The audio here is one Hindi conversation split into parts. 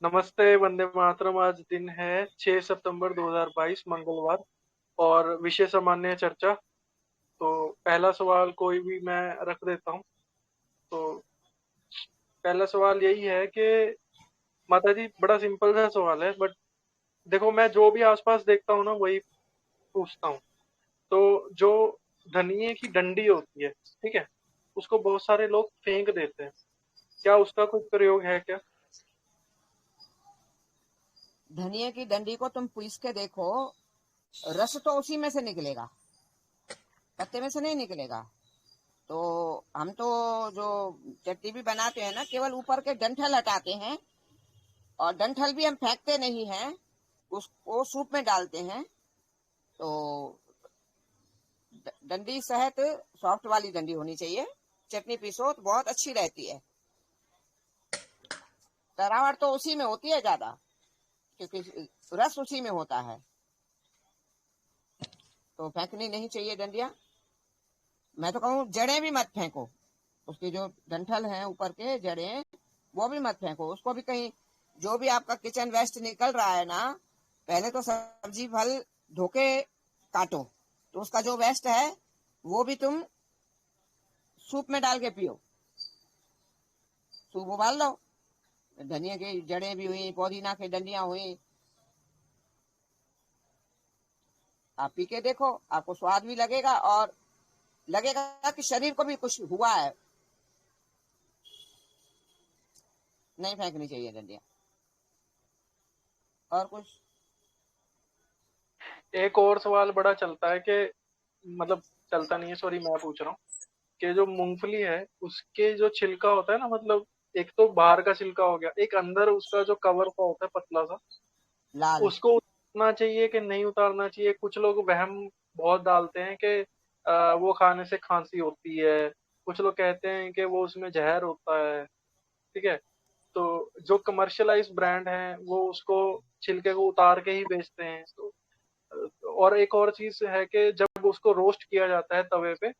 नमस्ते, वंदे मातरम। आज दिन है 6 सितंबर 2022 मंगलवार। और विषय सामान्य चर्चा। तो पहला सवाल कोई भी मैं रख देता हूँ। तो पहला सवाल यही है कि माता जी, बड़ा सिंपल सा सवाल है, बट देखो, मैं जो भी आसपास देखता हूँ ना वही पूछता हूँ। तो जो धनिये की डंडी होती है, ठीक है, उसको बहुत सारे लोग फेंक देते हैं। क्या उसका कुछ प्रयोग है क्या? धनिया की डंडी को तुम पीस के देखो, रस तो उसी में से निकलेगा, पत्ते में से नहीं निकलेगा। तो हम तो जो चटनी भी बनाते हैं ना, केवल ऊपर के डंठल हटाते हैं, और डंठल भी हम फेंकते नहीं हैं, उसको सूप में डालते हैं। तो डंडी सहित सॉफ्ट वाली डंडी होनी चाहिए। चटनी पीसो तो बहुत अच्छी रहती है। तरावट तो उसी में होती है ज्यादा, क्योंकि रस उसी में होता है। तो फेंकनी नहीं चाहिए डंडियां। मैं तो कहूँ जड़ें भी मत फेंको, उसके जो डंठल हैं ऊपर के जड़ें, वो भी मत फेंको। उसको भी कहीं, जो भी आपका किचन वेस्ट निकल रहा है ना, पहले तो सब्जी फल धो के काटो, तो उसका जो वेस्ट है वो भी तुम सूप में डाल के पियो। सूप उबाल लो, धनिया की जड़ें भी हुई, पुदीना की डंडियां हुई, आप पी के देखो, आपको स्वाद भी लगेगा और लगेगा कि शरीर को भी कुछ हुआ है। नहीं फेंकनी चाहिए डंडियां। और कुछ? एक और सवाल बड़ा चलता है कि, मतलब चलता नहीं है, सॉरी, मैं पूछ रहा हूँ कि जो मूंगफली है उसके जो छिलका होता है ना, मतलब एक तो बाहर का छिलका हो गया, एक अंदर उसका जो कवर सा होता है पतला सा, लाल। उसको उतारना चाहिए कि नहीं उतारना चाहिए? कुछ लोग वहम बहुत डालते हैं कि वो खाने से खांसी होती है। कुछ लोग कहते हैं कि वो उसमें जहर होता है। ठीक है। तो जो कमर्शियलाइज ब्रांड हैं वो उसको छिलके को उतार के ही बेचते हैं। तो और एक और चीज है कि जब उसको रोस्ट किया जाता है तवे पे,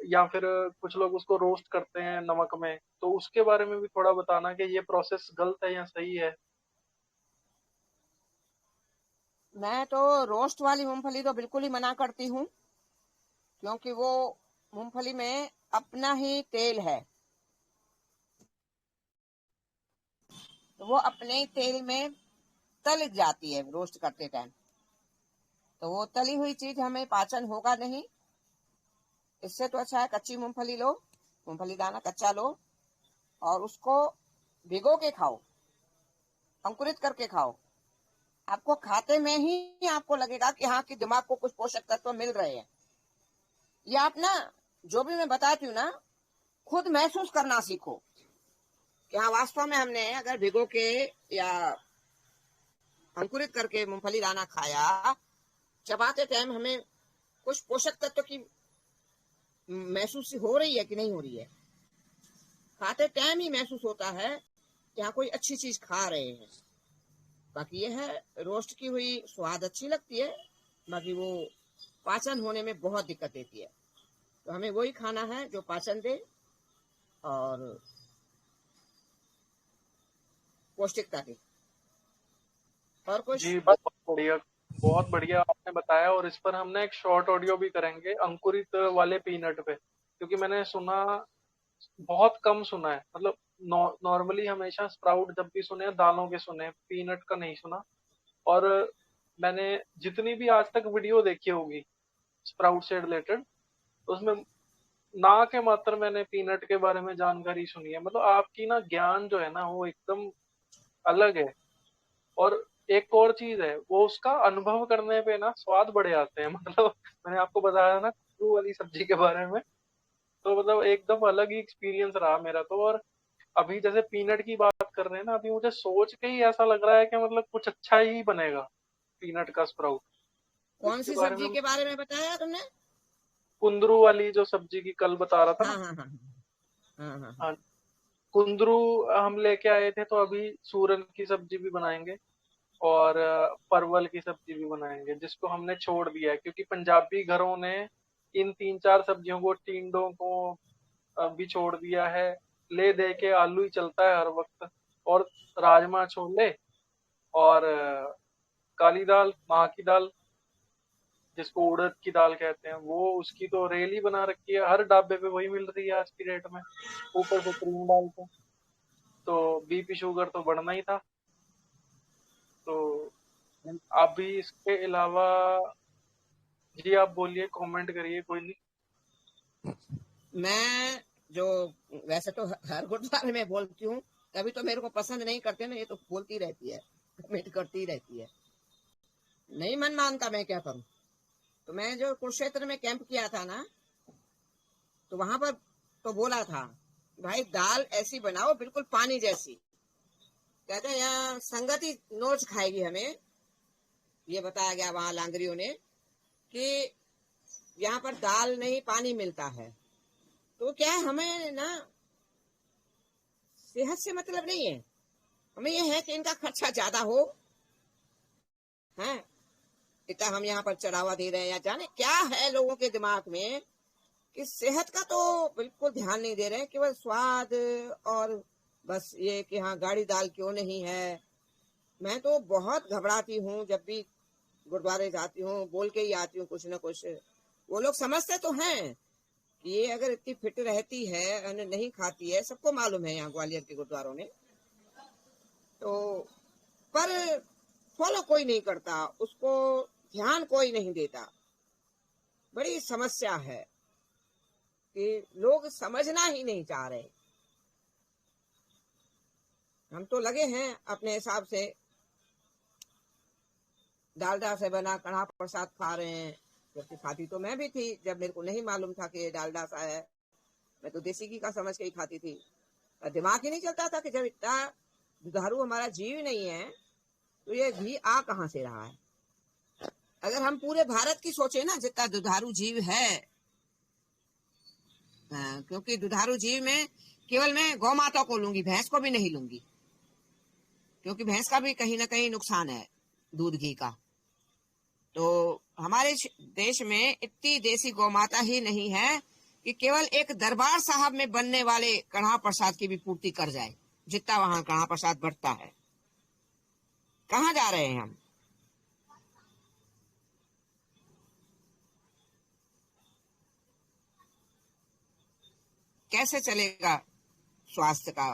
या फिर कुछ लोग उसको रोस्ट करते हैं नमक में, तो उसके बारे में भी थोड़ा बताना कि ये प्रोसेस गलत है या सही है। मैं तो रोस्ट वाली मूंगफली तो बिल्कुल ही मना करती हूँ, क्योंकि वो मूंगफली में अपना ही तेल है। तो वो अपने ही तेल में तल जाती है रोस्ट करते टाइम। तो वो तली हुई चीज हमें पाचन होगा नहीं। इससे तो अच्छा है कच्ची मूंगफली लो, मूंगफली दाना कच्चा लो, और उसको भिगो के खाओ, अंकुरित करके खाओ। आपको खाते में ही आपको लगेगा कि हाँ, कि दिमाग को कुछ पोषक तत्व मिल रहे हैं। ये आप ना, जो भी मैं बताती हूँ ना, खुद महसूस करना सीखो कि हाँ, वास्तव में हमने अगर भिगो के या अंकुरित करके मूंगफली दाना खाया, चबाते टाइम हमें कुछ पोषक तत्व की महसूस हो रही है कि नहीं हो रही है। खाते टाइम ही महसूस होता है कि हाँ, कोई अच्छी चीज खा रहे हैं। बाकी ये है, रोस्ट की हुई स्वाद अच्छी लगती है, बाकी वो पाचन होने में बहुत दिक्कत देती है। तो हमें वही खाना है जो पाचन दे और पौष्टिकता दे। और कुछ? जी, बहुत बढ़िया। बहुत बढ़िया आपने बताया। और इस पर हम ना एक शॉर्ट ऑडियो भी करेंगे अंकुरित वाले पीनट पे, क्योंकि मैंने सुना, बहुत कम सुना है। मतलब नॉर्मली हमेशा स्प्राउट जब भी सुने हैं, दालों के सुने हैं, पीनट का नहीं सुना। और मैंने जितनी भी आज तक वीडियो देखी होगी स्प्राउट से रिलेटेड, उसमें ना के मात्र मैंने पीनट के बारे में जानकारी सुनी है। मतलब आपकी ना ज्ञान जो है ना वो एकदम अलग है। और एक और चीज है, वो उसका अनुभव करने पे ना स्वाद बढ़ जाते हैं। मतलब मैंने आपको बताया ना कद्दू वाली सब्जी के बारे में, तो मतलब एकदम अलग ही एक्सपीरियंस रहा मेरा तो। और अभी जैसे पीनट की बात कर रहे हैं ना, अभी मुझे सोच के ही ऐसा लग रहा है कि मतलब कुछ अच्छा ही बनेगा पीनट का स्प्राउट। कौन इसके सी बारे सब्जी में के बारे में बताया तुमने? कुंदरू वाली जो सब्जी की कल बता रहा था हाँ ना। हाँ हाँ हाँ हाँ हाँ। हाँ, कुंदरू हम लेके आए थे, तो अभी सूरन की सब्जी भी बनाएंगे और परवल की सब्जी भी बनाएंगे, जिसको हमने छोड़ दिया है क्योंकि पंजाबी घरों ने इन तीन चार सब्जियों को, टिंडों को भी छोड़ दिया है। ले दे के आलू ही चलता है हर वक्त। और राजमा छोले और काली दाल, माँ की दाल, जिसको उड़द की दाल कहते हैं, वो उसकी तो रेल ही बना रखी है, हर ढाबे पे वही मिल रही है आज की डेट में, ऊपर से क्रीम डाल के। तो बीपी शुगर तो बढ़ना ही था। तो अभी इसके अलावा, जी आप बोलिए, कमेंट करिए, कोई नहीं। मैं जो वैसे तो हर गुरुद्वारे में बोलती हूँ, कभी तो मेरे को पसंद नहीं करते ना, ये तो बोलती रहती है, कमेंट करती रहती है, नहीं मन मानता, मैं क्या करूं। तो मैं जो कुरुक्षेत्र में कैंप किया था ना, तो वहां पर तो बोला था, भाई दाल ऐसी बनाओ बिल्कुल पानी जैसी। कहते हैं यहाँ संगति नोच खाएगी हमें, ये बताया गया वहां लांगरियों ने, कि यहाँ पर दाल नहीं पानी मिलता है। तो क्या है, हमें ना सेहत से मतलब नहीं है, हमें ये है कि इनका खर्चा ज्यादा हो, है इतना हम यहाँ पर चढ़ावा दे रहे हैं, या जाने क्या है लोगों के दिमाग में, कि सेहत का तो बिल्कुल ध्यान नहीं दे रहे हैं, केवल स्वाद, और बस ये कि हाँ गाड़ी दाल क्यों नहीं है। मैं तो बहुत घबराती हूँ जब भी गुरुद्वारे जाती हूँ, बोल के ही आती हूँ कुछ न कुछ। वो लोग समझते तो हैं कि ये अगर इतनी फिट रहती है, अन्न नहीं खाती है, सबको मालूम है यहाँ ग्वालियर के गुरुद्वारों में, तो पर फॉलो कोई नहीं करता उसको, ध्यान कोई नहीं देता। बड़ी समस्या है कि लोग समझना ही नहीं चाह रहे। हम तो लगे हैं अपने हिसाब से, डालडा से बना कड़ा प्रसाद खा रहे हैं, जबकि खाती तो मैं भी थी जब मेरे को नहीं मालूम था कि ये डालडा सा है। मैं तो देसी घी का समझ के ही खाती थी, और दिमाग ही नहीं चलता था कि जब इतना दुधारू हमारा जीव नहीं है, तो ये घी आ कहाँ से रहा है। अगर हम पूरे भारत की सोचे ना, जितना दुधारू जीव है, क्योंकि दुधारू जीव में केवल मैं गौ माता को लूंगी, भैंस को भी नहीं लूंगी, क्योंकि भैंस का भी कहीं ना कहीं नुकसान है दूध घी का। तो हमारे देश में इतनी देसी गौ माता ही नहीं है कि केवल एक दरबार साहब में बनने वाले कढ़ा प्रसाद की भी पूर्ति कर जाए, जितना वहां कढ़ा प्रसाद बढ़ता है। कहाँ जा रहे हैं हम। कैसे चलेगा स्वास्थ्य का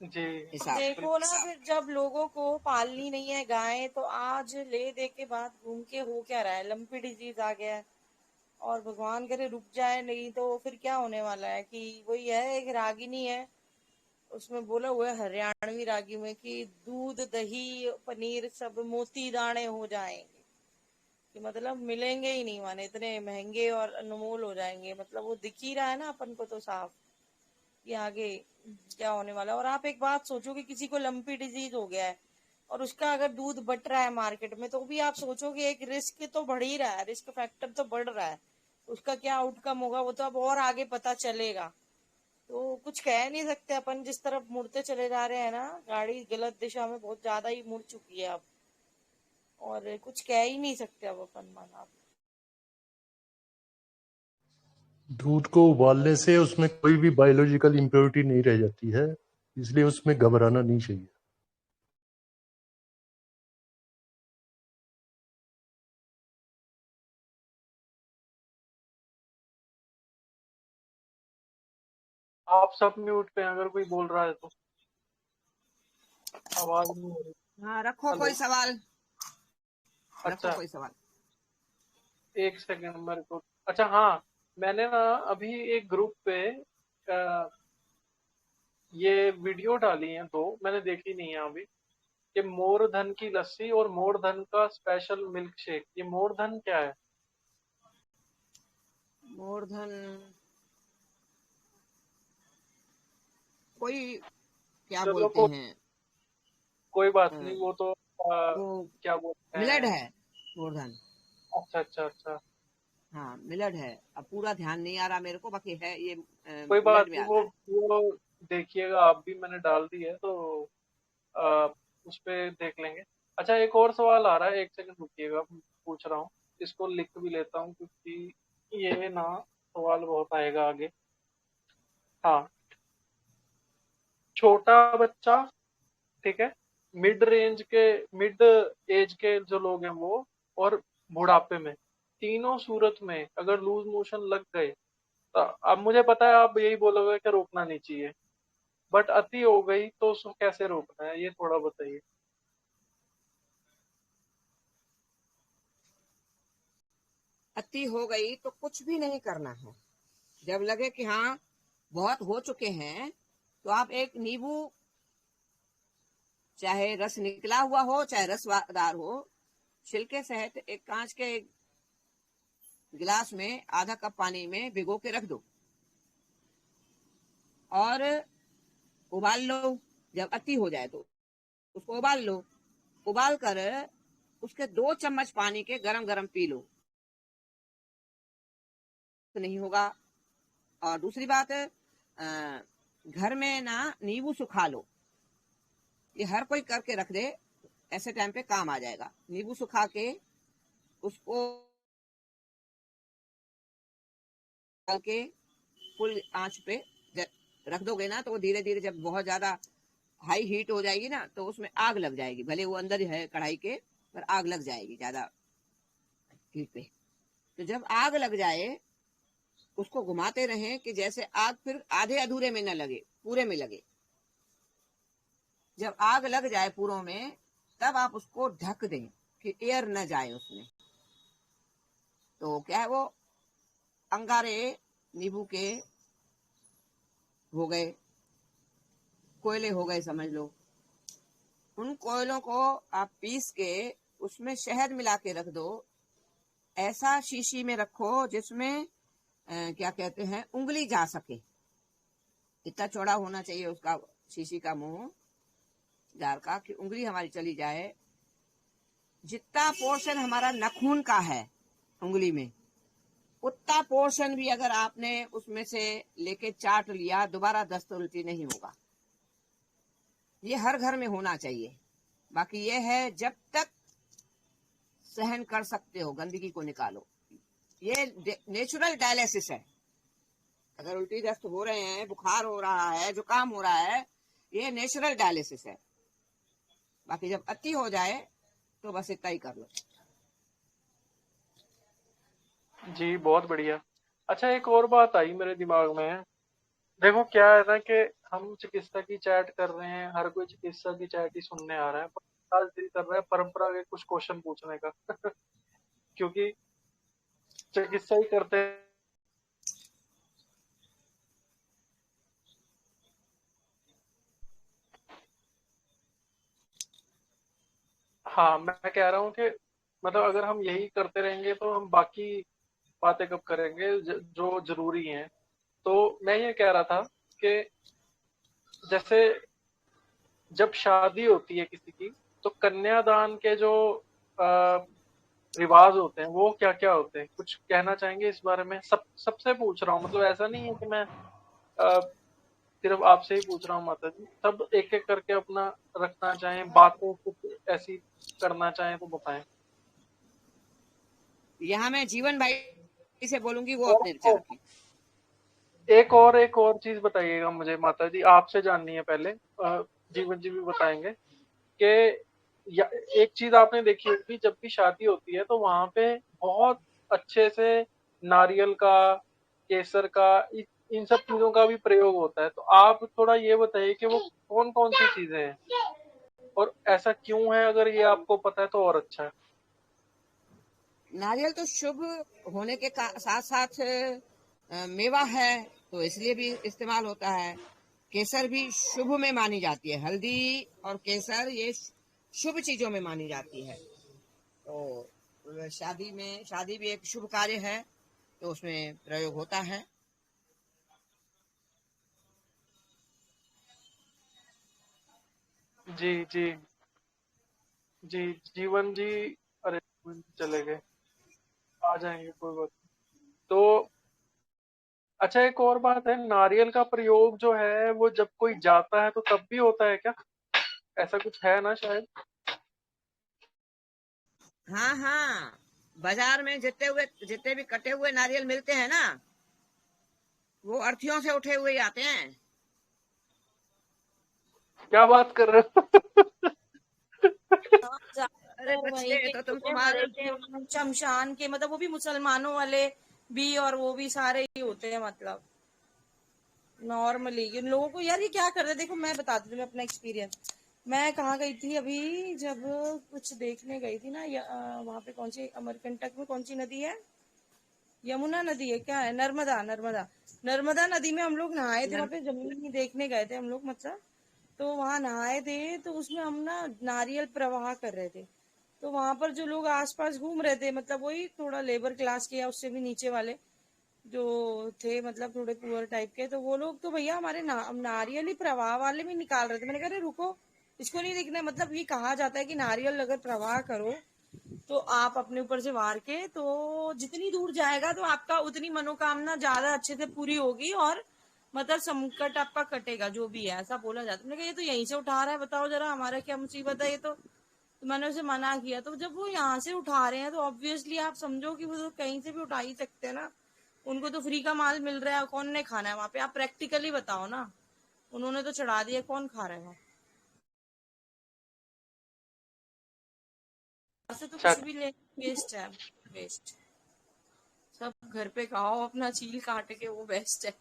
जी हिसाब। देखो ना, फिर जब लोगों को पालनी नहीं है गाय, तो आज ले दे के बाद घूम के हो क्या रहा है, लंपी डिजीज आ गया है। और भगवान करे रुक जाए, नहीं तो फिर क्या होने वाला है कि वही है, एक रागिनी है, उसमें बोला हुआ है हरियाणवी रागी में कि दूध दही पनीर सब मोती दाने हो जाएंगे, कि मतलब मिलेंगे ही नहीं, माने इतने महंगे और अनमोल हो जाएंगे। मतलब वो दिख ही रहा है ना अपन को तो साफ कि आगे क्या होने वाला है। और आप एक बात सोचो कि किसी को लंपी डिजीज हो गया है और उसका अगर दूध बट रहा है मार्केट में, तो भी आप सोचोगे एक रिस्क तो बढ़ ही रहा है, रिस्क फैक्टर तो बढ़ रहा है। उसका क्या आउटकम होगा वो तो अब और आगे पता चलेगा। तो कुछ कह नहीं सकते अपन, जिस तरफ मुड़ते चले जा रहे हैं ना, गाड़ी गलत दिशा में बहुत ज्यादा ही मुड़ चुकी है अब, और कुछ कह ही नहीं सकते अब अपन माना। दूध को उबालने से उसमें कोई भी बायोलॉजिकल इम्प्योरिटी नहीं रह जाती है, इसलिए उसमें घबराना नहीं चाहिए। आप सब म्यूट पे हैं, अगर कोई बोल रहा है तो। आवाज नहीं हो रही। हाँ, रखो कोई हेलो। सवाल, रखो अच्छा, कोई सवाल। एक सेकंड मेरे को। अच्छा हाँ, मैंने ना अभी एक ग्रुप पे ये वीडियो डाली है दो, मैंने देखी नहीं है अभी, कि मोर धन की लस्सी और मोर धन का स्पेशल मिल्क शेक। ये मोर धन क्या है? मूर्धन कोई क्या चलो बोलते हैं, कोई बात अ, नहीं, वो तो वो क्या बोलते मिलड हैं। है मूर्धन। अच्छा अच्छा अच्छा। हाँ मिलड है, अब पूरा ध्यान नहीं आ रहा मेरे को, बाकी है ये कोई बात मिलड में नहीं, आता है। वो देखिएगा आप भी, मैंने डाल दी है तो आ, उस पे देख लेंगे। अच्छा, एक और सवाल आ रहा है, एक सेकंड रुकिएगा, पूछ रहा हूँ। इसको लिख भी लेता हूँ क्योंकि ये ना सवाल बहुत आएगा आगे। हाँ, छोटा बच्चा, ठीक है, मिड एज के जो लोग हैं वो, और बुढ़ापे में, तीनों सूरत में अगर लूज मोशन लग गए तो अब मुझे पता है आप यही बोलोगे कि रोकना नहीं चाहिए, बट अति हो गई तो उसको कैसे रोकना है, ये थोड़ा बताइए। अति हो गई तो कुछ भी नहीं करना है। जब लगे कि हाँ बहुत हो चुके हैं, तो आप एक नींबू, चाहे रस निकला हुआ हो चाहे रसदार हो, छिलके सहित एक कांच के गिलास में आधा कप पानी में भिगो के रख दो और उबाल लो। जब अति हो जाए तो उसको उबाल लो। उबाल कर उसके 2 चम्मच पानी के गरम गरम पी लो, तो नहीं होगा। और दूसरी बात, घर में ना नींबू सुखा लो। ये हर कोई करके रख दे, ऐसे टाइम पे काम आ जाएगा। नींबू सुखा के उसको डाल के फुल आंच पे रख दोगे ना, तो वो धीरे धीरे जब बहुत ज्यादा हाई हीट हो जाएगी ना, तो उसमें आग लग जाएगी। भले वो अंदर है कढ़ाई के, पर आग लग जाएगी ज्यादा हीट पे। तो जब आग लग जाए उसको घुमाते रहें कि जैसे आग फिर आधे अधूरे में न लगे, पूरे में लगे। जब आग लग जाए पूरों में, तब आप उसको ढक दें कि एयर न जाए उसमें। तो क्या है, वो अंगारे नींबू के हो गए, कोयले हो गए समझ लो। उन कोयलों को आप पीस के उसमें शहद मिला के रख दो। ऐसा शीशी में रखो जिसमें क्या कहते हैं, उंगली जा सके। इतना चौड़ा होना चाहिए उसका शीशी का मुंह जार का, कि उंगली हमारी चली जाए। जितना पोर्शन हमारा नाखून का है उंगली में, उतना पोर्शन भी अगर आपने उसमें से लेके चाट लिया, दोबारा दस्त उल्टी नहीं होगा। ये हर घर में होना चाहिए। बाकी ये है, जब तक सहन कर सकते हो गंदगी को निकालो। ये नेचुरल डायलिसिस है। अगर उल्टी दस्त हो रहे हैं, बुखार हो रहा है, जुकाम हो रहा है, ये नेचुरल डायलिसिस है। बाकी जब अति हो जाए तो बस इतना ही कर लो। जी बहुत बढ़िया। अच्छा, एक और बात आई मेरे दिमाग में। देखो क्या है ना कि हम चिकित्सा की चैट कर रहे हैं, हर कोई चिकित्सा की चैट ही सुनने आ रहा है, पर आज दिल कर रहा है परंपरा के कुछ क्वेश्चन पूछने का क्योंकि चिकित्सा ही करते हैं। हाँ, मैं कह रहा हूँ कि मतलब अगर हम यही करते रहेंगे तो हम बाकी बातें कब करेंगे जो जरूरी हैं। तो मैं ये कह रहा था कि जैसे जब शादी होती है किसी की, तो कन्यादान के जो अ, रिवाज होते हैं वो क्या क्या होते हैं, कुछ कहना चाहेंगे इस बारे में? सबसे पूछ रहा हूँ, मतलब ऐसा नहीं है कि मैं अ, सिर्फ आपसे ही पूछ रहा हूँ माता जी, सब एक एक करके अपना रखना चाहें, बातें कुछ ऐसी करना चाहें तो बताएं। यहाँ मैं जीवन भाई से बोलूंगी, वो और अपने विचार रखें। एक और चीज बताइएगा मुझे माता जी, आपसे जाननी है पहले। जीवन जी भी बताएंगे कि एक चीज आपने देखी होगी, जब भी शादी होती है तो वहां पे बहुत अच्छे से नारियल का, केसर का, इन सब चीजों का भी प्रयोग होता है। तो आप थोड़ा ये बताइए कि वो कौन कौन सी चीजें हैं और ऐसा क्यों है, अगर ये आपको पता है तो और अच्छा है। नारियल तो शुभ होने के साथ साथ मेवा है, तो इसलिए भी इस्तेमाल होता है। केसर भी शुभ में मानी जाती है। हल्दी और केसर ये शुभ चीजों में मानी जाती है। तो शादी भी एक शुभ कार्य है, तो उसमें प्रयोग होता है। जी जी जी। जीवन जी, अरे जीवन जी चले गए, आ जाएंगे कोई बात नहीं। तो अच्छा, एक और बात है, नारियल का प्रयोग जो है वो जब कोई जाता है तो तब भी होता है क्या? ऐसा कुछ है ना शायद। हाँ हाँ, बाजार में जितने भी कटे हुए नारियल मिलते हैं ना, वो अर्थियों से उठे हुए ही आते हैं। क्या बात कर रहे हो? हाँ, अरे ज्यादातर बच्चे वहीं के तो तुम होते हैं, तुम्हारे मरे के शमशान के, मतलब वो भी मुसलमानों वाले भी, और वो भी सारे ही होते हैं, मतलब नॉर्मली इन लोगों को। यार ये क्या कर रहे हैं, देखो मैं बताती हूँ तुम्हें अपना एक्सपीरियंस। मैं कहाँ गई थी अभी, जब कुछ देखने गई थी ना, वहां पे कौन सी अमरकंटक में कौन सी नदी है, यमुना नदी है क्या है, नर्मदा, नर्मदा, नर्मदा नदी में हम लोग नहाए थे, वहां नर, पे जमीन देखने गए थे हम लोग, मतलब तो वहां नहाए थे, तो उसमें हम ना नारियल प्रवाह कर रहे थे। तो वहां पर जो लोग आसपास घूम रहे थे, मतलब वही थोड़ा लेबर क्लास के या उससे भी नीचे वाले जो थे, मतलब थोड़े पुअर टाइप के, तो वो लोग तो भैया हमारे नारियल ही प्रवाह वाले भी निकाल रहे थे। मैंने कहा अरे रुको, इसको नहीं दिखना है? मतलब ये कहा जाता है कि नारियल अगर प्रवाह करो तो आप अपने ऊपर से वार के, तो जितनी दूर जाएगा तो आपका उतनी मनोकामना ज्यादा अच्छे से पूरी होगी, और मतलब संकट आपका कटेगा, जो भी है ऐसा बोला जाता है। मैंने कहा ये तो यहीं से उठा रहा है, बताओ जरा हमारा क्या मुसीबत है ये तो मैंने उसे मना किया। तो जब वो यहाँ से उठा रहे हैं तो ऑब्वियसली आप समझो कि वो तो कहीं से भी उठा ही सकते हैं ना, उनको तो फ्री का माल मिल रहा है, कौन ने खाना है वहां पे? आप प्रैक्टिकली बताओ ना, उन्होंने तो चढ़ा दिया, कौन खा रहा है वहाँ से? तो अच्छा। कुछ भी ले, वेस्ट है, वेस्ट। सब घर पे खाओ अपना चील काट के, वो बेस्ट है।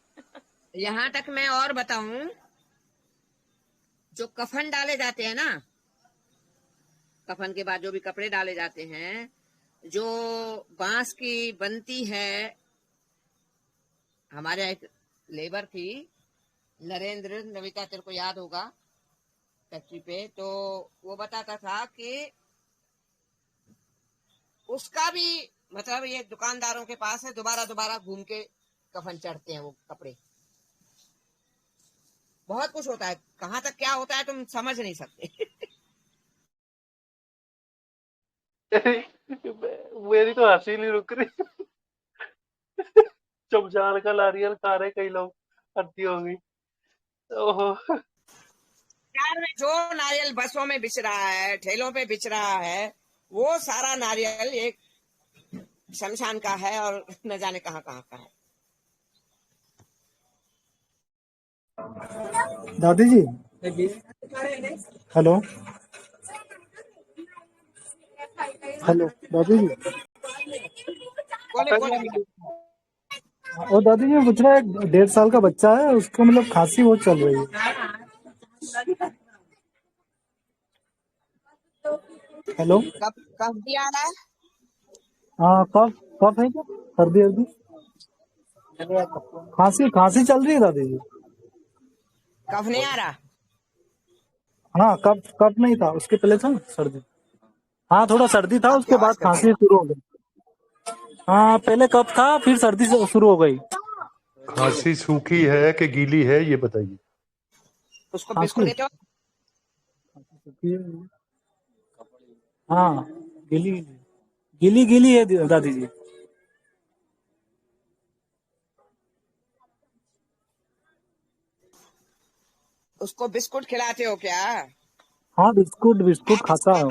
यहाँ तक मैं और बताऊं, जो कफन डाले जाते हैं ना, कफन के बाद जो भी कपड़े डाले जाते हैं, जो बांस की बनती है, हमारे यहाँ एक लेबर थी, नरेंद्र, नविता तेरे को याद होगा, फैक्ट्री पे, तो वो बताता था कि उसका भी, मतलब ये दुकानदारों के पास है, दोबारा दोबारा घूम के कफन चढ़ते हैं वो कपड़े। बहुत कुछ होता है, कहाँ तक क्या होता है तुम समझ नहीं सकते। मेरी तो हंसी नहीं रुक रही। चमचार का नारियल खा रहे कई लोग, हद्दी हो गई। ओहो। यार में जो नारियल बसों में बिछ रहा है, ठेलों पे बिछ रहा है, वो सारा नारियल एक शमशान का है, और न जाने कहाँ कहाँ का है। दादी जी, हेलो हेलो दादी जी। बोले बोले बताइए। बेटा। और दादी जी, मैं पूछ रहा है, 1.5 साल का बच्चा है, उसको मतलब खांसी बहुत चल रही है। हेलो। कब कब भी आ रहा है? हाँ, कफ कफ है क्या? सर्दी वर्दी, खांसी खांसी चल रही है दादी जी। कब नहीं आ रहा? हाँ, कफ कफ नहीं था, उसके पहले था सर्दी। हाँ, थोड़ा सर्दी था, आपकी उसके बाद आवाज कट खांसी गई। शुरू हो गई। हाँ, पहले कफ था, फिर सर्दी शुरू हो गई। खांसी सूखी है कि गीली है ये बताइए। उसको बिस्कुट खांसी, देते हो? हाँ, गीली गीली गीली है दादी जी। उसको बिस्कुट खिलाते हो क्या? हाँ, बिस्कुट बिस्कुट खाता है, तो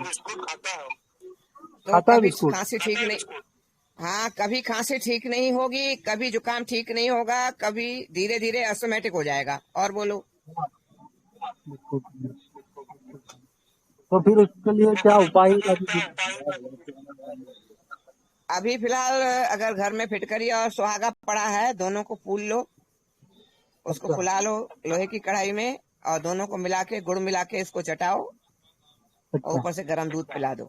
खाता है कभी बिस्कुट। खांसी ठीक नहीं, हाँ कभी खांसी ठीक नहीं होगी, कभी जुकाम ठीक नहीं होगा, कभी धीरे धीरे ऑटोमेटिक हो जाएगा। और बोलो। बिस्कुट, तो फिर उसके लिए क्या उपाय है दादी जी? अभी फिलहाल अगर घर में फिटकरी और सुहागा पड़ा है, दोनों को फूल लो, उसको अच्छा फुला लो लोहे की कढ़ाई में, और दोनों को मिला के, गुड़ मिला के इसको चटाओ, और अच्छा ऊपर से गर्म दूध पिला दो।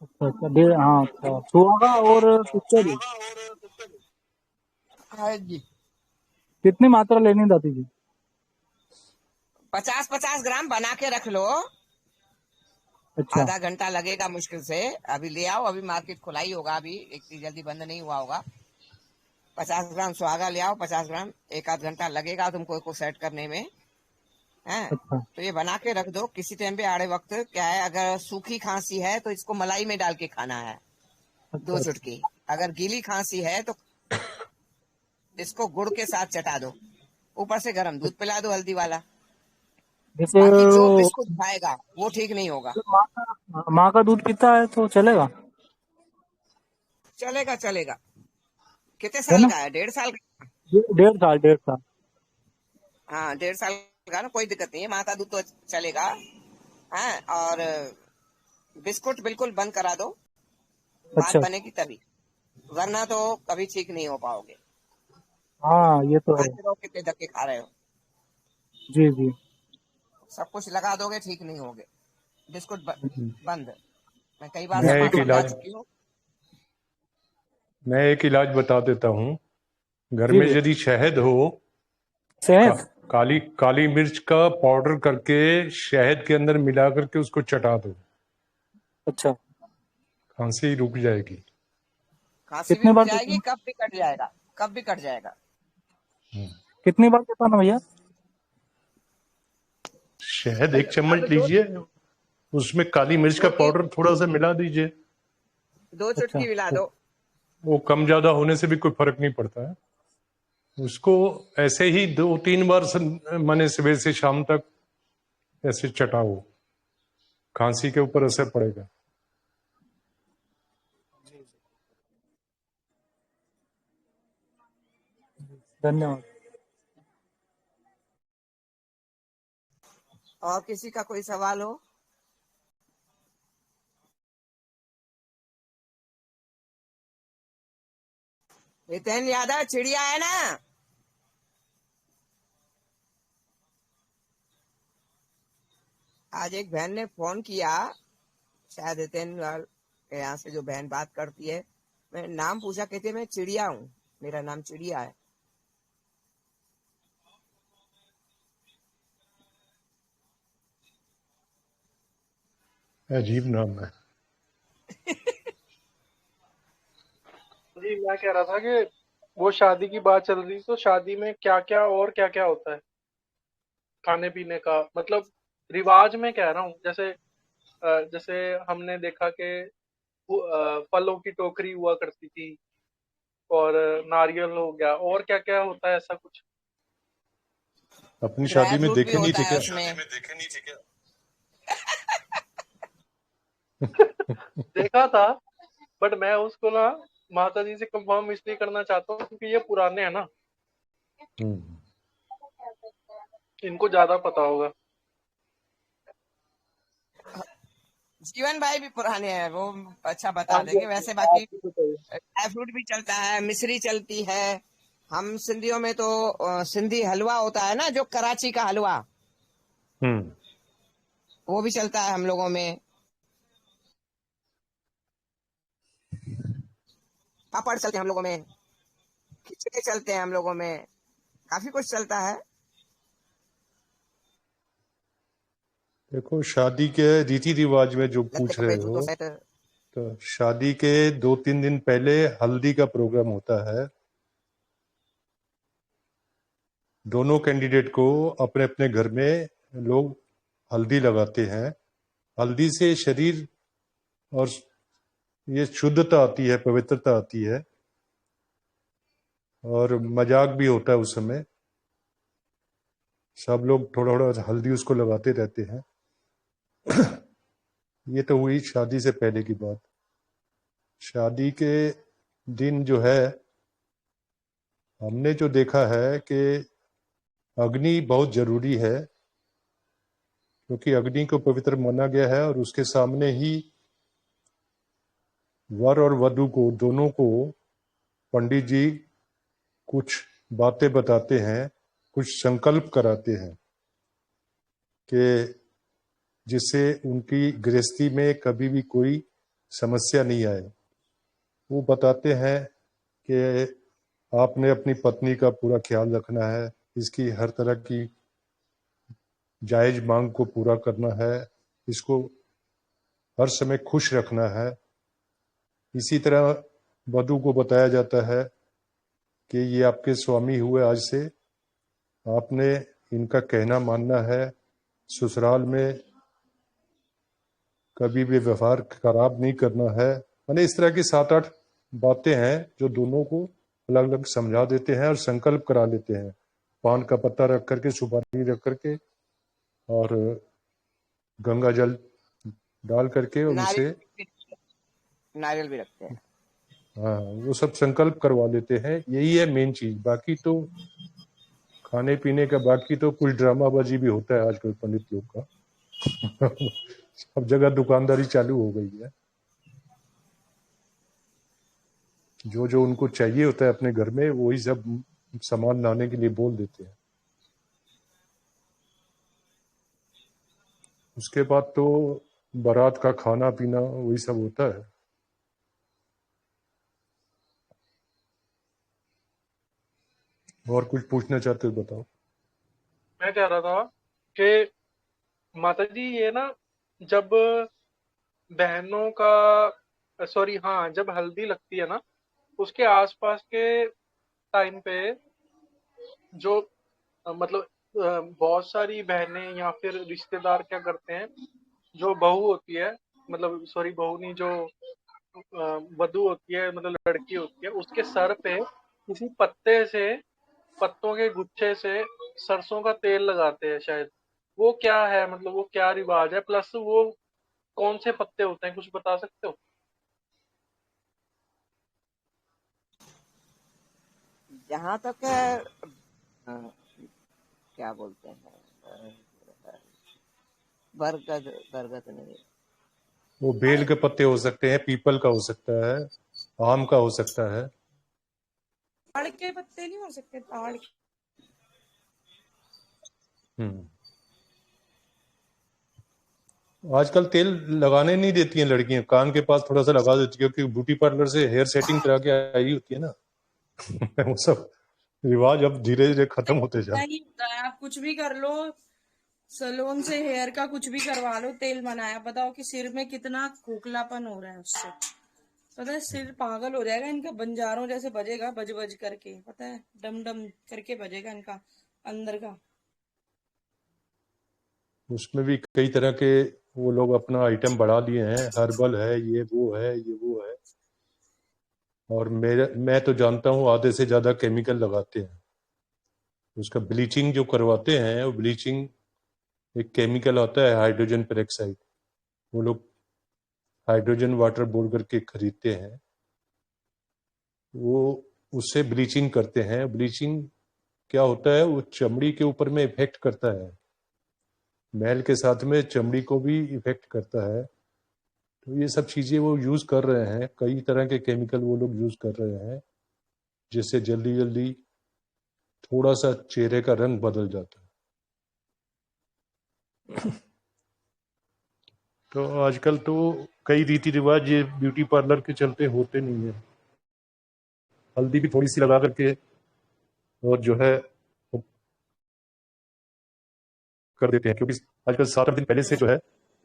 अच्छा अच्छा, हाँ, अच्छा, सुहागा और फिटकरी हाँ जी। कितनी मात्रा लेनी है दादी जी? 50-50 ग्राम बना के रख लो। अच्छा आधा घंटा लगेगा मुश्किल से। अभी ले आओ, अभी मार्केट खुला ही होगा, अभी इतनी जल्दी बंद नहीं हुआ होगा। 50 ग्राम सुहागा ले आओ, 50 ग्राम, एक आध घंटा लगेगा तुमको इसको सेट करने में, है। अच्छा तो ये बना के रख दो किसी टाइम पे, आड़े वक्त क्या है, अगर सूखी खांसी है तो इसको मलाई में डाल के खाना है, अच्छा 2 चुटकी। अगर गीली खांसी है तो इसको गुड़ के साथ चटा दो, ऊपर से गर्म दूध पिला दो हल्दी वाला। जैसे बाकी जो वो बिस्कुट खाएगा वो ठीक नहीं होगा। माँ का दूध पीता है तो चलेगा, चलेगा चलेगा। कितने है साल ना? का है? 1.5 साल का? 1.5 साल 1.5 साल। हाँ, 1.5 साल ना, कोई दिक्कत नहीं है, माता दूध तो चलेगा। हाँ, और बिस्कुट बिल्कुल बंद करा दो, बात अच्छा। बनेगी तभी, वरना तो कभी ठीक नहीं हो पाओगे। हाँ ये तो है। खाते रहो, कितने धक्के खा रहे हो। जी जी। सब कुछ लगा दोगे, ठीक नहीं होगे। बिस्कुट हम्म। बंद। मैं कई बार मैं एक समझा इलाज चुकी हूँ। मैं एक इलाज बता देता हूँ। घर जी में भैया। यदि शहद हो, का, शहद। काली काली मिर्च का पाउडर करके शहद के अंदर मिला करके उसको चटा दो, अच्छा। खांसी रुक जाएगी। खांसी भी कितनी रुक बार जाएगी, चटाना? कब भी कट जाएगा, कब भी कट जाएगा। कितनी बार चटाना भैया? शहद 1 चम्मच लीजिए, उसमें काली मिर्च का दो तीन पाउडर थोड़ा सा मिला दीजिए। दो अच्छा। चुटकी मिला वो, दो। वो कम ज्यादा होने से भी कोई फर्क नहीं पड़ता है। उसको ऐसे ही 2-3 बार माने सुबह से शाम तक ऐसे चटाओ, खांसी के ऊपर असर पड़ेगा। धन्यवाद। और किसी का कोई सवाल हो? हितेन यादव, चिड़िया है ना? आज एक बहन ने फोन किया, शायद हितेन लाल के यहाँ से जो बहन बात करती है। मैं नाम पूछा, कहते मैं चिड़िया हूँ, मेरा नाम चिड़िया है। अजीब नाम है। जी मैं कह रहा था कि वो शादी की बात चल रही, तो शादी में क्या क्या और क्या क्या होता है खाने पीने का, मतलब रिवाज में कह रहा हूँ। जैसे हमने देखा कि फलों की टोकरी हुआ करती थी, और नारियल हो गया, और क्या क्या होता है ऐसा कुछ। अपनी ड्राई शादी में फ्रूट भी देखे नहीं होता थे है क्या? उसमें। देखा था, बट मैं उसको ना माता जी से कंफर्म इसलिए करना चाहता हूँ क्योंकि ये पुराने हैं ना, हम्म। इनको ज्यादा पता होगा। जीवन भाई भी पुराने हैं, वो अच्छा हाँ बता जी, देंगे। हाँ जी, वैसे आप बाकी भी बताइए। ड्राई फ्रूट भी चलता है, मिश्री चलती है। हम सिंधियों में तो सिंधी हलवा होता है ना, जो कराची का हलवा, हम्म। वो भी चलता है हम लोगों में। पापड़ चलते हैं हम लोगों में, खिचड़े चलते हैं हम लोगों में, काफी कुछ चलता है। देखो, शादी के रीति रिवाज में जो लत्ते पूछ कपड़े रहे जूतों हो, सेट। तो शादी के 2-3 दिन पहले हल्दी का प्रोग्राम होता है। दोनों कैंडिडेट को अपने अपने घर में लोग हल्दी लगाते हैं। हल्दी से शरीर और ये शुद्धता आती है, पवित्रता आती है, और मजाक भी होता है उस समय। सब लोग थोड़ा थोड़ा हल्दी उसको लगाते रहते हैं। ये तो हुई शादी से पहले की बात। शादी के दिन जो है, हमने जो देखा है कि अग्नि बहुत जरूरी है, क्योंकि अग्नि को पवित्र माना गया है, और उसके सामने ही वर और वधू को, दोनों को, पंडित जी कुछ बातें बताते हैं, कुछ संकल्प कराते हैं कि जिससे उनकी गृहस्थी में कभी भी कोई समस्या नहीं आए। वो बताते हैं कि आपने अपनी पत्नी का पूरा ख्याल रखना है, इसकी हर तरह की जायज मांग को पूरा करना है, इसको हर समय खुश रखना है। इसी तरह वधू को बताया जाता है कि ये आपके स्वामी हुए आज से, आपने इनका कहना मानना है, ससुराल में कभी भी व्यवहार खराब नहीं करना है। मैंने इस तरह की 7-8 बातें हैं जो दोनों को अलग अलग समझा देते हैं और संकल्प करा लेते हैं, पान का पत्ता रख करके, सुपारी रख करके, और गंगा जल डाल करके उनसे। नारियल नारियल भी रखते हैं। हाँ, वो सब संकल्प करवा लेते हैं। यही है मेन चीज। बाकी तो खाने पीने का बाकी तो कुछ ड्रामाबाजी भी होता है आजकल पंडित लोग का। सब जगह दुकानदारी चालू हो गई है। जो जो उनको चाहिए होता है अपने घर में वही सब सामान लाने के लिए बोल देते हैं। उसके बाद तो बारात का खाना पीना वही सब होता है। और कुछ पूछना चाहते हो बताओ। मैं कह रहा था कि माता जी ये ना, जब बहनों का, सॉरी हाँ, जब हल्दी लगती है ना, उसके आसपास के टाइम पे जो मतलब बहुत सारी बहनें या फिर रिश्तेदार क्या करते हैं, जो बहू होती है, मतलब सॉरी बहू नहीं, जो वधू होती है, मतलब लड़की होती है, उसके सर पे किसी पत्ते से, पत्तों के गुच्छे से सरसों का तेल लगाते हैं शायद। वो क्या है, मतलब वो क्या रिवाज है, प्लस वो कौन से पत्ते होते हैं, कुछ बता सकते हो? जहाँ तक अ, क्या बोलते हैं, बरगद, बरगद नहीं, वो बेल के पत्ते हो सकते हैं, पीपल का हो सकता है, आम का हो सकता है। ताड़ के पत्ते नहीं हो सकते? ताड़ के। आजकल तेल लगाने नहीं देती हैं लड़कियां, कान के पास थोड़ा सा लगा देती है, क्योंकि ब्यूटी पार्लर से हेयर सेटिंग करा के आई होती है ना। वो सब रिवाज अब धीरे धीरे खत्म होते जा इतना ही होता है, आप कुछ भी कर लो, सैलून से हेयर का कुछ भी करवा लो, तेल बनाया, बताओ कि सिर में कितना खोखलापन हो रहा है उससे। पता है, सिर पागल हो जाएगा इनका, बंजारों जैसे बजेगा, बज बज करके, पता है, डम डम करके बजेगा इनका अंदर का। उसमें भी कई तरह के वो लोग अपना आइटम बढ़ा लिए हैं, हर्बल है, ये वो है, ये वो है। और मैं तो जानता हूँ आधे से ज्यादा केमिकल लगाते हैं। उसका ब्लीचिंग जो करवाते हैं, वो ब्लीचिंग एक केमिकल आता है हाइड्रोजन पेरोक्साइड, वो लोग हाइड्रोजन वाटर बोल करके खरीदते हैं। वो उससे ब्लीचिंग करते हैं। ब्लीचिंग क्या होता है, वो चमड़ी के ऊपर में इफेक्ट करता है, मैल के साथ में चमड़ी को भी इफेक्ट करता है। तो ये सब चीजें वो यूज कर रहे हैं, कई तरह के केमिकल वो लोग यूज कर रहे हैं, जिससे जल्दी जल्दी थोड़ा सा चेहरे का रंग बदल जाता है। तो आजकल तो कई रीति रिवाज ये ब्यूटी पार्लर के चलते होते नहीं है। हल्दी भी थोड़ी सी लगा करके और जो है वो कर देते हैं, क्योंकि आजकल 7 दिन पहले से जो है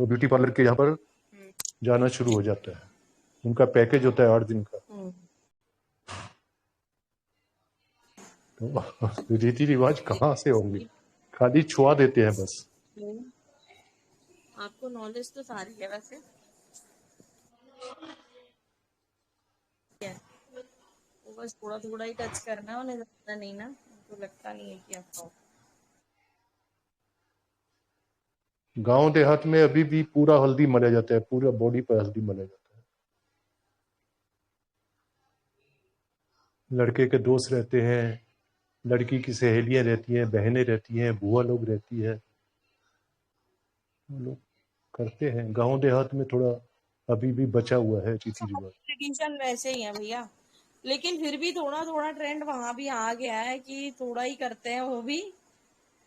वो ब्यूटी पार्लर के यहाँ पर जाना शुरू हो जाता है। उनका पैकेज होता है 8 दिन का। तो रीति रिवाज कहाँ से होंगे, खाली छुआ देते हैं बस। आपको नॉलेज तो सारी है वैसे। वो बस थोड़ा थोड़ा ही टच करना है, उन्हें ज्यादा नहीं ना, तो लगता नहीं है कि आपको। गांव देहात में अभी भी पूरा हल्दी मला जाता है, पूरा बॉडी पर हल्दी मला जाता है। लड़के के दोस्त रहते हैं, लड़की की सहेलियां रहती हैं, बहनें रहती हैं, बुआ लोग रहती है, वो लोग करते हैं। गांव देहात में थोड़ा अभी भी बचा हुआ है रीति रिवाज। ट्रेडिशन वैसे ही है भैया, लेकिन फिर भी थोड़ा थोड़ा ट्रेंड वहां भी आ गया है कि थोड़ा ही करते हैं वो भी,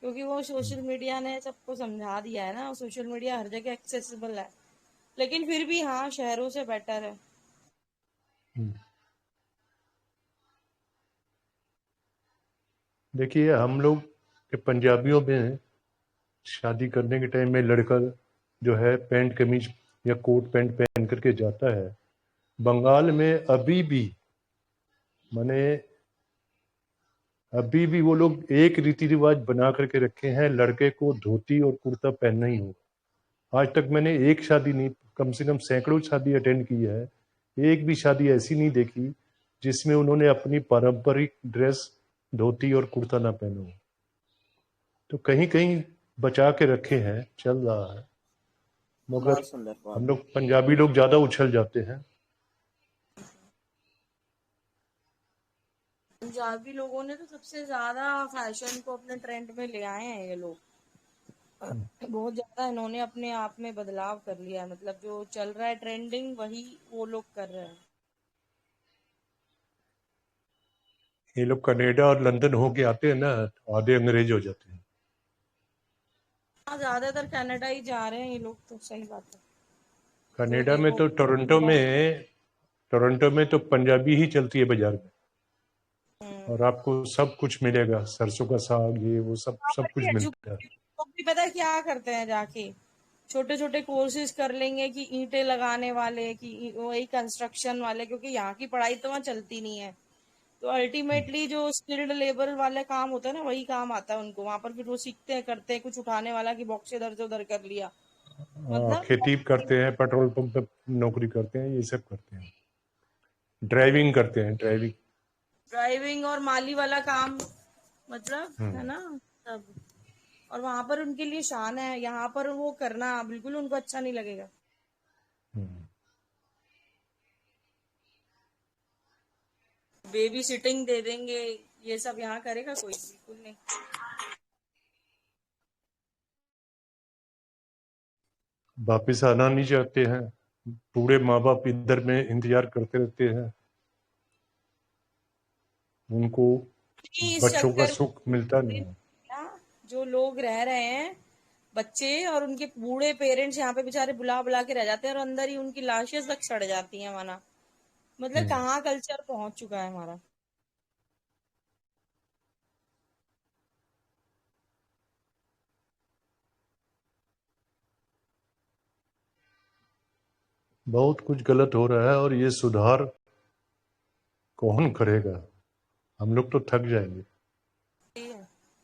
क्योंकि वो सोशल मीडिया ने सबको समझा दिया है ना, सोशल मीडिया हर जगह एक्सेसिबल है। लेकिन फिर भी हाँ, शहरों से बेटर है। देखिए हम लोग के पंजाबियों में शादी करने के टाइम में लड़का जो है पैंट कमीज या कोट पैंट पहन करके जाता है। बंगाल में अभी भी माने अभी भी वो लोग एक रीति रिवाज बना करके रखे हैं, लड़के को धोती और कुर्ता पहनना ही होगा। आज तक मैंने एक शादी नहीं, कम से कम सैकड़ों शादी अटेंड की है, एक भी शादी ऐसी नहीं देखी जिसमें उन्होंने अपनी पारंपरिक ड्रेस धोती और कुर्ता ना पहना हो। तो कहीं कहीं बचा के रखे हैं, चल रहा है, मगर बहुत सुंदर, बहुत। हम लोग पंजाबी लोग ज्यादा उछल जाते हैं। पंजाबी लोगों ने तो सबसे ज्यादा फैशन को अपने ट्रेंड में ले आए हैं ये लोग। बहुत ज्यादा इन्होंने अपने आप में बदलाव कर लिया है, मतलब जो चल रहा है ट्रेंडिंग वही वो लोग कर रहे हैं। ये लोग कनाडा और लंदन होके आते हैं ना, तो आधे अंग्रेज हो जाते हैं। हाँ, ज्यादातर कनाडा ही जा रहे हैं ये लोग, तो सही बात है। जो कनाडा में देखो तो टोरंटो में तो पंजाबी ही चलती है बाजार में, और आपको सब कुछ मिलेगा, सरसों का साग, ये वो सब वहाँ सब पर भी कुछ मिलता है। एजुकेटेड लोग भी पता है क्या करते हैं, जाके छोटे छोटे कोर्सेज कर लेंगे कि ईंटें लगाने वाले, कि वही कंस्ट्रक्शन वाले, क्योंकि यहाँ की पढ़ाई तो वहाँ चलती नहीं है। तो अल्टीमेटली जो स्किल्ड लेबर वाले काम होता है ना, वही काम आता है उनको वहां पर। फिर वो सीखते हैं, करते हैं, कुछ उठाने वाला की बॉक्स इधर से उधर कर लिया, मतलब खेती करते हैं, पेट्रोल पंप पे नौकरी करते हैं, ये सब करते हैं, ड्राइविंग करते हैं, ड्राइविंग। ड्राइविंग और माली वाला काम, मतलब है ना सब। और वहां पर उनके लिए शान है, यहाँ पर वो करना बिल्कुल उनको अच्छा नहीं लगेगा। बेबी सिटिंग दे देंगे, ये सब यहाँ करेगा कोई? बिल्कुल नहीं। वापिस आना नहीं चाहते हैं, बूढ़े माँ बाप इधर में इंतजार करते रहते हैं, उनको इस बच्चों का चक्कर सुख मिलता नहीं में है। जो लोग रह रहे हैं, बच्चे और उनके बूढ़े पेरेंट्स यहाँ पे बेचारे बुला बुला के रह जाते हैं, और अंदर ही उनकी लाशें तक सड़ जाती हैं माना। मतलब कहाँ कल्चर पहुंच चुका है हमारा। बहुत कुछ गलत हो रहा है, और ये सुधार कौन करेगा? हम लोग तो थक जाएंगे।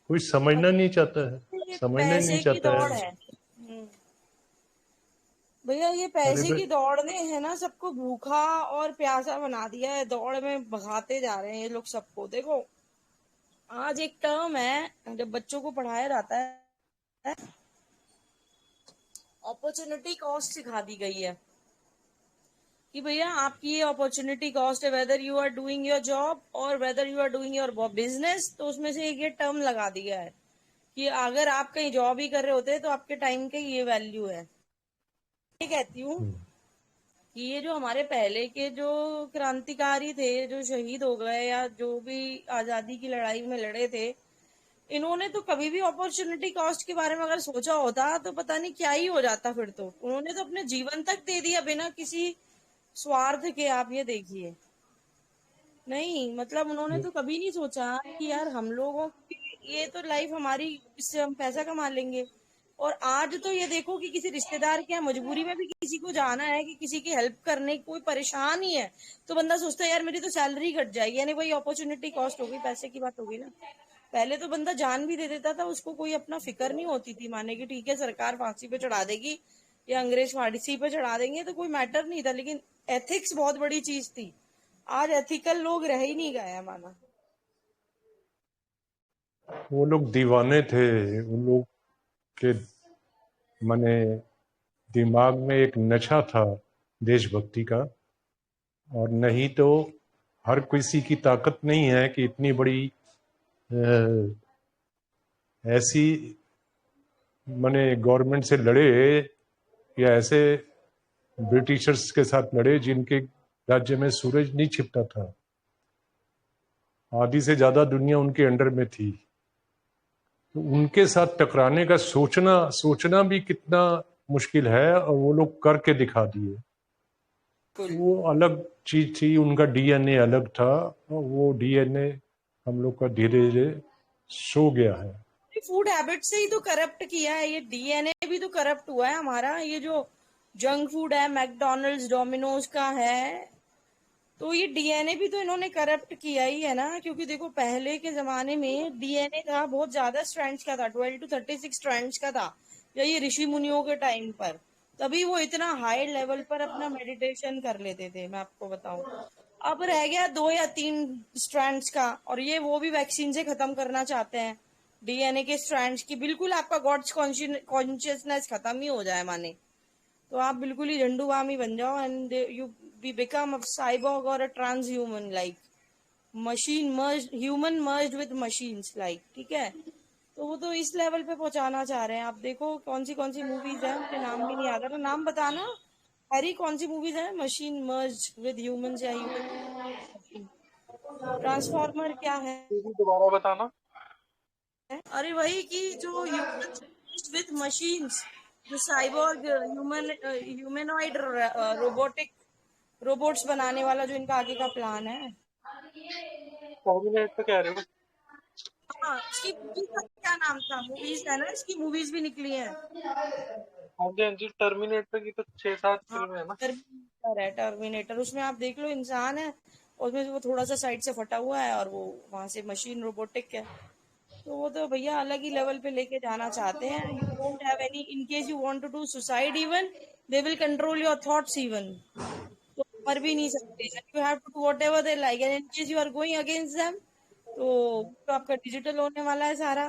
कोई समझना नहीं चाहता है, ये समझना नहीं पैसे की चाहता दौड़ है। है। भैया ये अरे पैसे भाई, की दौड़ ने है ना सबको भूखा और प्यासा बना दिया है, दौड़ में भगाते जा रहे हैं ये लोग सबको। देखो आज एक टर्म है जब बच्चों को पढ़ाया जाता है, अपॉर्चुनिटी कॉस्ट सिखा दी गई है कि भैया आपकी ये अपॉर्चुनिटी कॉस्ट है, whether you are doing your job और whether you are doing your business. तो उसमें से एक ये टर्म लगा दिया है कि अगर आप कहीं जॉब ही कर रहे होते तो आपके टाइम की ये वैल्यू है। ये कहती हूँ कि ये जो हमारे पहले के जो क्रांतिकारी थे, जो शहीद हो गए या जो भी आजादी की लड़ाई में लड़े थे, इन्होंने तो कभी भी अपॉर्चुनिटी कॉस्ट के बारे में अगर सोचा होता तो पता नहीं क्या ही हो जाता। फिर तो उन्होंने तो अपने जीवन तक दे दिया बिना किसी स्वार्थ के। आप ये देखिए, नहीं मतलब उन्होंने तो कभी नहीं सोचा कि यार हम लोगों की ये तो लाइफ हमारी, इससे हम पैसा कमा लेंगे। और आज तो ये देखो कि किसी रिश्तेदार के यहाँ मजबूरी में भी किसी को जाना है, कि किसी की हेल्प करने, कोई परेशान ही है, तो बंदा सोचता है यार मेरी तो सैलरी घट जाएगी, यानी वही अपॉर्चुनिटी कॉस्ट हो गई, पैसे की बात हो गई ना। पहले तो बंदा जान भी दे देता था, उसको कोई अपना फिक्र नहीं होती थी, माने कि ठीक है सरकार फांसी पे चढ़ा देगी या अंग्रेज फांसी पे चढ़ा देंगे तो कोई मैटर नहीं था। लेकिन एथिक्स बहुत बड़ी चीज थी। आज एथिकल लोग रह ही नहीं गए हैं माना। वो लोग दीवाने थे, उन लोग के माने दिमाग में एक नशा था देशभक्ति का। और नहीं तो हर किसी की ताकत नहीं है कि इतनी बड़ी ऐसी माने गवर्नमेंट से लड़े, या ऐसे ब्रिटिशर्स के साथ लड़े जिनके राज्य में सूरज नहीं छिपता था, आधी से ज्यादा दुनिया उनके अंडर में थी। तो उनके साथ टकराने का सोचना भी कितना मुश्किल है, और वो लोग करके दिखा दिए। वो अलग चीज थी, उनका डीएनए अलग था, और वो डीएनए हम लोग का धीरे धीरे सो गया है। फूड हैबिट से ही तो करप्ट किया है, ये डीएनए भी तो करप्ट हुआ है हमारा। ये जो जंक फूड है, मैकडोनल्ड्स डोमिनोज का है, तो ये डीएनए भी तो इन्होंने करप्ट किया ही है ना। क्योंकि देखो पहले के जमाने में डीएनए था बहुत ज्यादा स्ट्रैंड्स का था, 12 to 36 स्ट्रैंड्स का था, या ये ऋषि मुनियों के टाइम पर। तभी वो इतना हाई लेवल पर अपना मेडिटेशन कर लेते थे, मैं आपको बताऊं। अब रह गया 2 या 3 स्ट्रैंड्स का, और ये वो भी वैक्सीन से खत्म करना चाहते हैं डीएनए के स्ट्रैंड्स की। बिल्कुल आपका गॉड्स कॉन्शियसनेस खत्म ही हो जाए माने, तो आप बिल्कुल ही झंडूबाम ही बन जाओ, and you be become a cyborg और a trans human like. Machine merge, human merge with machines like, ठीक है। तो वो तो इस लेवल पे पहुंचाना चाह रहे हैं। आप देखो कौन सी मूवीज है, मुझे नाम भी नहीं याद आ रहा, नाम बताना। हरी कौन सी मूवीज है मशीन मर्ज विद ह्यूमंस या ह्यूमन मशीन? ट्रांसफॉर्मर क्या है? दोबारा बताना। अरे वही कि जो ह्यूमंस विद मशीन्स, जो साइबोर्ग ह्यूमनॉइड रोबोटिक रोबोट्स बनाने वाला जो इनका आगे का प्लान है। टर्मिनेट पे कह रहे हो? हाँ, इसकी मूवीज का क्या नाम था? मूवीज है ना, इसकी मूवीज भी निकली हैं। हाँ जी, हाँ जी, टर्मिनेटर की तो 6-7 हाँ, फिल्में है ना। टर्मिनेटर है, टर्मिनेटर। उसमें आप देख लो, इंसान है और उसमें वो थोड़ा सा साइड से फटा हुआ है और वो वहां से मशीन रोबोटिक है। तो वो तो भैया अलग ही लेवल पे लेके जाना चाहते हैं। You don't have any, in case you want to do suicide even, they will control your thoughts even. तो मर भी नहीं सकते। You have to do whatever they like, and in case you are going against them, तो आपका डिजिटल होने वाला है सारा।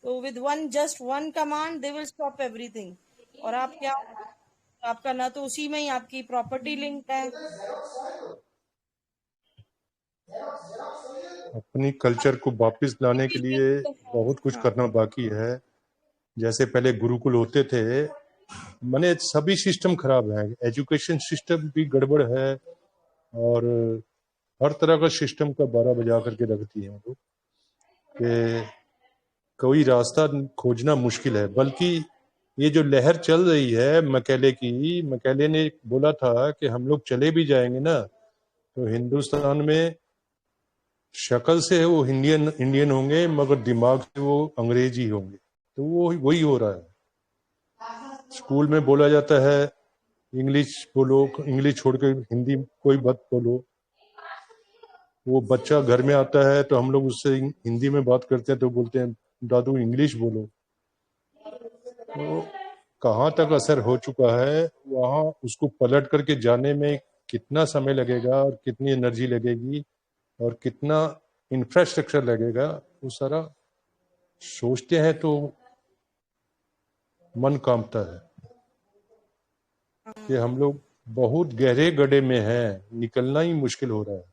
तो with one, just one command they will stop everything. और आप क्या, आपका ना तो उसी में ही आपकी प्रॉपर्टी लिंक है। अपनी कल्चर को वापस लाने के लिए बहुत कुछ हाँ, करना बाकी है। जैसे पहले गुरुकुल होते थे, माने सभी सिस्टम खराब है, एजुकेशन सिस्टम भी गड़बड़ है और हर तरह का सिस्टम का बारह बजा करके रख दिए हैं लोग कि कोई रास्ता खोजना मुश्किल है। बल्कि ये जो लहर चल रही है मकैले की, मकैले ने बोला था कि हम लोग चले भी जाएंगे ना तो हिंदुस्तान में शक्ल से वो इंडियन इंडियन होंगे मगर दिमाग से वो अंग्रेजी होंगे। तो वो वही हो रहा है। स्कूल में बोला जाता है इंग्लिश बोलो, इंग्लिश छोड़ के हिंदी कोई मत बोलो। वो बच्चा घर में आता है तो हम लोग उससे हिंदी में बात करते हैं तो बोलते हैं दादू इंग्लिश बोलो। तो कहाँ तक असर हो चुका है, वहाँ उसको पलट करके जाने में कितना समय लगेगा और कितनी एनर्जी लगेगी और कितना इंफ्रास्ट्रक्चर लगेगा, वो सारा सोचते हैं तो मन कांपता है कि हम लोग बहुत गहरे गड्ढे में हैं, निकलना ही मुश्किल हो रहा है।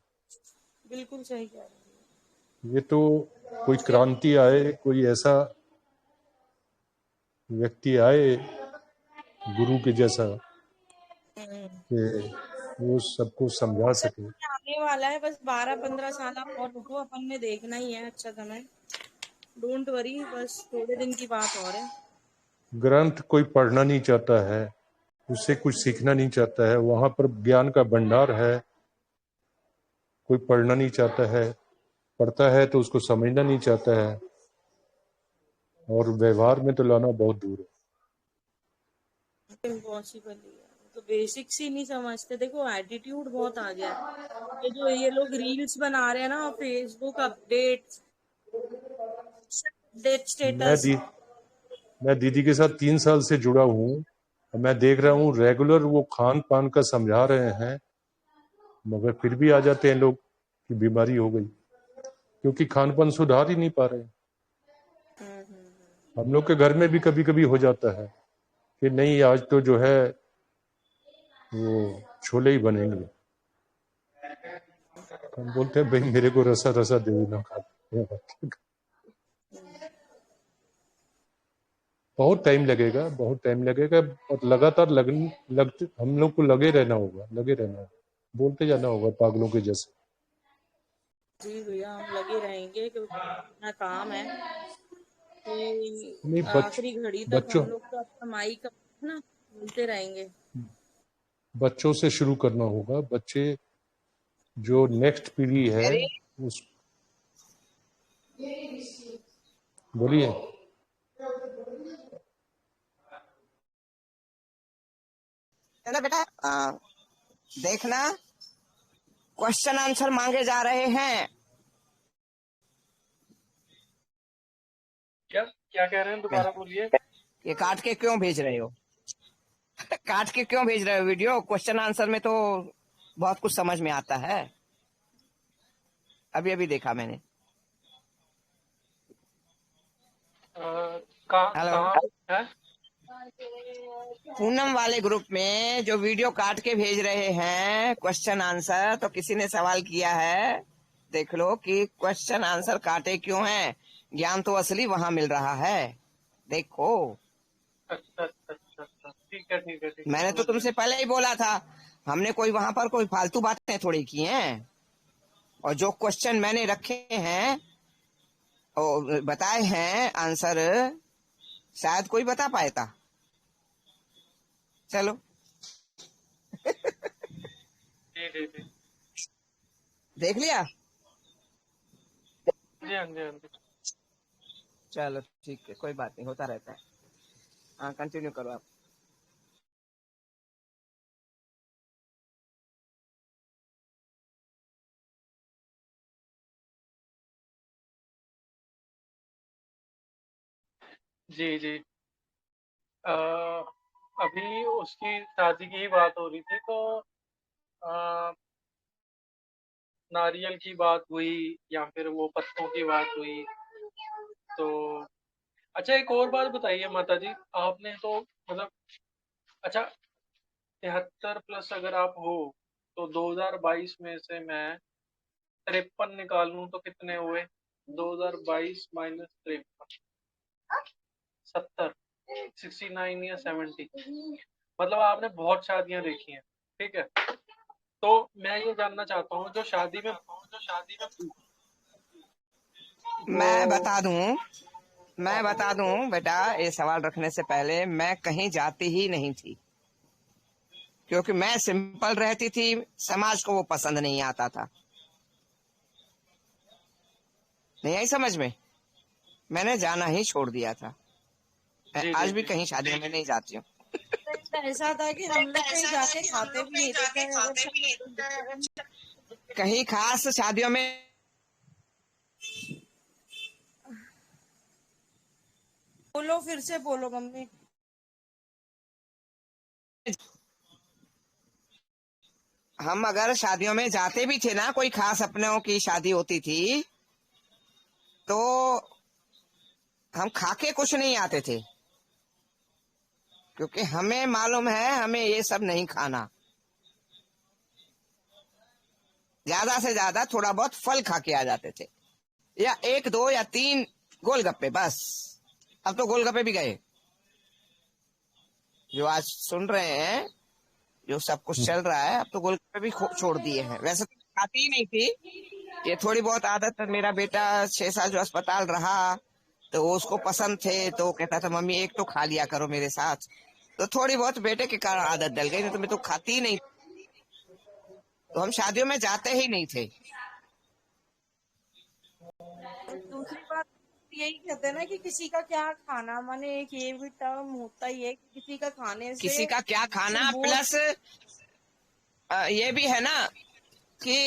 बिल्कुल सही कह रहे हैं। ये तो कोई क्रांति आए, कोई ऐसा व्यक्ति आए गुरु के जैसा कि वो सबको समझा अच्छा सके। समय आने वाला है, बस 12-15 साल आप और रुको, अपन ने देखना ही है अच्छा समय। डोंट वरी, बस थोड़े दिन की बात और है। ग्रंथ कोई पढ़ना नहीं चाहता है, उससे कुछ सीखना नहीं चाहता है। वहां पर ज्ञान का भंडार है, कोई पढ़ना नहीं चाहता है, पढ़ता है तो उसको समझना नहीं चाहता है और व्यवहार में तो लाना बहुत दूर है। इम्पॉसिबल ही है, तो बेसिक्स ही नहीं समझते। देखो एटीट्यूड बहुत आ गया है। ये लोग रील्स बना रहे हैं ना, फेसबुक अपडेट, अपडेट मैं स्टेटस। दी मैं दीदी के साथ 3 साल से जुड़ा हूँ, मैं देख रहा हूँ रेगुलर वो खान पान का समझा रहे हैं मगर फिर भी आ जाते हैं लोग कि बीमारी हो गई, क्योंकि खान पान सुधार ही नहीं पा रहे। हम लोग के घर में भी कभी कभी हो जाता है कि नहीं आज तो जो है वो छोले ही बनेंगे। हम बोलते हैं भाई मेरे को रसा रसा दे देना खा। बहुत टाइम लगेगा, बहुत टाइम लगेगा और लगातार लगते हम लोग को लगे रहना होगा, लगे रहना होगा, बोलते जाना होगा पागलों के जैसे। जी भैया, हम लगे रहेंगे क्योंकि अपना काम है कि नहीं आखिरी घड़ी तक बच्चों हम लोग तो अपना माई का ना बोलते रहेंगे। बच्चों से शुरू करना होगा। बच्चे जो नेक्स्ट पीढ़ी है अरे उस, बोलिए। है ना बेटा, देखना क्वेश्चन आंसर मांगे जा रहे हैं। क्या क्या कह रहे हैं, दोबारा बोलिए। ये काट के क्यों भेज रहे हो? काट के क्यों भेज रहे हो वीडियो? क्वेश्चन आंसर में तो बहुत कुछ समझ में आता है। अभी अभी देखा मैंने। हेलो, कहाँ है? पूनम वाले ग्रुप में जो वीडियो काट के भेज रहे हैं क्वेश्चन आंसर, तो किसी ने सवाल किया है देख लो कि क्वेश्चन आंसर काटे क्यों हैं। ज्ञान तो असली वहां मिल रहा है, देखो। अच्छा अच्छा अच्छा अच्छा, ठीक है ठीक है ठीक है, मैंने तो समझ गया। तुमसे पहले ही बोला था, हमने कोई वहां पर कोई फालतू बातें थोड़ी की हैं। और जो क्वेश्चन मैंने रखे हैं और बताए हैं आंसर, शायद कोई बता पाएगा। चलो, जी जी जी देख लिया। जी, हाँ जी हाँ जी। चलो ठीक है, कोई बात नहीं, होता रहता है। हाँ, कंटिन्यू करो आप। जी जी। अ, अभी उसकी शादी की ही बात हो रही थी, तो अ, नारियल की बात हुई या फिर वो पत्तों की बात हुई। तो अच्छा, एक और बात बताइए माता जी, आपने तो मतलब, अच्छा, 73 प्लस अगर आप हो, तो 2022 में से मैं 53 निकालूं तो कितने हुए? 2022 माइनस 53, 70, 69 या 70। मतलब आपने बहुत शादियां देखी हैं, ठीक है? तो मैं ये जानना चाहता हूँ, जो शादी में मैं जो बता दूं मैं बता दूं बेटा, ये सवाल रखने से पहले मैं कहीं जाती ही नहीं थी, क्योंकि मैं सिंपल रहती थी, समाज को वो पसंद नहीं आता था। नहीं आई समझ में? मैंने जाना ही छोड़ दिया था। मैं जी आज जी भी जी कहीं शादियों में नहीं जाती हूँ। तो ऐसा था कि हम लोग कहीं जाके खाते भी नहीं थे, चाहे अगर कहीं खास शादियों में बोलो, फिर से बोलो मम्मी। हम अगर शादियों में जाते भी थे ना, कोई खास अपनों की शादी होती थी, तो हम खाके कुछ नहीं आते थे, क्योंकि हमें मालूम है हमें ये सब नहीं खाना। ज्यादा से ज्यादा थोड़ा बहुत फल खा के आ जाते थे, या एक दो या तीन गोलगप्पे बस। अब तो गोलगप्पे भी गए। जो आज सुन रहे हैं, जो सब कुछ चल रहा है, अब तो गोलगप्पे भी छोड़ दिए हैं। वैसे तो खाती ही नहीं थी, ये थोड़ी बहुत आदत। मेरा बेटा 6 साल जो अस्पताल रहा, तो वो उसको पसंद थे, तो वो कहता था मम्मी एक तो खा लिया करो मेरे साथ। तो थोड़ी बहुत बेटे के कारण आदत डल गई, नहीं तो मैं तो खाती ही नहीं। तो हम शादियों में जाते ही नहीं थे। और दूसरी बात, यही कहते हैं ना कि किसी का क्या खाना, माने एक ये भी टर्म होता ही है कि किसी का खाने से किसी का क्या फिर खाना, वो प्लस ये भी है ना कि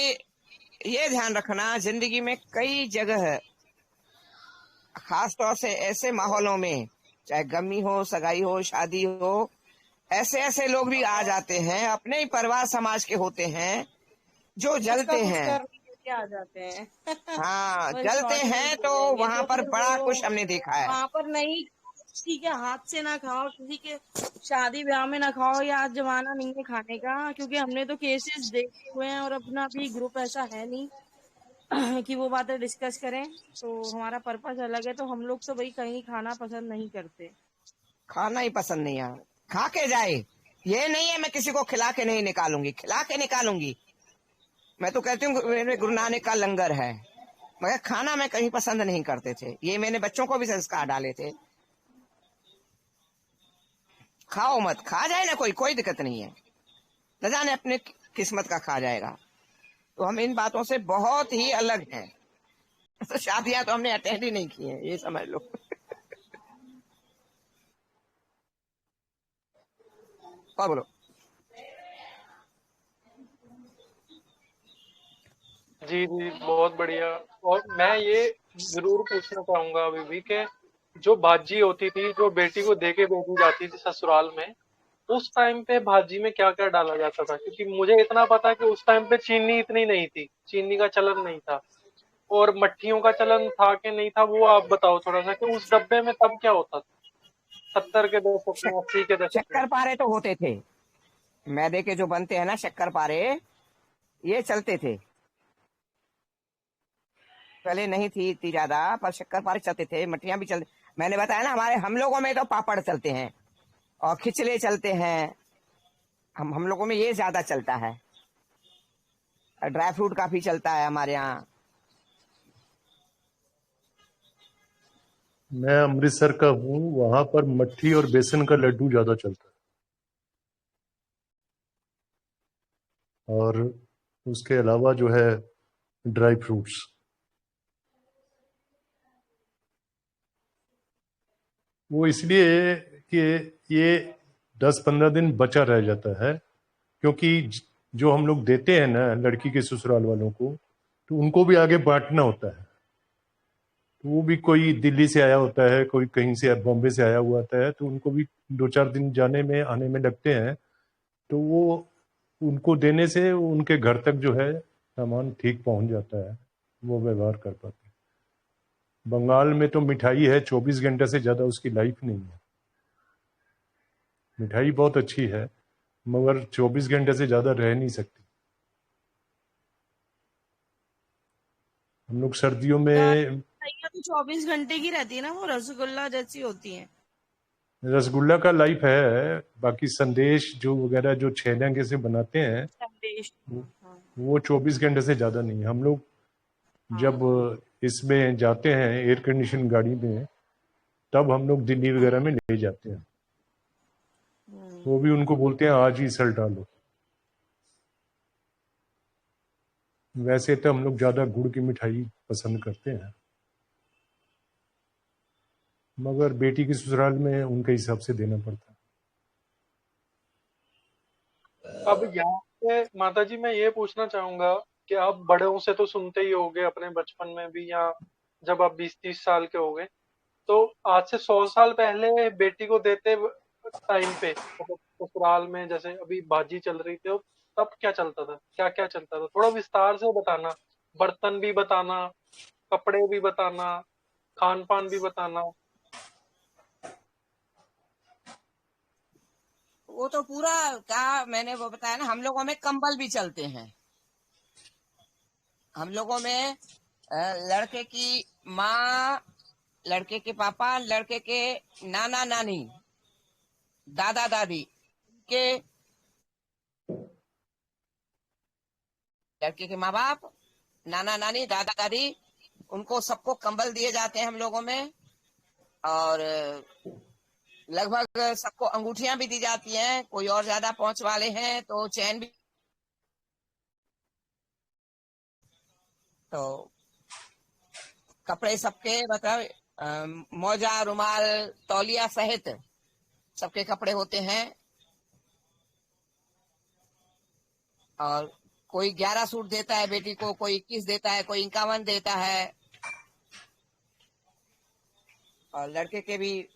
ये ध्यान रखना, जिंदगी में कई जगह, खास तौर से ऐसे माहौलों में, चाहे गमी हो, सगाई हो, शादी हो, ऐसे ऐसे लोग भी आ जाते हैं, अपने ही परिवार समाज के होते हैं, जो कुछ का जलते कुछ हैं। करने के लिए आ जाते हैं। हाँ, वो जलते शॉर्ट में हैं, बोल तो देंगे, वहां तो पर फिर बड़ा वो कुछ हमने देखा है। वहां पर नहीं, किसी के हाथ से ना खाओ, किसी के शादी ब्याह में ना खाओ। ये आज जमाना नहीं है खाने का, क्योंकि हमने तो केसेस देखे हुए हैं और अपना भी ग्रुप ऐसा है नहीं कि वो बातें डिस्कस करें। तो हमारा पर्पस अलग है, तो हम लोग तो भाई कहीं खाना पसंद नहीं करते। खाना ही पसंद नहीं है, खा के जाए। ये नहीं है मैं किसी को खिला के नहीं निकालूंगी, खिला के निकालूंगी। मैं तो कहती हूँ मेरे गुरु नानक का लंगर है, मगर खाना मैं कहीं पसंद नहीं करते थे। ये मैंने बच्चों को भी संस्कार डाले थे, खाओ मत, खा जाए ना, कोई कोई दिक्कत नहीं है, न जाने अपने किस्मत का खा जाएगा। तो हम इन बातों से बहुत ही अलग हैं। तो शादियां तो हमने अटेंड ही नहीं की हैं, ये समझ लो। और बोलो। जी जी, बहुत बढ़िया। और मैं ये जरूर पूछना चाहूंगा अभी भी कि जो भाजी होती थी, जो बेटी को दे के भेजी जाती थी ससुराल में, उस टाइम पे भाजी में क्या क्या डाला जाता था? क्योंकि मुझे इतना पता है कि उस टाइम पे चीनी इतनी नहीं थी, चीनी का चलन नहीं था। और मट्ठियों का चलन था कि नहीं था, वो आप बताओ थोड़ा सा, कि उस डब्बे में तब क्या होता था 70 के दशक में, 80 के दशक में। शक्कर पारे तो होते थे, मैदे के जो बनते हैं ना शक्कर पारे, ये चलते थे। पहले नहीं थी इतनी ज्यादा, पर शक्कर पारे चलते थे, मठियां भी चलते। मैंने बताया ना, हमारे हम लोगों में तो पापड़ चलते हैं और खिचले चलते हैं। हम लोगों में ये ज्यादा चलता है। ड्राई फ्रूट काफी चलता है हमारे यहाँ। मैं अमृतसर का हूँ, वहां पर मट्ठी और बेसन का लड्डू ज्यादा चलता है, और उसके अलावा जो है ड्राई फ्रूट्स। वो इसलिए कि ये 10-15 दिन बचा रह जाता है, क्योंकि जो हम लोग देते हैं ना लड़की के ससुराल वालों को, तो उनको भी आगे बांटना होता है। तो वो भी कोई दिल्ली से आया होता है, कोई कहीं से बॉम्बे से आया हुआ होता है, तो उनको भी 2-4 दिन जाने में आने में लगते हैं। तो वो उनको देने से उनके घर तक जो है सामान ठीक पहुंच जाता है, वो व्यवहार कर पाते हैं। बंगाल में तो मिठाई है 24 घंटे से ज्यादा उसकी लाइफ नहीं है। मिठाई बहुत अच्छी है, मगर 24 घंटे से ज्यादा रह नहीं सकती। हम लोग सर्दियों में मिठाइयाँ तो 24 घंटे की रहती है ना, वो रसगुल्ला जैसी होती है। रसगुल्ला का लाइफ है, बाकी संदेश जो वगैरह जो छेने से बनाते हैं संदेश। वो हाँ। वो 24 घंटे से ज्यादा नहीं है। हम लोग हाँ। जब इसमें जाते हैं एयर कंडीशन गाड़ी में, तब हम लोग दिल्ली वगैरह में ले जाते हैं। वो भी उनको बोलते हैं आज ही सर डालो। वैसे तो हम लोग ज्यादा गुड़ की मिठाई पसंद करते हैं, मगर बेटी के ससुराल में उनके हिसाब से देना पड़ता है। अब यहाँ पे माता जी मैं ये पूछना चाहूंगा कि आप बड़ों से तो सुनते ही होगे अपने बचपन में भी, या जब आप 20-30 साल के हो गए, तो आज से 100 साल पहले बेटी को देते टाइम पे, मतलब ससुराल में जैसे अभी बाजी चल रही थी, तब क्या चलता था, क्या क्या चलता था, थोड़ा विस्तार से बताना। बर्तन भी बताना, कपड़े भी बताना, खान पान भी बताना। वो तो पूरा क्या मैंने वो बताया ना, हम लोगों में कंबल भी चलते हैं। हम लोगों में लड़के की माँ, लड़के के पापा, लड़के के नाना नानी, दादा दादी के, लड़के के माँ बाप, नाना नानी, दादा दादी, उनको सबको कंबल दिए जाते हैं हम लोगों में। और लगभग सबको अंगूठियां भी दी जाती हैं। कोई और ज्यादा पहुंच वाले हैं तो चैन भी। तो कपड़े सबके मतलब मोजा, रुमाल, तौलिया सहित सबके कपड़े होते हैं। और कोई 11 सूट देता है बेटी को, कोई 21 देता है, कोई 51 देता है। और लड़के के भी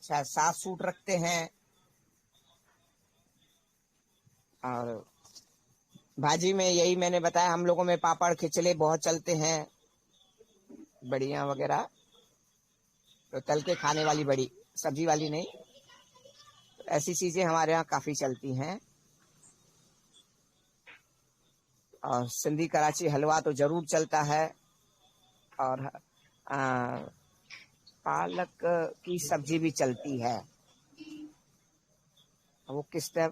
शायद 7 सूट रखते हैं। और भाजी में यही मैंने बताया, हम लोगों में पापड़ खिचले बहुत चलते हैं, बड़ियां वगैरह। तो तल के खाने वाली बड़ी, सब्जी वाली नहीं। तो ऐसी चीजें हमारे यहाँ काफी चलती हैं। और सिंधी कराची हलवा तो जरूर चलता है। और पालक की सब्जी भी चलती है। वो किस तरह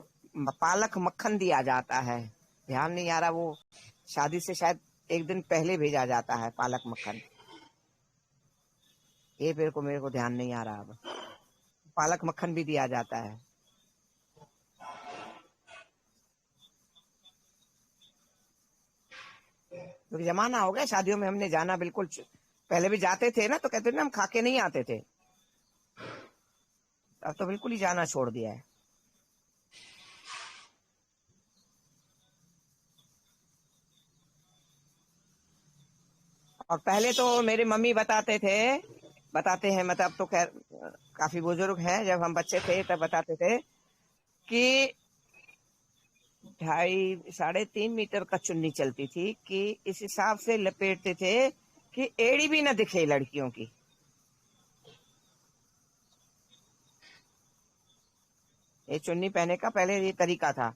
पालक मक्खन दिया जाता है, ध्यान नहीं आ रहा। वो शादी से शायद एक दिन पहले भेजा जाता है पालक मक्खन। ये मेरे को ध्यान नहीं आ रहा अब। पालक मक्खन भी दिया जाता है। क्योंकि जमाना हो गया, शादियों में हमने जाना बिल्कुल, पहले भी जाते थे ना तो कहते थे ना हम खा के नहीं आते थे। अब तो बिल्कुल ही जाना छोड़ दिया है। और पहले तो मेरे मम्मी बताते हैं, मतलब तो खैर काफी बुजुर्ग हैं, जब हम बच्चे थे तब बताते थे कि 2.5-3.5 मीटर का चुन्नी चलती थी, कि इस हिसाब से लपेटते थे कि एड़ी भी न दिखे लड़कियों की। ये चुन्नी पहने का पहले ये तरीका था।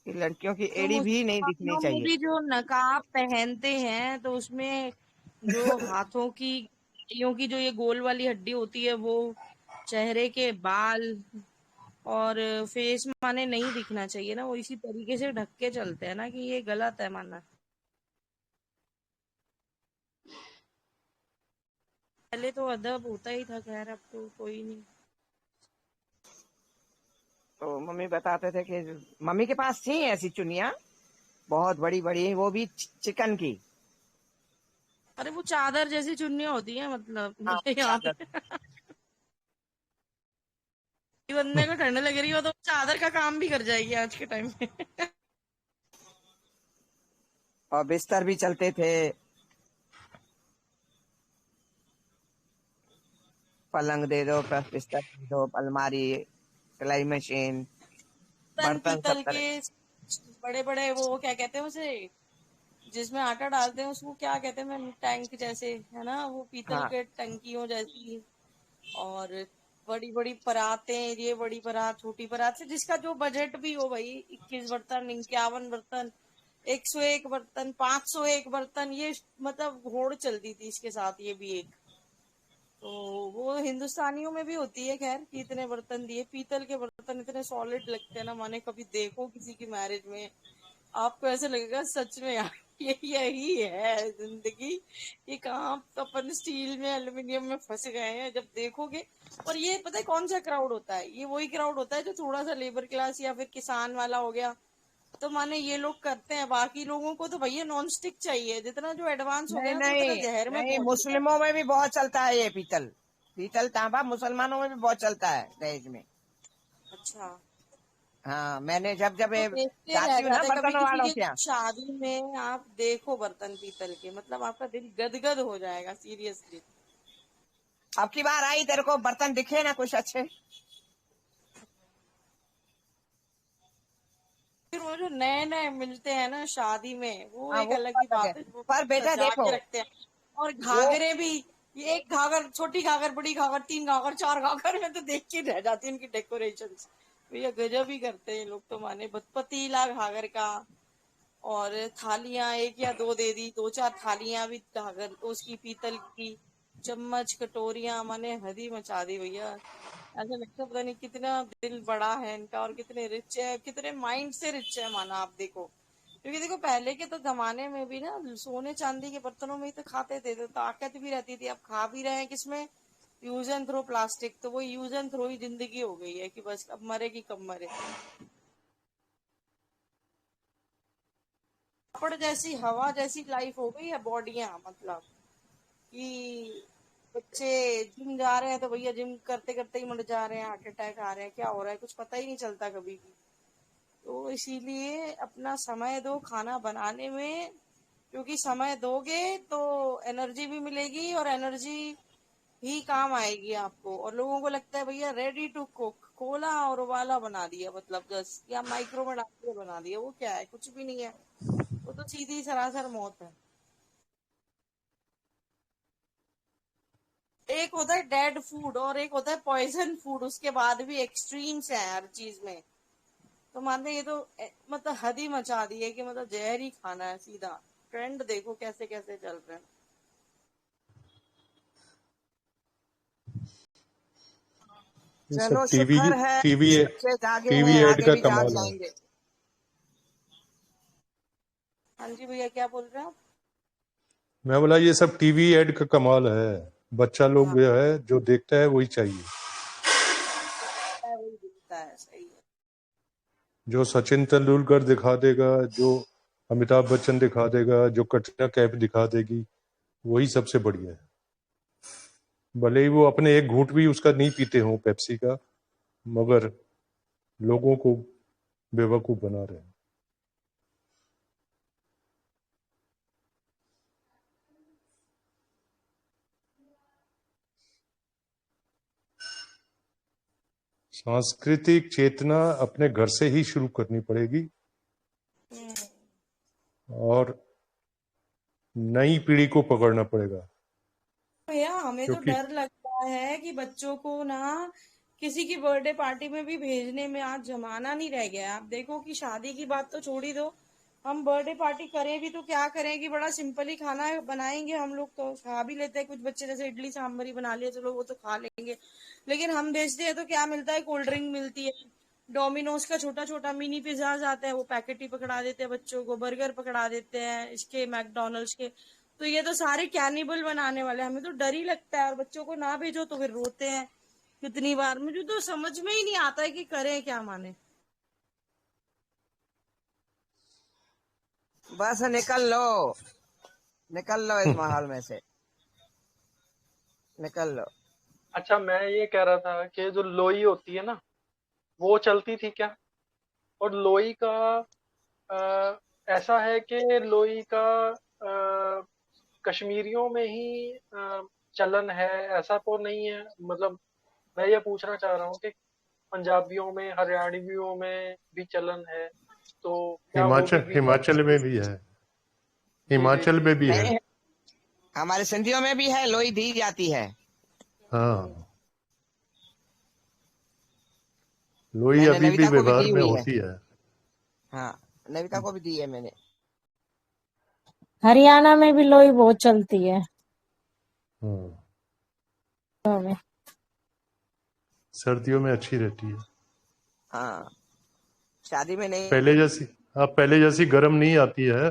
कि लड़कियों की तो एड़ी भी नहीं दिखनी मुसलमानों में चाहिए। भी जो नकाब पहनते हैं तो उसमें जो हाथों की हड्डियों की जो ये गोल वाली हड्डी होती है वो, चेहरे के बाल और फेस माने नहीं दिखना चाहिए ना, वो इसी तरीके से ढक के चलते हैं ना, कि ये गलत है माना। पहले तो अदब होता ही था, खैर अब तो कोई नहीं। तो मम्मी बताते थे कि मम्मी के पास थी ऐसी चुनिया, बहुत बड़ी बड़ी, वो भी चिकन की। अरे वो चादर जैसी चुन्नियां होती है, मतलब हाँ, मेरे यहाँ चादर। पे बंदे को ठंड लग रही हो तो चादर का काम भी कर जाएगी आज के टाइम में। और बिस्तर भी चलते थे, पलंग दे दो, बिस्तर दे दो, अलमारी, सिलाई मशीन, बर्तन बर्तन सब पीतल तरह। के बड़े बड़े, वो क्या कहते हैं उसे, जिसमें आटा डालते हैं उसको क्या कहते हैं, मैं टैंक जैसे है ना, वो पीतल हाँ, के टंकियों जैसी। और बड़ी बड़ी परातें, ये बड़ी परात, छोटी परात से जिसका जो बजट भी हो भाई, 21 बर्तन, 51 बर्तन, 101 बर्तन, 501 बर्तन, ये मतलब होड़ चलती थी इसके साथ, ये भी एक। तो वो हिंदुस्तानियों में भी होती है खैर, कि इतने बर्तन दिए, पीतल के बर्तन इतने सॉलिड लगते हैं ना, माने कभी देखो किसी की मैरिज में आपको ऐसे लगेगा सच में यार ये यही है जिंदगी, ये कहाँ अपन स्टील में एल्युमिनियम में फंस गए हैं जब देखोगे। और ये पता है कौन सा क्राउड होता है, ये वही क्राउड होता है जो थोड़ा सा लेबर क्लास या फिर किसान वाला हो गया, तो माने ये लोग करते हैं। बाकी लोगों को तो भैया नॉन स्टिक चाहिए, जितना जो एडवांस हो गया नहीं ना तो उतना नहीं जहर में नहीं, पहुंच चुका है। मुस्लिमों में भी बहुत चलता है ये पीतल। पीतल तांबा मुसलमानों में भी बहुत चलता है दहेज में। अच्छा। हाँ, मैंने जब जब तो ये देखते रह जाती हूँ ना जाते, कभी बर्तन किसी वालों के के यहाँ। शादी में आप देखो बर्तन पीतल के, मतलब आपका दिल गदगद हो जाएगा सीरियसली। अब की बार आई तेरे को बर्तन दिखे ना कुछ अच्छे? फिर वो जो नए नए मिलते हैं ना शादी में, वो हाँ, एक वो अलग तो ही अलग है। बात है, वो पर बेटा सजा देखो, के रखते हैं। और वो घाघरे भी, ये एक घाघर, छोटी घाघर, बड़ी घाघर, 3 घाघर, 4 घाघर में तो देख के रह जाती है उनकी डेकोरेशन। भैया गजब ही करते हैं लोग तो, माने पतीला घाघर का। और थालियां एक या दो दे दी, 2 4 थालियां भी घाघर उसकी पीतल की, चम्मच कटोरियां, माने हद ही मचा दी भैया। ऐसा लगता है पता नहीं कितना दिल बड़ा है इनका, और कितने रिच है, कितने माइंड से रिच है माना आप देखो। क्योंकि देखो पहले के तो जमाने में भी ना सोने चांदी के बर्तनों में ही तो खाते थे, तो ताकत भी रहती थी। अब खा भी रहे हैं किसमें, यूज एंड थ्रो प्लास्टिक, तो वो यूज एंड थ्रो ही जिंदगी हो गई है, कि बस अब मरे कि कब मरे। कपड़ जैसी हवा जैसी लाइफ हो गई है बॉडियां, मतलब कि बच्चे जिम जा रहे हैं तो भैया जिम करते करते ही मर जा रहे हैं, हार्ट अटैक आ रहे हैं, क्या हो रहा है कुछ पता ही नहीं चलता कभी भी। तो इसीलिए अपना समय दो खाना बनाने में, क्योंकि समय दोगे तो एनर्जी भी मिलेगी, और एनर्जी ही काम आएगी आपको। और लोगों को लगता है भैया रेडी टू कुक, खोला और उबाला बना दिया, मतलब जस्ट या माइक्रो में डाल के बना दिया, वो क्या है, कुछ भी नहीं है, वो तो सीधी सरासर मौत है। एक होता है डेड फूड और एक होता है पॉइजन फूड, उसके बाद भी एक्सट्रीम्स हैं हर चीज में। तो मानते हैं ये तो मतलब हद ही मचा दी है, कि मतलब जहर ही खाना है सीधा। ट्रेंड देखो कैसे कैसे चल रहे हैं। ये सब चलो टीवी शुक्र है टीवी बच्चे जागे टीवी हैं, ऐड आगे का भी जाग कमाल है। जाएंगे। हाँ जी भैया, क्या बोल रहे हैं आप? मैं बोला ये सब टीवी ऐड का कमाल है। बच्चा हाँ, लोग जो है जो देखता है वही चाहिए। वही दिखता है, सही है। जो सचिन तेंदुलकर दिखा देगा, जो अमिताभ बच्चन दिखा देगा, जो कटरीना कैफ दिखा देगी, वही सबसे बढ़िया है। भले ही वो अपने एक घूंट भी उसका नहीं पीते हों पेप्सी का, मगर लोगों को बेवकूफ बना रहे हैं। सांस्कृतिक चेतना अपने घर से ही शुरू करनी पड़ेगी, हम्म। और नई पीढ़ी को पकड़ना पड़ेगा। भैया हमें तो क्योंकि डर लगता है कि बच्चों को ना किसी की बर्थडे पार्टी में भी भेजने में आज जमाना नहीं रह गया है। आप देखो कि शादी की बात तो छोड़ ही दो, हम बर्थडे पार्टी करें भी तो क्या करें कि बड़ा सिंपल ही खाना बनाएंगे। हम लोग तो खा भी लेते हैं, कुछ बच्चे जैसे इडली सांभर ही बना लिया, चलो वो तो खा लेंगे। लेकिन हम भेजते हैं तो क्या मिलता है, कोल्ड ड्रिंक मिलती है, डोमिनोज का छोटा छोटा मिनी पिज्जा आता है, वो पैकेट ही पकड़ा देते हैं बच्चों को, बर्गर पकड़ा देते हैं इसके, मैकडोनल्ड्स के। तो ये तो सारे कैनिबल बनाने वाले, हमें तो डर ही लगता है। और बच्चों को ना भेजो तो फिर रोते हैं कितनी बार। मुझे तो समझ में ही नहीं आता है कि करें क्या, माने। बस निकल लो इस माहौल में से, निकल लो। अच्छा, मैं ये कह रहा था कि जो लोई होती है ना, वो चलती थी क्या? और लोई का अ, ऐसा है कि लोई का कश्मीरियों में ही चलन है, ऐसा तो नहीं है? मतलब मैं ये पूछना चाह रहा हूँ कि पंजाबियों में, हरियाणवियों में भी चलन है, तो क्या वो भी हिमाचल दी जाती हिमाचल में भी है, है? जी जी हिमाचल जी। में भी है। नहीं, हमारे सिंधियों में भी है, लोई दी जाती है। हाँ, लोई मैंने अभी भी नविता को भी व्यवहार दी में हुई है। होती है। हाँ, नविता को भी दी है मैंने। हरियाणा में भी लोई बहुत चलती है। हाँ, में सर्दियों में अच्छी रहती है। हाँ, शादी में नहीं। पहले जैसी, हाँ पहले जैसी गर्म नहीं आती है,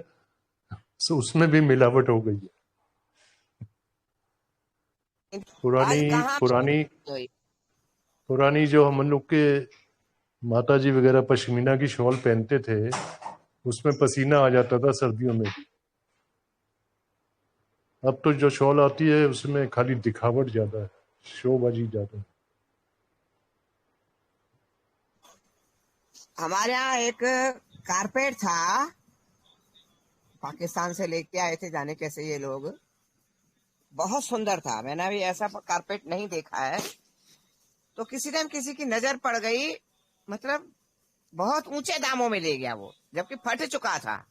सो उसमें भी मिलावट हो गई है। पुरानी आज कहाँ पुरानी लोई। पुरानी जो हम लोग के माता जी वगैरह पश्मीना की शॉल पहनते थे, उसमें पसीना आ जाता था सर्दियों में भी। अब तो जो शॉल आती है उसमें खाली दिखावट ज्यादा है, शोबाजी ज्यादा है। हमारे यहाँ एक कारपेट था, पाकिस्तान से लेके आए थे, जाने कैसे ये लोग। बहुत सुंदर था, मैंने अभी ऐसा कारपेट नहीं देखा है। तो किसी टाइम किसी की नजर पड़ गई, मतलब बहुत ऊंचे दामों में ले गया वो, जबकि फट चुका था।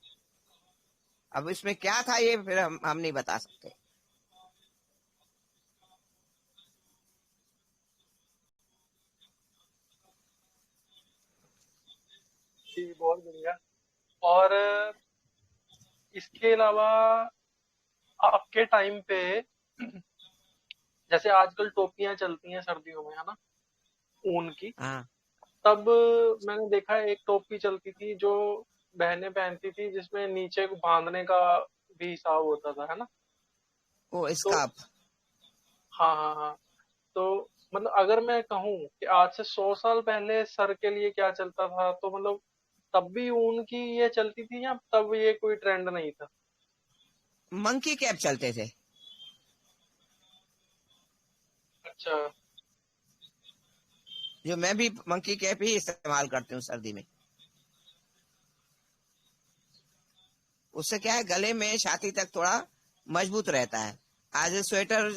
अब इसमें क्या था ये फिर हम नहीं बता सकते। जी, बहुत बढ़िया। और इसके अलावा आपके टाइम पे जैसे आजकल टोपियां चलती हैं सर्दियों में, है ना, ऊन की। हाँ, तब मैंने देखा है एक टोपी चलती थी जो बहनें पहनती थी, जिसमें नीचे को बांधने का भी हिसाब होता था, है ना? वो तो स्कार्फ। हाँ हाँ हाँ। तो मतलब अगर मैं कहूँ कि आज से 100 साल पहले सर के लिए क्या चलता था, तो मतलब तब भी ऊन की ये चलती थी या तब ये कोई ट्रेंड नहीं था? मंकी कैप चलते थे। अच्छा। जो मैं भी मंकी कैप ही इस्तेमाल करती हूँ सर्दी में। उससे क्या है, गले में छाती तक थोड़ा मजबूत रहता है। आज स्वेटर,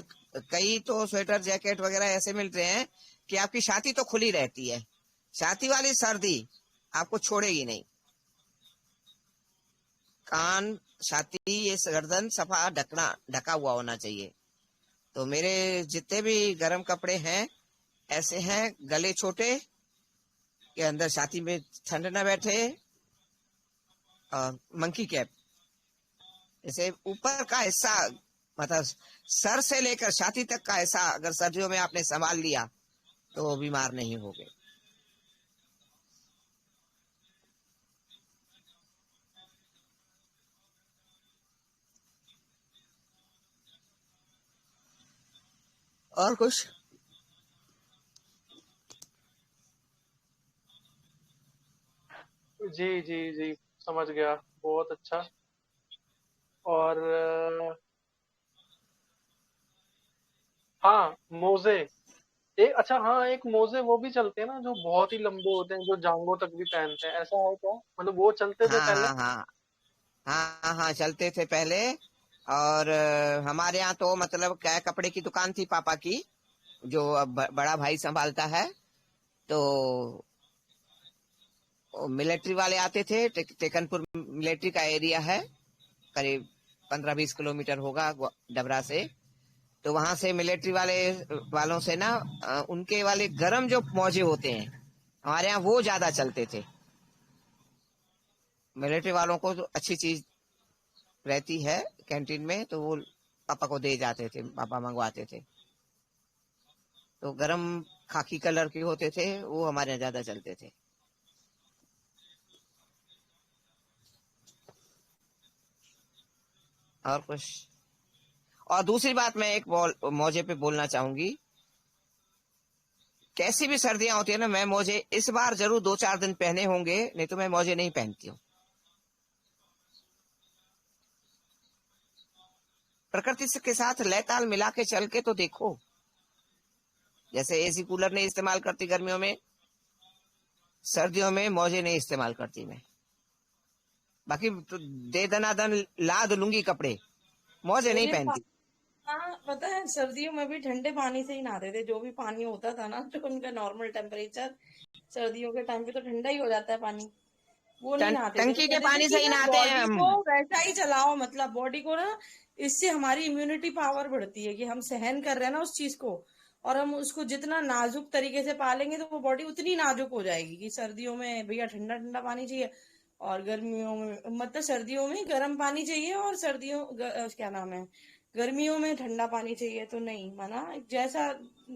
कई तो स्वेटर जैकेट वगैरह ऐसे मिलते हैं कि आपकी छाती तो खुली रहती है। छाती वाली सर्दी आपको छोड़ेगी नहीं। कान, छाती, ये गर्दन सफा ढका हुआ होना चाहिए। तो मेरे जितने भी गर्म कपड़े हैं ऐसे हैं, गले छोटे के अंदर छाती में ठंड न बैठे। और मंकी कैप, जैसे ऊपर का हिस्सा, मतलब सर से लेकर छाती तक का हिस्सा अगर सर्दियों में आपने संभाल लिया तो बीमार नहीं होगे। और कुछ? जी जी जी, समझ गया। बहुत अच्छा। और हाँ, मोजे। एक, अच्छा हाँ, एक मोजे वो भी चलते हैं ना जो बहुत ही लंबे होते हैं, जो जांघों तक भी पहनते हैं, ऐसा है क्या? मतलब वो चलते थे हाँ पहले? हाँ हाँ हाँ हाँ, चलते थे पहले। और हमारे यहाँ तो मतलब क्या, कपड़े की दुकान थी पापा की, जो अब बड़ा भाई संभालता है। तो मिलिट्री वाले आते थे, टेकनपुर मिलिट्री का एरिया है, करीब 15-20 किलोमीटर होगा डबरा से। तो वहां से मिलिट्री वालों से ना उनके वाले गरम जो मोजे होते हैं हमारे यहाँ वो ज्यादा चलते थे। मिलिट्री वालों को तो अच्छी चीज रहती है कैंटीन में, तो वो पापा को दे जाते थे, पापा मंगवाते थे। तो गरम खाकी कलर के होते थे, वो हमारे यहाँ ज्यादा चलते थे। और कुछ? और दूसरी बात मैं एक मोजे पे बोलना चाहूंगी, कैसी भी सर्दियां होती है ना, मैं मोजे इस बार जरूर 2-4 दिन पहने होंगे, नहीं तो मैं मोजे नहीं पहनती हूँ। प्रकृति के साथ लयताल मिला के चल के तो देखो। जैसे एसी कूलर नहीं इस्तेमाल करती गर्मियों में, सर्दियों में मोजे नहीं इस्तेमाल करती मैं। बाकी तो दे दनादन लाद लूंगी कपड़े, मोजे नहीं मुझे पहनती। हाँ पता है, सर्दियों में भी ठंडे पानी से ही नहाते थे। जो भी पानी होता था ना, जो उनका नॉर्मल टेम्परेचर, सर्दियों के टाइम पे तो ठंडा ही हो जाता है पानी, वो नहीं नहाते थे। वो टंकी के कहते थे पानी कि से ही ना नहाते हैं बॉडी हम। को वैसा ही चलाओ, मतलब बॉडी को ना, इससे हमारी इम्यूनिटी पावर बढ़ती है कि हम सहन कर रहे हैं ना उस चीज को, और हम उसको जितना नाजुक तरीके से पालेंगे तो वो बॉडी उतनी नाजुक हो जाएगी कि सर्दियों में भैया ठंडा ठंडा पानी चाहिए, और गर्मियों में मतलब सर्दियों में गर्म पानी चाहिए, और क्या नाम है, गर्मियों में ठंडा पानी चाहिए। तो नहीं माना, जैसा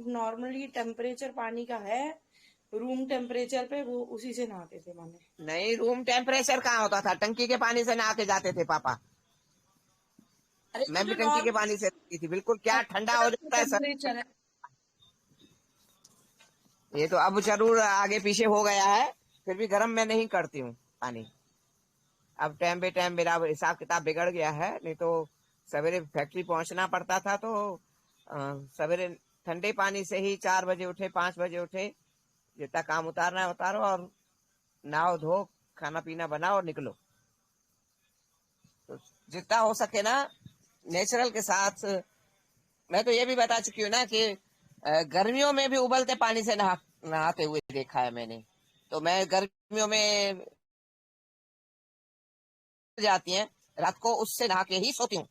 नॉर्मली टेम्परेचर पानी का है रूम टेम्परेचर पे, वो उसी से नहाते थे माने। नहीं, रूम टेम्परेचर कहाँ होता था, टंकी के पानी से नहा के जाते थे पापा। अरे तो मैं भी जो टंकी के पानी से नहाती थी, बिल्कुल क्या ठंडा हो जाता है सर। टेम्परेचर है। ये तो अब जरूर आगे पीछे हो गया है, फिर भी गर्म मैं नहीं करती हूँ पानी। अब टाइम बे टाइम मेरा हिसाब किताब बिगड़ गया है, नहीं तो सवेरे फैक्ट्री पहुंचना पड़ता था, तो सवेरे ठंडे पानी से ही 4 बजे उठे, 5 बजे उठे, जितना काम उतारना है उतारो, और नहाओ धो, खाना पीना बनाओ और निकलो। तो जितना हो सके ना नेचुरल के साथ। मैं तो ये भी बता चुकी हूँ ना कि गर्मियों में भी उबलते पानी से नहाते हुए देखा है मैंने। तो मैं गर्मियों में जाती हैं, रात को उससे नहा के ही सोती हूँ।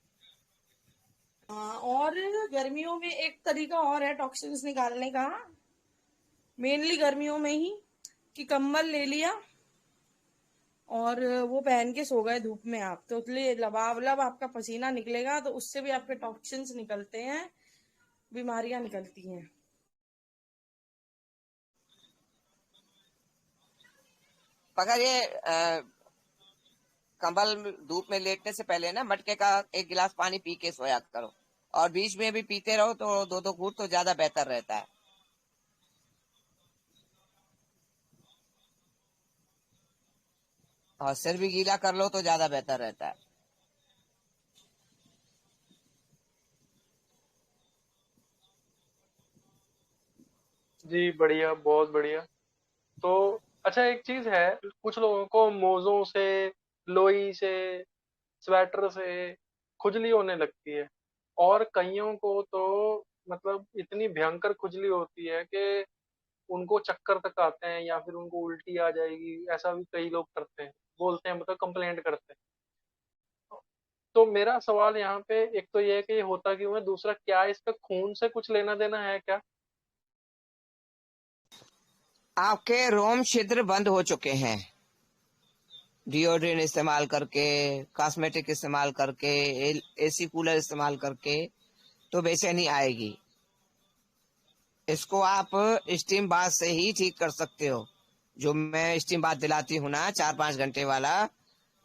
हाँ, और गर्मियों में एक तरीका और है टॉक्सिन्स निकालने का, मेनली गर्मियों में ही, कि कंबल ले लिया और वो पहन के सो गए धूप में आप, तो इसलिए लबालब आपका पसीना निकलेगा, तो उससे भी आपके टॉक्सिन्स निकलते हैं, बीमारियां निकलती हैं। मगर ये कंबल धूप में लेटने से पहले ना मटके का 1 गिलास पानी पी के सोया करो, और बीच में भी पीते रहो, तो 2-2 घूंट तो ज्यादा बेहतर रहता है। और सिर भी गीला कर लो तो ज्यादा बेहतर रहता है। जी बढ़िया, बहुत बढ़िया। तो अच्छा, एक चीज है, कुछ लोगों को मोजों से, लोई से, स्वेटर से खुजली होने लगती है, और कईयों को तो मतलब इतनी भयंकर खुजली होती है कि उनको चक्कर तक आते हैं, या फिर उनको उल्टी आ जाएगी, ऐसा भी कई लोग करते हैं, बोलते हैं, मतलब कंप्लेंट करते हैं। तो मेरा सवाल यहाँ पे एक तो ये है कि ये होता क्यों है, दूसरा क्या इसका खून से कुछ लेना देना है क्या? आपके रोम छिद्र बंद हो चुके हैं, डिओड्रेंट इस्तेमाल करके, कॉस्मेटिक इस्तेमाल करके, एसी कूलर इस्तेमाल करके, तो बेचैनी आएगी। इसको आप स्टीम बाथ से ही ठीक कर सकते हो। जो मैं स्टीम बाथ दिलाती हूँ ना, 4-5 घंटे वाला,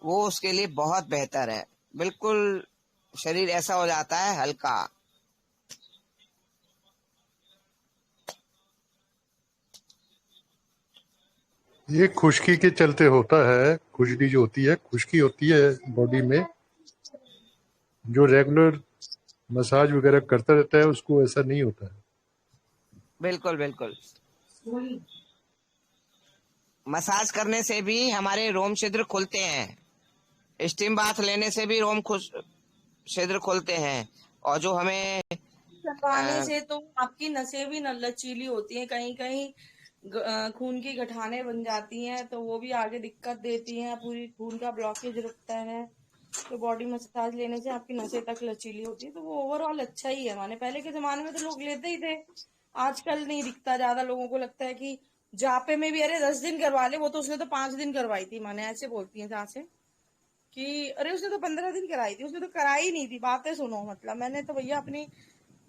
वो उसके लिए बहुत बेहतर है। बिल्कुल शरीर ऐसा हो जाता है हल्का। ये खुश्की के चलते होता है, खुजली जो होती है, खुश्की होती है बॉडी में। जो रेगुलर मसाज वगैरह करता रहता है उसको ऐसा नहीं होता है। बिल्कुल बिल्कुल। मसाज करने से भी हमारे रोम छिद्र खुलते हैं, स्टीम बाथ लेने से भी छिद्र खुलते हैं। और जो हमें करवाने से तो आपकी नसें भी लचीली होती हैं, कहीं कहीं खून की गठाने बन जाती हैं, तो वो भी आगे दिक्कत देती हैं, पूरी खून का ब्लॉकेज रुकता है। तो बॉडी मसाज लेने से आपकी नसें तक लचीली होती है, तो वो ओवरऑल अच्छा ही है। माने पहले के जमाने में तो लोग लेते ही थे, आजकल नहीं दिखता ज्यादा। लोगों को लगता है कि जापे में भी अरे 10 दिन करवा ले, वो तो उसने तो 5 दिन करवाई थी। माने ऐसे बोलती है सासे कि अरे उसने तो 15 दिन कराई थी, उसने तो कराई नहीं थी। बातें सुनो, मतलब मैंने तो भैया अपनी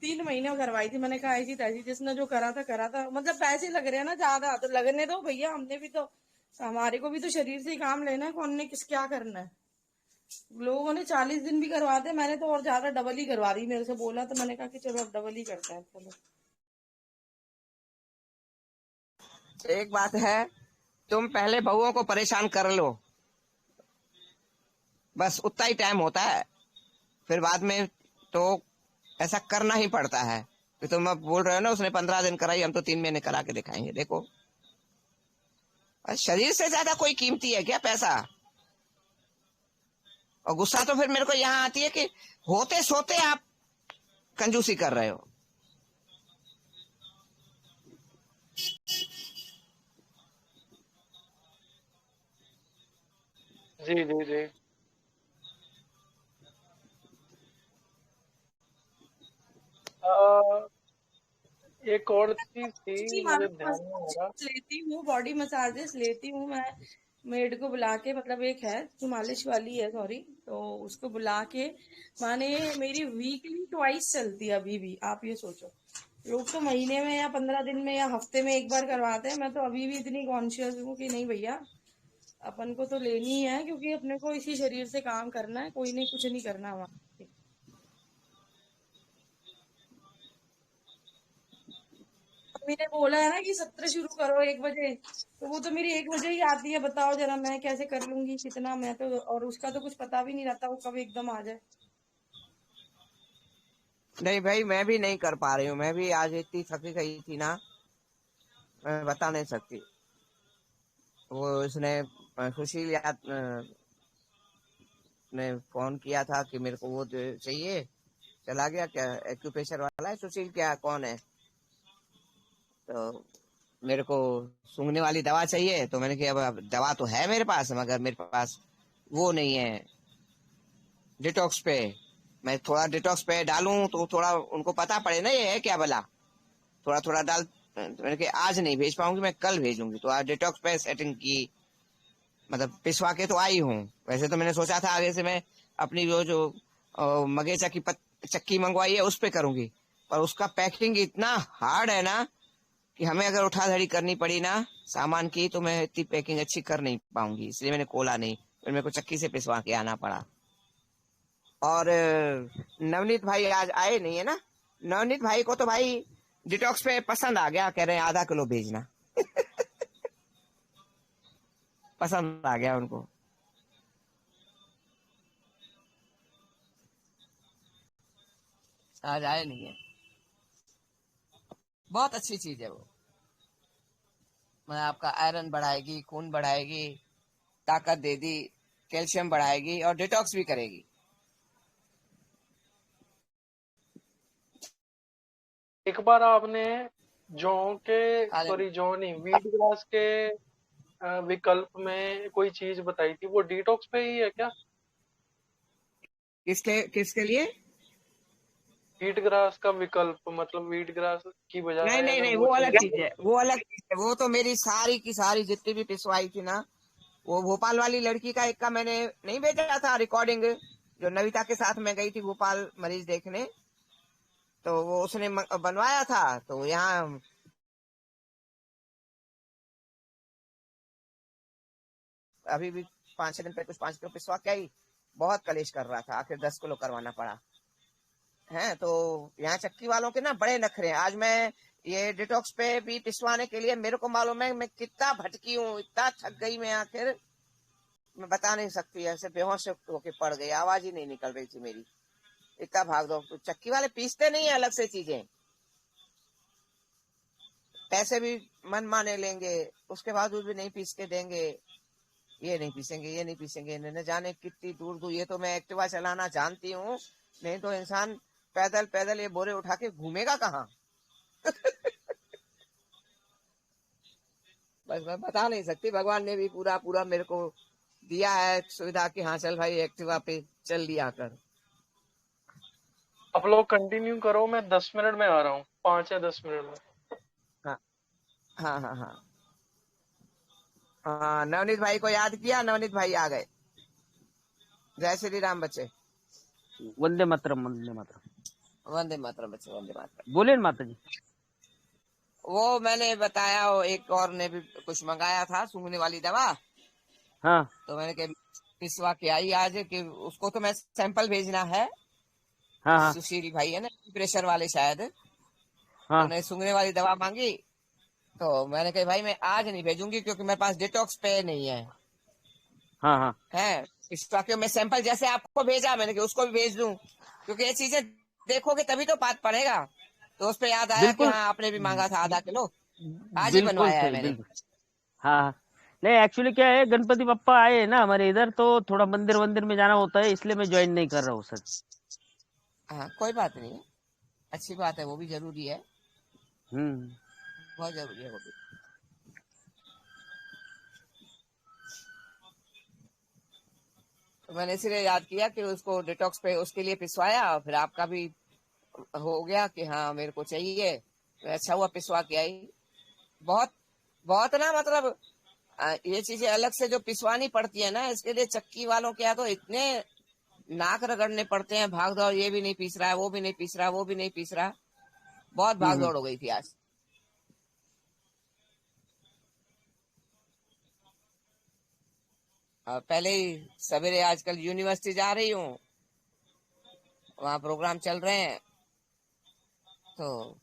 3 महीने में करवाई थी। मैंने कहा ऐसी तैसी, जिसने जो करा था करा था। मतलब पैसे लग रहे हैं ना ज्यादा, तो लगने दो भैया, हमने भी तो, हमारे को भी तो शरीर से ही काम लेना है, कौन ने किस क्या करना है। लोगों ने 40 दिन भी करवाते, मैंने तो और ज्यादा डबल ही करवा दी। मेरे से बोला तो मैंने कहा कि चलो अब डबल ही करते हैं, चलो। एक बात है, तुम पहले बहुओं को परेशान कर लो, बस उतना ही टाइम होता है। फिर बाद में तो ऐसा करना ही पड़ता है। कि तुम अब बोल रहे हो ना उसने 15 दिन कराई, हम तो 3 महीने करा के दिखाएंगे। देखो, शरीर से ज्यादा कोई कीमती है क्या पैसा? और गुस्सा तो फिर मेरे को यहाँ आती है कि होते सोते आप कंजूसी कर रहे हो। जी जी जी। आ, एक और चीज जी, थी मुझे मानो ध्यान में आ रहा। लेती हूँ, बॉडी मसाजेस लेती हूँ मैं। मेड को बुला के, मतलब एक है जो मालिश वाली है, सॉरी, तो उसको बुला के, माने मेरी वीकली ट्वाइस चलती है अभी भी। आप ये सोचो, लोग तो महीने में या 15 दिन में या हफ्ते में एक बार करवाते हैं। मैं तो अभी भी इतनी कॉन्शियस हूँ कि नहीं भैया, अपन को तो लेनी ही है, क्योंकि अपने को इसी शरीर से काम करना है, कोई नहीं, कुछ नहीं करना हमारा। मम्मी ने बोला है ना कि 17 शुरू करो 1 बजे, तो वो तो मेरी 1 बजे ही आती है। बताओ जरा मैं कैसे कर लूंगी कितना, मैं तो, और उसका तो कुछ पता भी नहीं रहता, वो कब एकदम आ जाए। नहीं भाई, मैं भी नहीं कर पा रही हूँ। मैं भी आज इतनी थकी गई थी ना, मैं बता नहीं सकती। वो उसने सुशील ने फोन किया था कि मेरे को वो चाहिए। चला गया क्या, एक्यूप्रेशर वाला है सुशील, क्या कौन है? तो मेरे को सूंघने वाली दवा चाहिए। तो मैंने कहा अब दवा तो है मेरे पास, मगर मेरे पास वो नहीं है डिटॉक्स पे। मैं थोड़ा डिटॉक्स पे डालूं तो थोड़ा उनको पता पड़े ना ये है क्या भला। थोड़ा थोड़ा डाल। मैंने कहा आज नहीं भेज पाऊंगी, मैं कल भेजूंगी। तो आज डिटॉक्स पे सेटिंग की, मतलब पिसवा के तो आई हूँ। वैसे तो मैंने सोचा था आगे से मैं अपनी वो जो मगेचा की चक्की मंगवाई है उस पे करूंगी। पर उसका पैकिंग इतना हार्ड है ना कि हमें अगर उठाधड़ी करनी पड़ी ना सामान की, तो मैं इतनी पैकिंग अच्छी कर नहीं पाऊंगी। इसलिए मैंने खोला नहीं, फिर मेरे को चक्की से पिसवा के आना पड़ा। और नवनीत भाई आज आए नहीं है ना। नवनीत भाई को तो भाई डिटॉक्स पे पसंद आ गया, कह रहे हैं आधा किलो भेजना। पसंद आ गया उनको। आज आए नहीं है। बहुत अच्छी चीज है वो। मैं आपका आयरन बढ़ाएगी, खून बढ़ाएगी, ताकत दे दी, कैल्शियम बढ़ाएगी और डिटॉक्स भी करेगी। एक बार आपने जौ के, आयरन सॉरी जौ नहीं, वीट ग्रास के विकल्प में कोई चीज बताई थी, वो डिटॉक्स पे ही है क्या? किसके किसके लिए? वीट ग्रास का विकल्प, मतलब वीट ग्रास की नहीं बजाय नहीं अगर नहीं, वो वो अलग चीज। चीज है, वो अलग चीज है। वो तो मेरी सारी की सारी जितनी भी पिसवाई थी ना, वो भोपाल वाली लड़की का एक का मैंने नहीं भेजा था रिकॉर्डिंग, जो नविता के साथ मैं गई थी भोपाल मरीज देखने। तो वो उसने बनवाया था। तो यहाँ अभी भी 5-6 दिन पहले कुछ 5 किलो पिसवा के आई। बहुत कलेश कर रहा था, आखिर 10 किलो करवाना पड़ा है। तो यहाँ चक्की वालों के ना बड़े नखरे हैं। आज मैं ये डिटॉक्स पे भी पिसवाने के लिए, मेरे को मालूम है मैं कितना भटकी हूँ, इतना थक गई मैं, आखिर मैं बता नहीं सकती। ऐसे बेहोश होके पड़ गई, आवाज ही नहीं निकल रही थी मेरी, इतना भाग दो। तो चक्की वाले पीसते नहीं है अलग से चीजें, पैसे भी मन माने लेंगे, उसके बाद भी नहीं पीस के देंगे। ये नहीं पीसेंगे, ये नहीं पीसेंगे, न जाने कितनी दूर दूर। ये तो मैं एक्टिवा चलाना जानती हूँ, नहीं तो इंसान पैदल पैदल ये बोरे उठा के घूमेगा कहाँ। बस मैं बता नहीं सकती। भगवान ने भी पूरा पूरा मेरे को दिया है सुविधा कि हाँ चल भाई एक्टिवा पे चल लिया कर। आप लोग कंटिन्यू करो, मैं 10 मिनट में आ रहा हूँ, 5 या 10 मिनट में। हाँ हाँ हाँ हाँ हाँ। नवनीत भाई को याद किया, नवनीत भाई आ गए। जय श्री राम बच्चे। वंदे मातरम, वंदे मातरम। वंदे मातरम बच्चे, वंदे मातरम। बोले माता जी। वो मैंने बताया, वो एक और ने भी कुछ मंगाया था सूंघने वाली दवा, हाँ तो मैंने कहा पिसवा के आई आज कि उसको तो मैं सैंपल भेजना है। हाँ हाँ सुशील भाई है ना, प्रेशर वाले शायद, तो हाँ उन्हें सूंघने वाली दवा मांगी। तो मैंने कहा भाई मैं आज नहीं भेजूंगी क्योंकि मेरे पास डिटॉक्स पे नहीं है। हाँ हाँ। है पिसवा के मैं सैंपल जैसे आपको भेजा, मैंने कहा उसको भी भेज दूं, क्योंकि ये चीजें देखोगे तभी तो बात पड़ेगा। तो उस पे याद आया कि बिल्कुल हाँ आपने भी मांगा था आधा किलो, आज ही बिल्कुल बनवाया है सही, मैंने। बिल्कुल। हाँ हाँ। नहीं, एक्चुअली क्या है, गणपति बप्पा आए हैं ना हमारे इधर, तो थोड़ा मंदिर वंदिर में जाना होता है, इसलिए मैं ज्वाइन नहीं कर रहा हूँ सर। हाँ कोई बात नहीं है, अच्छी बात है, वो भी जरूरी है, हम्म। बहुत जरूरी है वो भी। तो मैंने इसीलिए याद किया कि उसको डिटॉक्स पे उसके लिए पिसवाया, और फिर आपका भी हो गया कि हाँ मेरे को चाहिए, तो अच्छा हुआ पिसवा के आई। बहुत बहुत ना, मतलब ये चीजें अलग से जो पिसवानी पड़ती है ना, इसके लिए चक्की वालों के यहाँ तो इतने नाक रगड़ने पड़ते हैं, भाग दौड़, ये भी नहीं पीस रहा है, वो भी नहीं पीस रहा, वो भी नहीं पीस रहा। बहुत भाग हम्म। दौड़ हो गई थी आज। पहले ही सवेरे आजकल यूनिवर्सिटी जा रही हूँ, वहाँ प्रोग्राम चल रहे हैं, तो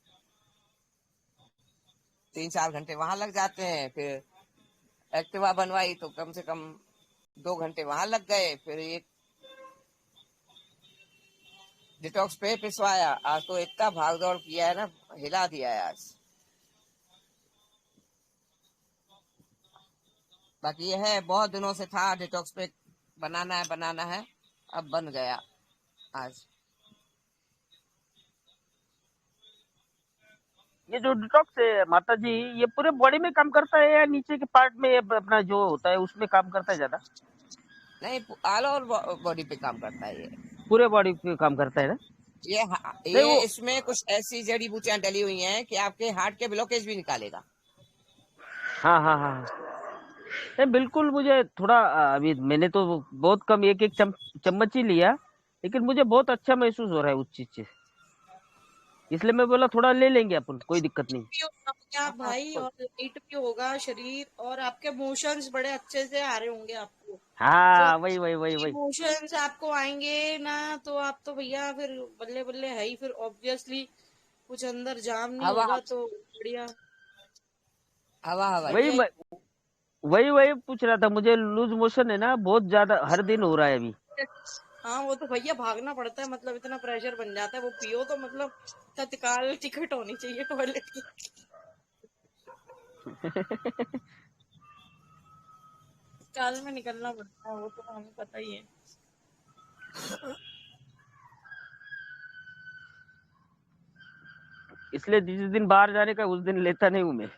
3-4 घंटे वहां लग जाते हैं। फिर एक्टिवा बनवाई तो कम से कम 2 घंटे वहां लग गए। फिर एक डिटॉक्स पे पिसवाया, आज तो इतना भाग दौड़ किया है ना, हिला दिया है आज। बाकी ये है, बहुत दिनों से था डिटॉक्स पे बनाना है, अब बन गया आज। ये जो डिटॉक्स है माता जी, ये पूरे बॉडी में काम करता है या नीचे के पार्ट में अपना जो होता है उसमें काम करता है ज्यादा? नहीं, ऑल ओवर बॉडी पे काम करता है ये। पूरे बॉडी पे काम करता है ना? नहीं ये वो, इसमें कुछ ऐसी जड़ी बूटियां डली हुई हैं कि आपके हार्ट के ब्लॉकेज भी निकालेगा। हाँ हाँ हाँ हाँ। नहीं बिल्कुल, मुझे थोड़ा अभी मैंने तो बहुत कम, एक एक चम्मच ही लिया, लेकिन मुझे बहुत अच्छा महसूस हो रहा है उस चीज से, इसलिए मैं बोला थोड़ा ले लेंगे अपन, कोई दिक्कत नहीं। भी होगा आप भाई, और लाइट भी होगा शरीर, और आपके मोशंस बड़े अच्छे से आ रहे होंगे आपको। जो हाँ वही वही वही वही। इमोशंस आपको आएंगे ना, तो आप तो भैया फिर बल्ले बल्ले है ही, फिर ऑब्वियसली कुछ अंदर जाम नहीं हवा होगा तो बढ़िया। हवा हवा वही बढ़िया। वही वही पूछ रहा था, मुझे लूज मोशन है ना बहुत ज्यादा, हर दिन हो रहा है अभी। हाँ वो तो भैया भागना पड़ता है, मतलब इतना प्रेशर बन जाता है, वो पियो तो मतलब तत्काल टिकट होनी चाहिए टॉयलेट की। काल में निकलना पड़ता है, वो तो हमें पता ही है। इसलिए जिस दिन बाहर जाने का उस दिन लेता नहीं हूँ मैं।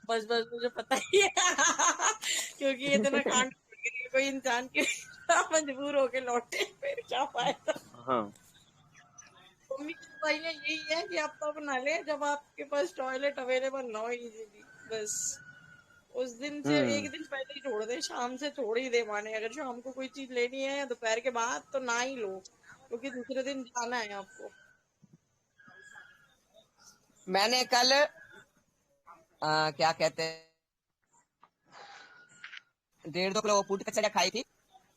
बस बस मुझे पता ही है। क्योंकि इतना कांड कोई इंसान के मजबूर होके लौटे, फिर क्या फायदा। हाँ। मम्मी की दवाइयाँ यही है कि आप तब नहा ले जब आपके पास टॉयलेट अवेलेबल ना हो इजीली, बस उस दिन से एक दिन पहले ही छोड़ दे, शाम से छोड़ ही दे। माने अगर शाम को कोई चीज लेनी है या दोपहर के बाद तो ना ही लो, क्योंकि दूसरे दिन जाना है आपको। मैंने कल क्या कहते हैं, 1.5-2 किलो पूरी कचौड़ी खाई थी,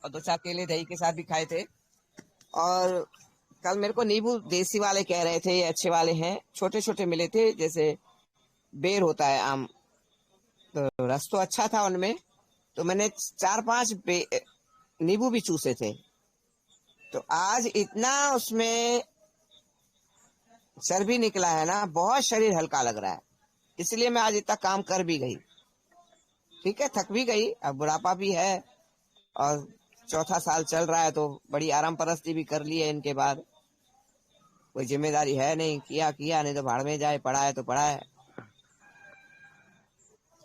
और 2-4 केले दही के साथ भी खाए थे। और कल मेरे को नींबू देसी वाले कह रहे थे, ये अच्छे वाले हैं, छोटे छोटे मिले थे, जैसे बेर होता है आम, तो रस तो अच्छा था उनमें। तो मैंने 4-5 नींबू भी चूसे थे। तो आज इतना उसमें चर्बी निकला है ना, बहुत शरीर हल्का लग रहा है, इसलिए मैं आज इतना काम कर भी गई। ठीक है, थक भी गई, अब बुढ़ापा भी है, और चौथा साल चल रहा है, तो बड़ी आराम परस्ती भी कर ली है इनके बाद। कोई जिम्मेदारी है नहीं, किया नहीं तो भाड़ में जाए, पड़ा है तो पड़ा है।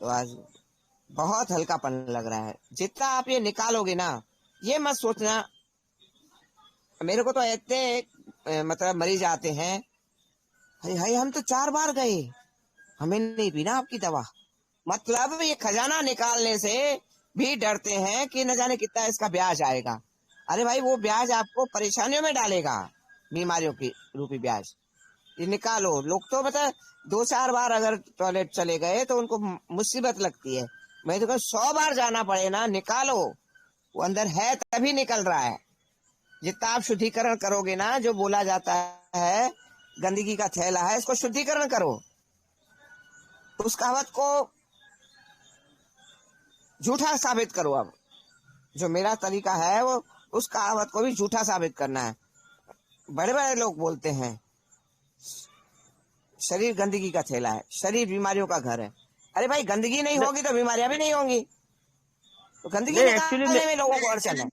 तो आज बहुत हल्कापन लग रहा है। जितना आप ये निकालोगे ना, ये मत सोचना। मेरे को तो इतने मतलब मरीज आते हैं, हाय हाय हम तो 4 बार गए, हमें नहीं पीना आपकी दवा। मतलब ये खजाना निकालने से भी डरते हैं कि न जाने कितना इसका ब्याज आएगा। अरे भाई, वो ब्याज आपको परेशानियों में डालेगा, बीमारियों की रूपी ब्याज। ये निकालो। लोग तो मतलब 2-4 बार अगर टॉयलेट चले गए तो उनको मुसीबत लगती है। मैं तो कहूँ 100 बार जाना पड़े ना, निकालो। वो अंदर है तभी निकल रहा है। जितना आप शुद्धिकरण करोगे ना, जो बोला जाता है गंदगी का थैला है, इसको शुद्धिकरण करो। उस कहावत को झूठा साबित करो। अब जो मेरा तरीका है वो उस कहावत को भी झूठा साबित करना है। बड़े बड़े लोग बोलते हैं शरीर गंदगी का थैला है, शरीर बीमारियों का घर है। अरे भाई, गंदगी नहीं होगी तो बीमारियां भी नहीं होंगी। तो गंदगी नहीं एक्चुअली निकालने में लोगों को अड़चन है।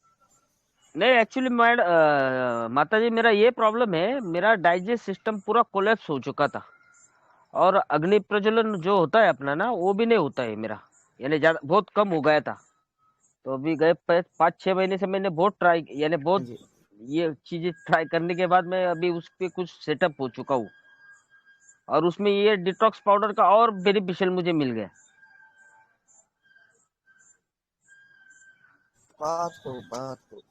नहीं एक्चुअली माता जी, मेरा ये प्रॉब्लम है, मेरा डाइजेस्ट सिस्टम पूरा कोलैप्स हो चुका था और अग्नि प्रज्वलन जो होता है अपना ना, वो भी नहीं होता है मेरा, यानी ज्यादा बहुत कम हो गया था। तो अभी गए 5-6 महीने से मैंने बहुत ट्राई, यानी बहुत जी। ये चीजें ट्राई करने के बाद मैं अभी उस पे कुछ सेटअप हो चुका हूँ और उसमें ये डिटॉक्स पाउडर का और बेनिफिशियल मुझे मिल गया। बहुत खूब, बहुत खूब।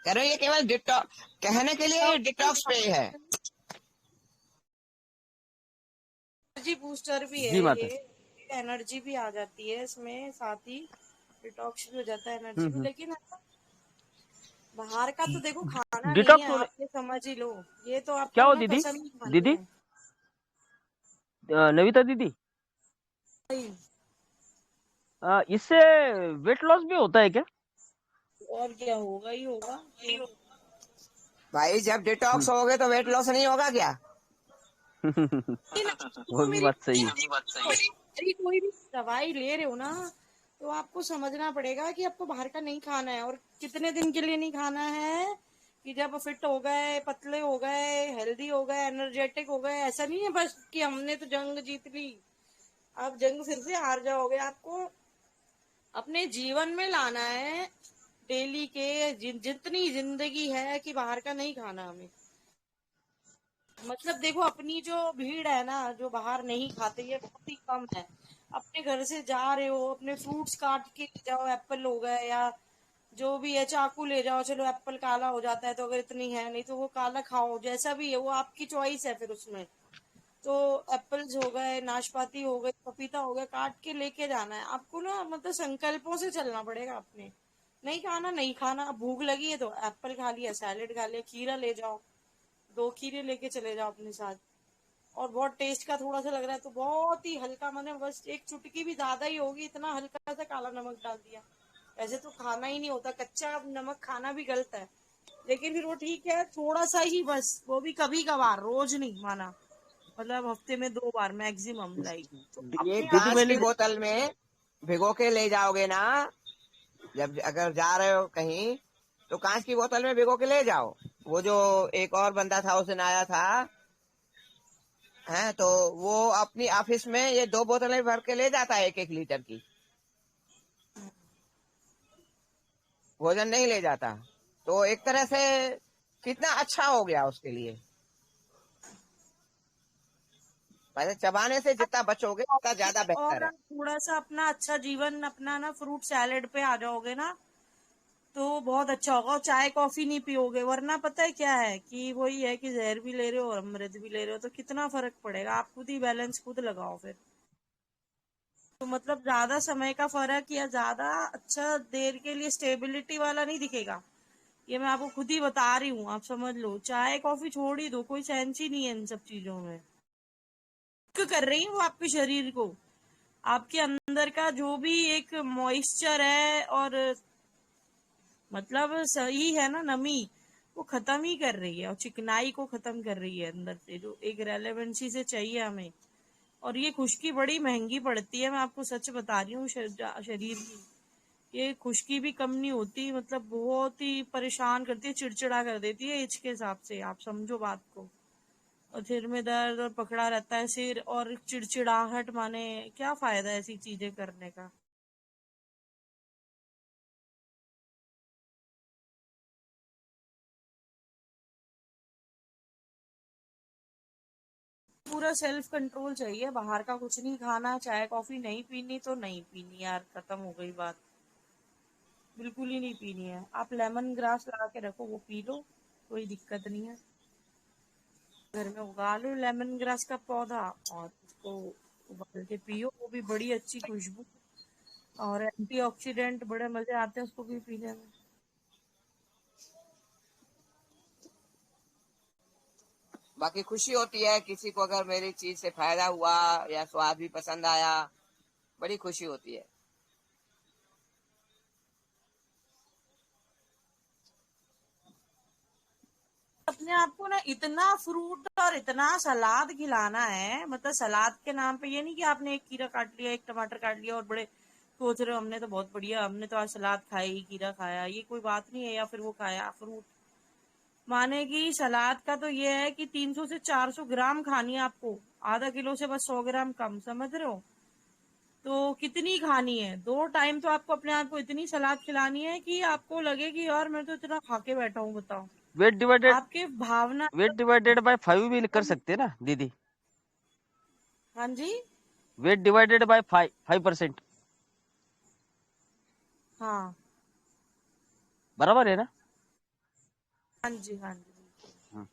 कह रहे हो ये केवल डिटॉक्स कहने के लिए डिटॉक्स पे है। एनर्जी बूस्टर भी जी है माता। ये, एनर्जी भी आ जाती है इसमें, साथ ही डिटॉक्स भी हो जाता है एनर्जी भी। लेकिन बाहर का तो देखो खाना नहीं है, डिटॉक्स होने आप ये समझ ही लो। ये तो क्या आपको हो ना दीदी? कसम ही खानी दीदी है। नविता दीदी, इससे वेट लॉस भी होता है क्या? और क्या, होगा ही होगा तो। भाई, जब डिटॉक्स होगे तो वेट लॉस नहीं होगा क्या? वो तो भी मेरी बात सही है। मेरी कोई भी दवाई ले रहे हो ना, तो आपको समझना पड़ेगा कि आपको बाहर का नहीं खाना है। और कितने दिन के लिए नहीं खाना है, कि जब फिट हो गए, पतले हो गए, हेल्दी हो गए, एनर्जेटिक हो गए, ऐसा नहीं है बस कि हमने तो जंग जीत ली, आप जंग फिर से हार जाओगे। आपको अपने जीवन में लाना है डेली के जितनी जिंदगी है, कि बाहर का नहीं खाना हमें। मतलब देखो, अपनी जो भीड़ है ना, जो बाहर नहीं खाते, ये बहुत ही कम है। अपने घर से जा रहे हो, अपने फ्रूट्स काट के ले जाओ, एप्पल हो गए या जो भी है, चाकू ले जाओ। चलो एप्पल काला हो जाता है तो अगर इतनी है, नहीं तो वो काला खाओ, जैसा भी है वो आपकी चॉइस है फिर उसमें। तो एप्पल्स हो गए, नाशपाती हो गए, पपीता हो गया, काट के लेके जाना है आपको ना। मतलब संकल्पों से चलना पड़ेगा अपने। नहीं खाना नहीं खाना, भूख लगी है तो एप्पल खा लिया, सैलेड खा लिया, खीरा ले जाओ, 2 खीरे लेके चले जाओ अपने साथ। और बहुत टेस्ट का थोड़ा सा लग रहा है तो बहुत ही हल्का, मैंने बस एक चुटकी भी ज्यादा ही होगी, इतना हल्का सा काला नमक डाल दिया। वैसे तो खाना ही नहीं होता, कच्चा नमक खाना भी गलत है, लेकिन फिर वो ठीक है, थोड़ा सा ही बस, वो भी कभी कभार, रोज नहीं माना। मतलब हफ्ते में 2 बार मैक्सिमम, लाइक। तो ये अपने दीदी कांच आप की मैंने बोतल में भिगो के ले जाओगे ना, जब अगर जा रहे हो कहीं तो कांच की बोतल में भिगो के ले जाओ। वो जो एक और बंदा था, उस दिन आया था, है तो वो अपनी ऑफिस में ये 2 बोतलें भर के ले जाता है, 1-1 लीटर की। भोजन नहीं ले जाता। तो एक तरह से कितना अच्छा हो गया उसके लिए। वैसे चबाने से जितना बचोगे उतना ज्यादा बेहतर और है। थोड़ा सा अपना अच्छा जीवन अपना ना, फ्रूट सैलेड पे आ जाओगे ना, तो बहुत अच्छा होगा। और चाय कॉफी नहीं पियोगे, वरना पता है क्या है, कि वही है कि जहर भी ले रहे हो और अमृत भी ले रहे हो, तो कितना फर्क पड़ेगा। आप खुद ही बैलेंस खुद लगाओ फिर। तो मतलब ज्यादा समय का फर्क या ज्यादा अच्छा देर के लिए स्टेबिलिटी वाला नहीं दिखेगा। ये मैं आपको खुद ही बता रही हूँ, आप समझ लो। चाय कॉफी छोड़ ही दो, कोई सेंस ही नहीं है इन सब चीजों में। कर रही है वो आपके शरीर को, आपके अंदर का जो भी एक मॉइस्चर है और मतलब सही है ना, नमी, वो खत्म ही कर रही है, और चिकनाई को खत्म कर रही है अंदर से, जो एक रेलेवेंसी से चाहिए हमें। और ये खुश्की बड़ी महंगी पड़ती है, मैं आपको सच बता रही हूँ। शरीर की ये खुश्की भी कम नहीं होती, मतलब बहुत ही परेशान करती है, चिड़चिड़ा कर देती है एज के हिसाब से, आप समझो बात को। और सिर में दर्द और पकड़ा रहता है सिर और चिड़चिड़ाहट, माने क्या फायदा है ऐसी चीजें करने का। पूरा सेल्फ कंट्रोल चाहिए, बाहर का कुछ नहीं खाना, चाय कॉफी नहीं पीनी तो नहीं पीनी यार, खत्म हो गई बात। बिल्कुल ही नहीं पीनी है। आप लेमन ग्रास लगा के रखो, वो पी लो, कोई दिक्कत नहीं है। घर में उगा लो लेमन ग्रास का पौधा और उसको उबाल के पियो, वो भी बड़ी अच्छी खुशबू और एंटीऑक्सीडेंट, बड़े मजे आते हैं उसको भी पीने में। बाकी खुशी होती है किसी को अगर मेरी चीज से फायदा हुआ या स्वाद भी पसंद आया, बड़ी खुशी होती है। अपने आप को ना इतना फ्रूट और इतना सलाद खिलाना है, मतलब सलाद के नाम पे ये नहीं कि आपने एक खीरा काट लिया, एक टमाटर काट लिया और बड़े सोच रहे हो हमने तो बहुत बढ़िया, हमने तो आज सलाद खाई, खीरा खाया, ये कोई बात नहीं है। या फिर वो खाया फ्रूट, माने कि सलाद का तो ये है कि 300 से 400 ग्राम खानी है आपको, आधा किलो से बस 100 ग्राम कम, समझ रहे हो? तो कितनी खानी है? 2 टाइम तो आपको अपने आप को इतनी सलाद खिलानी है कि आपको लगे कि यार मैं तो इतना खा के बैठा हूँ, बताओ। आपके भावना वेट डिवाइडेड बाय 5 भी कर सकते हैं ना दीदी? हाँ जी, वेट डिवाइडेड बाय 5%, हाँ, बराबर है ना? हाँ जी, हाँ जी। हाँ।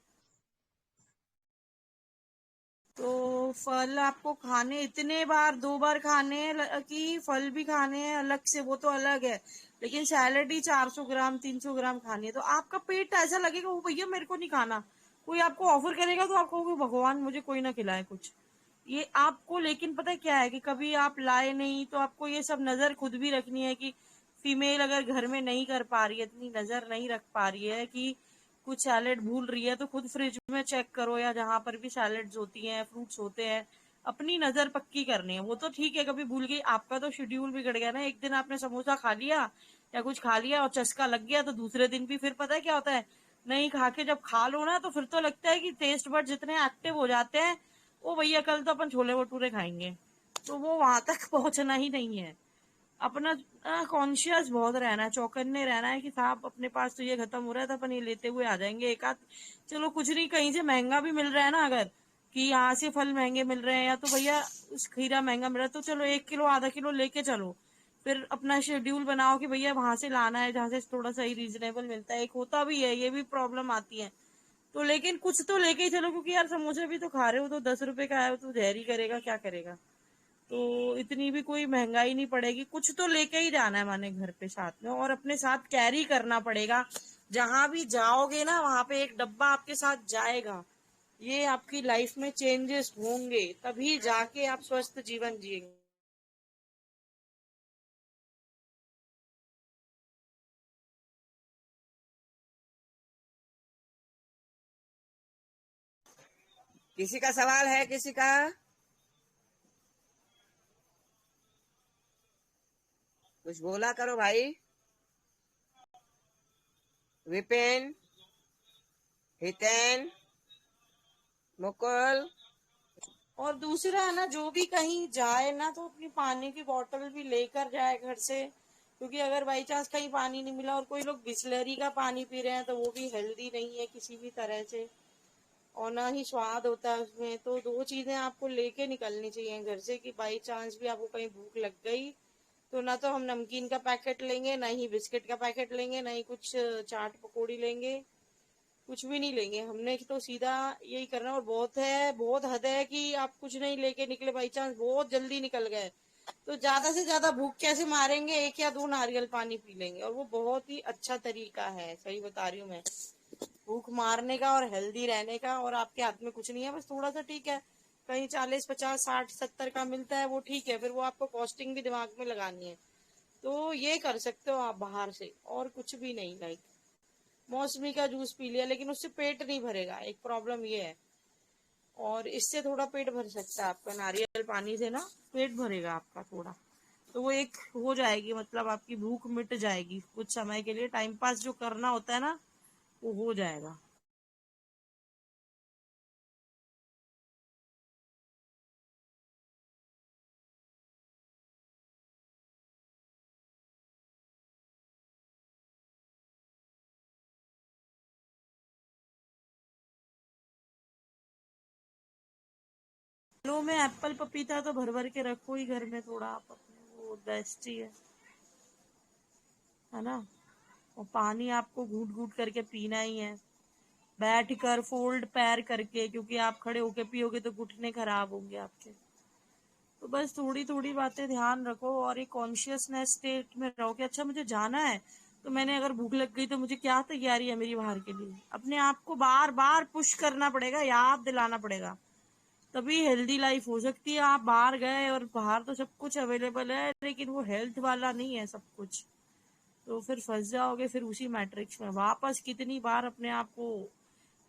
तो फल आपको खाने इतने बार, 2 बार खाने हैं कि फल भी खाने हैं अलग से, वो तो अलग है, लेकिन सैलेड ही 400 ग्राम 300 ग्राम खानी है। तो आपका पेट ऐसा लगेगा वो भैया मेरे को नहीं खाना, कोई आपको ऑफर करेगा तो आपको कहोगे, भगवान मुझे कोई ना खिलाए कुछ, ये आपको। लेकिन पता है क्या है कि कभी आप लाए नहीं तो आपको ये सब नजर खुद भी रखनी है कि फीमेल अगर घर में नहीं कर पा रही है, इतनी नजर नहीं रख पा रही है कि कुछ सैलेड भूल रही है, तो खुद फ्रिज में चेक करो, या जहां पर भी सैलेड्स होती हैं, फ्रूट्स होते हैं, अपनी नजर पक्की करनी है। वो तो ठीक है कभी भूल गई, आपका तो शेड्यूल बिगड़ गया ना, एक दिन आपने समोसा खा लिया या कुछ खा लिया और चस्का लग गया, तो दूसरे दिन भी फिर पता है क्या होता है, नहीं खा के जब खा लो ना तो फिर तो लगता है कि टेस्ट बड जितने एक्टिव हो जाते हैं, ओ भैया कल तो अपन छोले भटूरे खाएंगे, तो वो वहां तक पहुंचना ही नहीं है। अपना कॉन्शियस बहुत रहना है, चौकन्ने रहना है कि साहब अपने पास तो ये खत्म हो रहा है तो अपन ये लेते हुए आ जाएंगे एक आध, चलो कुछ नहीं, कहीं से महंगा भी मिल रहा है ना, अगर कि यहाँ से फल महंगे मिल रहे हैं या तो भैया उस खीरा महंगा मिल रहा है तो चलो 1 किलो आधा किलो लेके चलो, फिर अपना शेड्यूल बनाओ कि भैया वहां से लाना है जहाँ से थोड़ा सा ही रीजनेबल मिलता है। एक होता भी है, ये भी प्रॉब्लम आती है, तो लेकिन कुछ तो लेके ही चलो, क्योंकि यार समोसे भी तो खा रहे हो, तो 10 रुपए का है तो जहर ही करेगा, क्या करेगा। तो इतनी भी कोई महंगाई नहीं पड़ेगी, कुछ तो लेके ही जाना है माने घर पे साथ में, और अपने साथ कैरी करना पड़ेगा, जहां भी जाओगे ना वहां पे एक डब्बा आपके साथ जाएगा। ये आपकी लाइफ में चेंजेस होंगे, तभी जाके आप स्वस्थ जीवन जिएंगे। किसी का सवाल है? किसी का? कुछ बोला करो भाई। विपिन, हितेन, मुकुल। और दूसरा है ना, जो भी कहीं जाए ना तो अपनी पानी की बोतल भी लेकर जाए घर से, क्योंकि अगर बाई चांस कहीं पानी नहीं मिला, और कोई लोग बिस्लरी का पानी पी रहे हैं तो वो भी हेल्दी नहीं है किसी भी तरह से, और ना ही स्वाद होता है उसमें। तो 2 चीजें आपको लेके निकलनी चाहिए घर से कि बाई चांस भी आपको कहीं भूख लग गई तो ना तो हम नमकीन का पैकेट लेंगे, ना ही बिस्किट का पैकेट लेंगे, ना ही कुछ चाट पकौड़ी लेंगे, कुछ भी नहीं लेंगे। हमने तो सीधा यही करना, और बहुत है, बहुत हद है कि आप कुछ नहीं लेके निकले, बाई चांस बहुत जल्दी निकल गए तो ज्यादा से ज्यादा भूख कैसे मारेंगे, 1 या 2 नारियल पानी पी लेंगे, और वो बहुत ही अच्छा तरीका है, सही बता रही हूँ मैं, भूख मारने का और हेल्दी रहने का। और आपके हाथ में कुछ नहीं है, बस थोड़ा सा, ठीक है कहीं 40 50 60 70 का मिलता है वो ठीक है, फिर वो आपको कॉस्टिंग भी दिमाग में लगानी है, तो ये कर सकते हो आप बाहर से, और कुछ भी नहीं। लाइक मौसमी का जूस पी लिया, लेकिन उससे पेट नहीं भरेगा, एक प्रॉब्लम ये है। और इससे थोड़ा पेट भर सकता है आपका, नारियल पानी से ना पेट भरेगा आपका थोड़ा, तो वो एक हो जाएगी, मतलब आपकी भूख मिट जाएगी कुछ समय के लिए, टाइम पास जो करना होता है ना वो हो जाएगा। फलों में एप्पल पपीता तो भर भर के रखो ही घर में, थोड़ा आप अपने, वो बेस्ट ही है ना। और पानी आपको घूट घूट करके पीना ही है, बैठ कर फोल्ड पैर करके, क्योंकि आप खड़े होके पियोगे तो घुटने खराब होंगे आपके। तो बस थोड़ी थोड़ी बातें ध्यान रखो और एक कॉन्शियसनेस स्टेट में रहो कि अच्छा मुझे जाना है, तो मैंने अगर भूख लग गई तो मुझे क्या तैयारी है मेरी बाहर के लिए। अपने आप को बार बार पुश करना पड़ेगा, याद दिलाना पड़ेगा, तभी हेल्दी लाइफ हो सकती है। आप बाहर गए और बाहर तो सब कुछ अवेलेबल है, लेकिन वो हेल्थ वाला नहीं है सब कुछ, तो फिर फंस जाओगे फिर उसी मैट्रिक्स में वापस। कितनी बार अपने आप को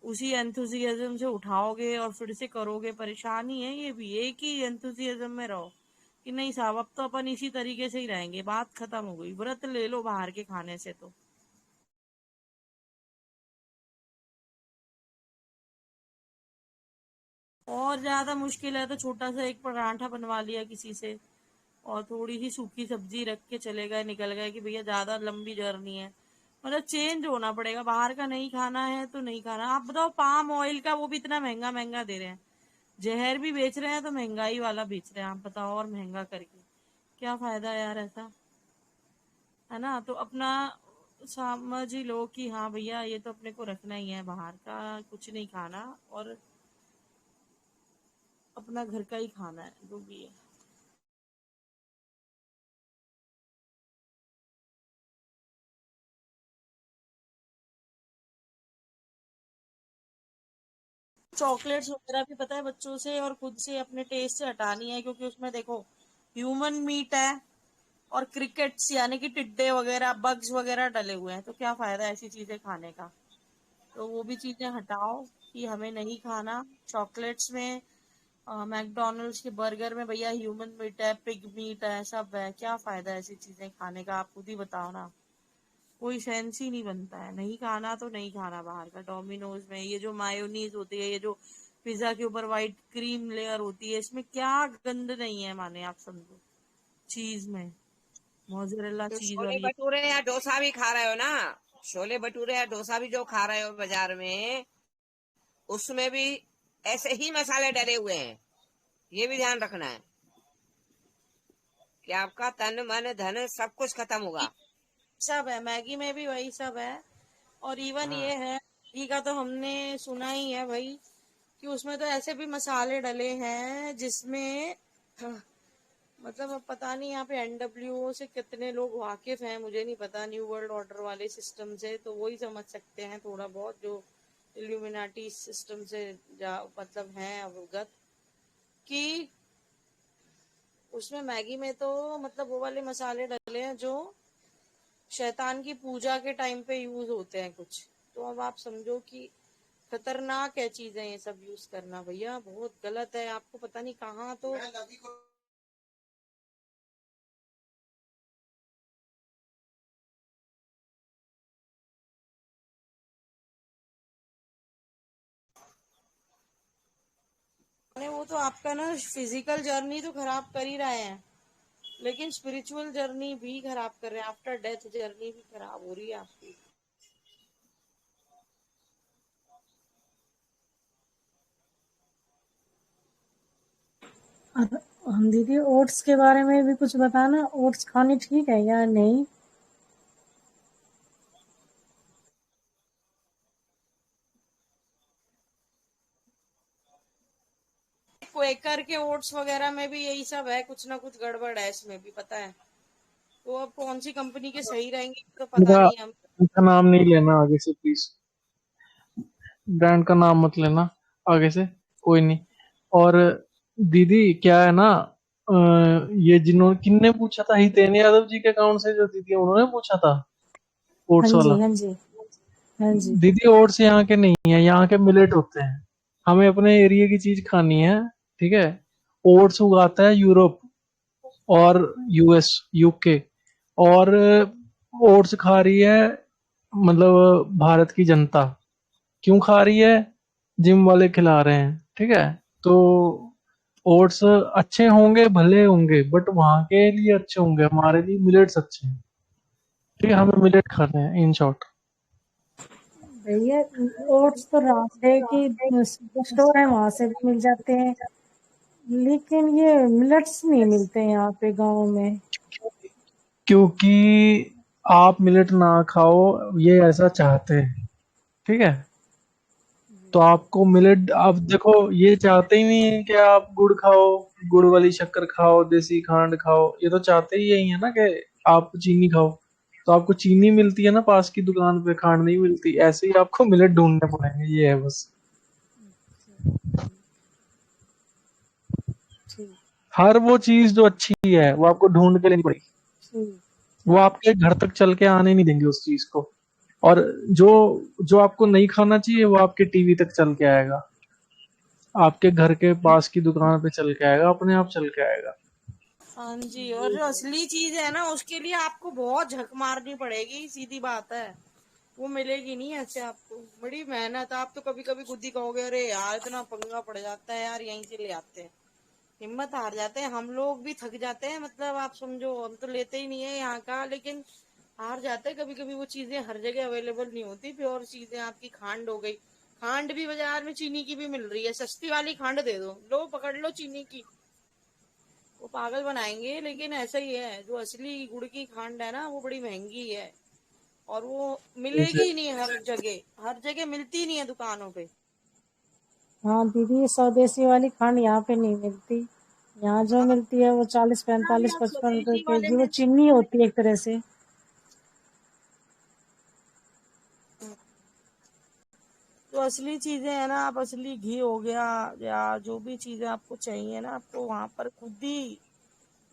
उसी एंथुजियाज्म से उठाओगे और फिर से करोगे। परेशानी है ये भी, एक ही एंथुजियाज्म में रहो कि नहीं साहब अब तो अपन इसी तरीके से ही रहेंगे, बात खत्म हो गई, व्रत ले लो बाहर के खाने से। तो और ज्यादा मुश्किल है तो छोटा सा एक पराठा बनवा लिया किसी से, और थोड़ी सी सूखी सब्जी रख के चले गए, निकल गए कि भैया ज्यादा लंबी जर्नी है। मतलब चेंज होना पड़ेगा, बाहर का नहीं खाना है तो नहीं खाना। आप बताओ पाम ऑयल का वो भी इतना महंगा महंगा दे रहे हैं, जहर भी बेच रहे हैं तो महंगाई वाला बेच रहे हैं, आप बताओ, और महंगा करके क्या फायदा यार ऐसा, है ना। तो अपना समझ ही लो कि हाँ भैया ये तो अपने को रखना ही है, बाहर का कुछ नहीं खाना, और अपना घर का ही खाना है जो भी है। चॉकलेट्स वगैरह भी पता है बच्चों से और खुद से अपने टेस्ट से हटानी है, क्योंकि उसमें देखो ह्यूमन मीट है और क्रिकेट्स यानी कि टिड्डे वगैरह बग्स वगैरह डले हुए हैं, तो क्या फायदा ऐसी चीजें खाने का। तो वो भी चीजें हटाओ कि हमें नहीं खाना। चॉकलेट्स में मैकडोनल्ड्स के बर्गर में भैया ह्यूमन मीट है, पिग मीट है, सब है, क्या फायदा ऐसी चीजें खाने का, आप खुद ही बताओ ना। कोई सेंस ही नहीं बनता है। नहीं खाना तो नहीं खाना बाहर का। डोमिनोज में ये जो मायोनीज होती है, ये जो पिज्जा के ऊपर व्हाइट क्रीम लेयर होती है, इसमें क्या गंद नहीं है, माने आप समझो। चीज में मोज़रेला तो चीज छोले और ये भटूरे या डोसा भी खा रहे हो ना, छोले भटूरे या डोसा भी जो खा रहे हो बाजार में, उसमें भी ऐसे ही मसाले डले हुए हैं। ये भी ध्यान रखना है कि आपका तन मन धन सब कुछ खत्म होगा। सब है, मैगी में भी वही सब है। और इवन हाँ, ये है मैगी का तो हमने सुना ही है भाई कि उसमें तो ऐसे भी मसाले डले हैं जिसमें मतलब अब पता नहीं यहाँ पे एनडब्ल्यूओ से कितने लोग वाकिफ हैं, मुझे नहीं पता, न्यू वर्ल्ड ऑर्डर वाले सिस्टम से, तो वही समझ सकते हैं थोड़ा बहुत जो इल्यूमिनाटी सिस्टम से जा मतलब हैं अवगत, कि उसमें मैगी में तो मतलब वो वाले मसाले डले हैं जो शैतान की पूजा के टाइम पे यूज होते हैं कुछ। तो अब आप समझो कि खतरनाक है चीजें ये सब यूज करना, भैया बहुत गलत है। आपको पता नहीं कहाँ तो वो तो आपका ना फिजिकल जर्नी तो खराब कर ही रहे हैं, लेकिन स्पिरिचुअल जर्नी भी खराब कर रहे हैं, आफ्टर डेथ जर्नी भी खराब हो रही है आपकी। और हम दीदी ओट्स के बारे में भी कुछ बताना, ओट्स खाने ठीक है या नहीं? क्वेकर के ओट्स वगैरह में भी यही सब है, कुछ ना कुछ गड़बड़ है इसमें भी, पता है। तो अब कौन सी कंपनी के सही रहेंगे तो पता इनका नहीं हम। इनका नाम नहीं लेना आगे से प्लीज, ब्रांड का नाम मत लेना आगे से, कोई नहीं। और दीदी क्या है ना, ये जिन्होंने किन्ने पूछा था, हितेन यादव जी के अकाउंट से जो दीदी उन्होंने पूछा था हाँ ओट्स जी, वाला। हाँ जी, हाँ जी। दीदी ओट्स यहाँ के नहीं है, यहाँ के मिलेट होते हैं। हमें अपने एरिया की चीज खानी है, ठीक है। ओट्स उगाता है यूरोप और यूएस, यूके। और ओट्स खा रही है मतलब भारत की जनता। क्यों खा रही है? जिम वाले खिला रहे हैं, ठीक है। तो ओट्स अच्छे होंगे, भले होंगे, बट वहां के लिए अच्छे होंगे, हमारे लिए मिलेट्स अच्छे हैं, ठीक है। हमें मिलेट खाने हैं इन शॉर्ट। भैया ओट्स तो रास्ते की स्टोर है, वहां से भी मिल जाते हैं। लेकिन ये मिलेट्स नहीं मिलते यहाँ पे गाँव में। क्योंकि आप मिलेट ना खाओ, ये ऐसा चाहते हैं, ठीक है। तो आपको मिलेट, आप देखो, ये चाहते ही नहीं है कि आप गुड़ खाओ, गुड़ वाली शक्कर खाओ, देसी खांड खाओ। ये तो चाहते ही यही है ना कि आप चीनी खाओ। तो आपको चीनी मिलती है ना पास की दुकान पे, खांड नहीं मिलती। ऐसे ही आपको मिलेट ढूंढने पड़ेंगे, ये है बस। ठीक। हर वो चीज जो अच्छी है वो आपको ढूंढ के लेनी पड़ेगी। ठीक। वो आपके घर तक चल के आने नहीं देंगे उस चीज को। और जो जो आपको नहीं खाना चाहिए वो आपके टीवी तक चल के आएगा, आपके घर के पास की दुकान पे चल के आएगा, अपने आप चल के आएगा। हाँ जी, और जो असली चीज है ना उसके लिए आपको बहुत झक मारनी पड़ेगी, सीधी बात है। वो मिलेगी नहीं ऐसे आपको, बड़ी मेहनत। आप तो कभी कभी खुद ही कहोगे अरे यार इतना पंगा पड़ जाता है यार, यहीं से ले आते हैं। हिम्मत हार जाते हैं, हम लोग भी थक जाते हैं। मतलब आप समझो, हम तो लेते ही नहीं है यहाँ का, लेकिन हार जाते हैं कभी कभी। वो चीजें हर जगह अवेलेबल नहीं होती। प्योर चीजें आपकी खांड हो गई, खांड भी बाजार में चीनी की भी मिल रही है। सस्ती वाली खांड दे दो, लो पकड़ लो चीनी की। वो पागल बनाएंगे, लेकिन ऐसा ही है। जो असली गुड़ की खांड है ना वो बड़ी महंगी है, और वो मिलेगी ही नहीं हर जगह मिलती नहीं है दुकानों पे। हाँ दीदी, स्वदेशी वाली खांड यहाँ पे नहीं मिलती। यहाँ जो हाँ, मिलती है वो 40, जितना भी 45, आप 55 रुपए स्वदेशी वाले केजी। वो में, चीनी होती है एक तरह से। जो असली चीजें है ना, आप असली घी हो गया या जो भी चीजें आपको चाहिए ना, आपको वहां पर खुद ही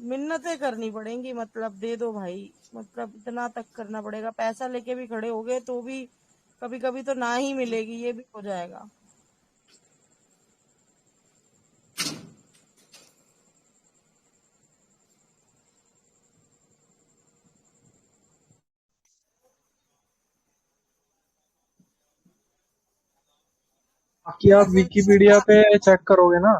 मिन्नतें करनी पड़ेंगी। मतलब दे दो भाई, मतलब इतना तक करना पड़ेगा। पैसा लेके भी खड़े हो गए तो भी कभी कभी तो ना ही मिलेगी, ये भी हो जाएगा। बाकी आप विकिपीडिया पे चेक करोगे ना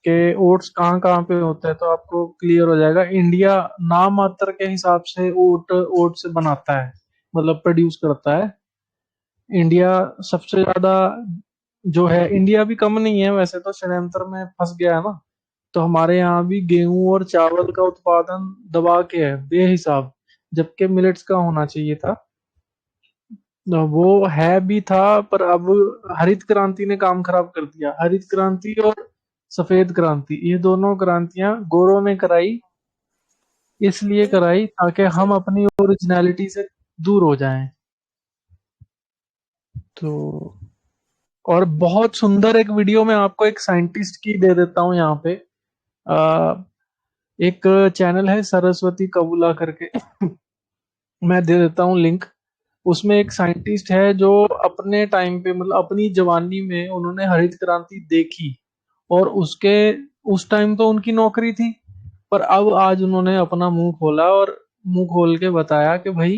कि ओट्स कहाँ कहाँ पे होता है, तो आपको क्लियर हो जाएगा। इंडिया नाम मात्र के हिसाब से ओट्स बनाता है, मतलब प्रोड्यूस करता है। इंडिया सबसे ज्यादा जो है, इंडिया भी कम नहीं है वैसे तो, षड्यंत्र में फंस गया है ना। तो हमारे यहाँ भी गेहूं और चावल का उत्पादन दबा के है बेहिसाब, जबकि मिलेट्स का होना चाहिए था। वो है भी था, पर अब हरित क्रांति ने काम खराब कर दिया। हरित क्रांति और सफेद क्रांति, ये दोनों क्रांतियां गोरों ने कराई। इसलिए बिल्कुल कराई ताकि हम अपनी ओरिजिनलिटी से दूर हो जाएं। तो और बहुत सुंदर एक वीडियो में आपको एक साइंटिस्ट की दे देता हूँ यहाँ पे। आ, एक चैनल है सरस्वती कबूला करके, मैं दे देता हूँ लिंक। उसमें एक साइंटिस्ट है जो अपने टाइम पे, मतलब अपनी जवानी में उन्होंने हरित क्रांति देखी। और उसके उस टाइम तो उनकी नौकरी थी, पर अब आज उन्होंने अपना मुंह खोला और मुंह खोल के बताया कि भाई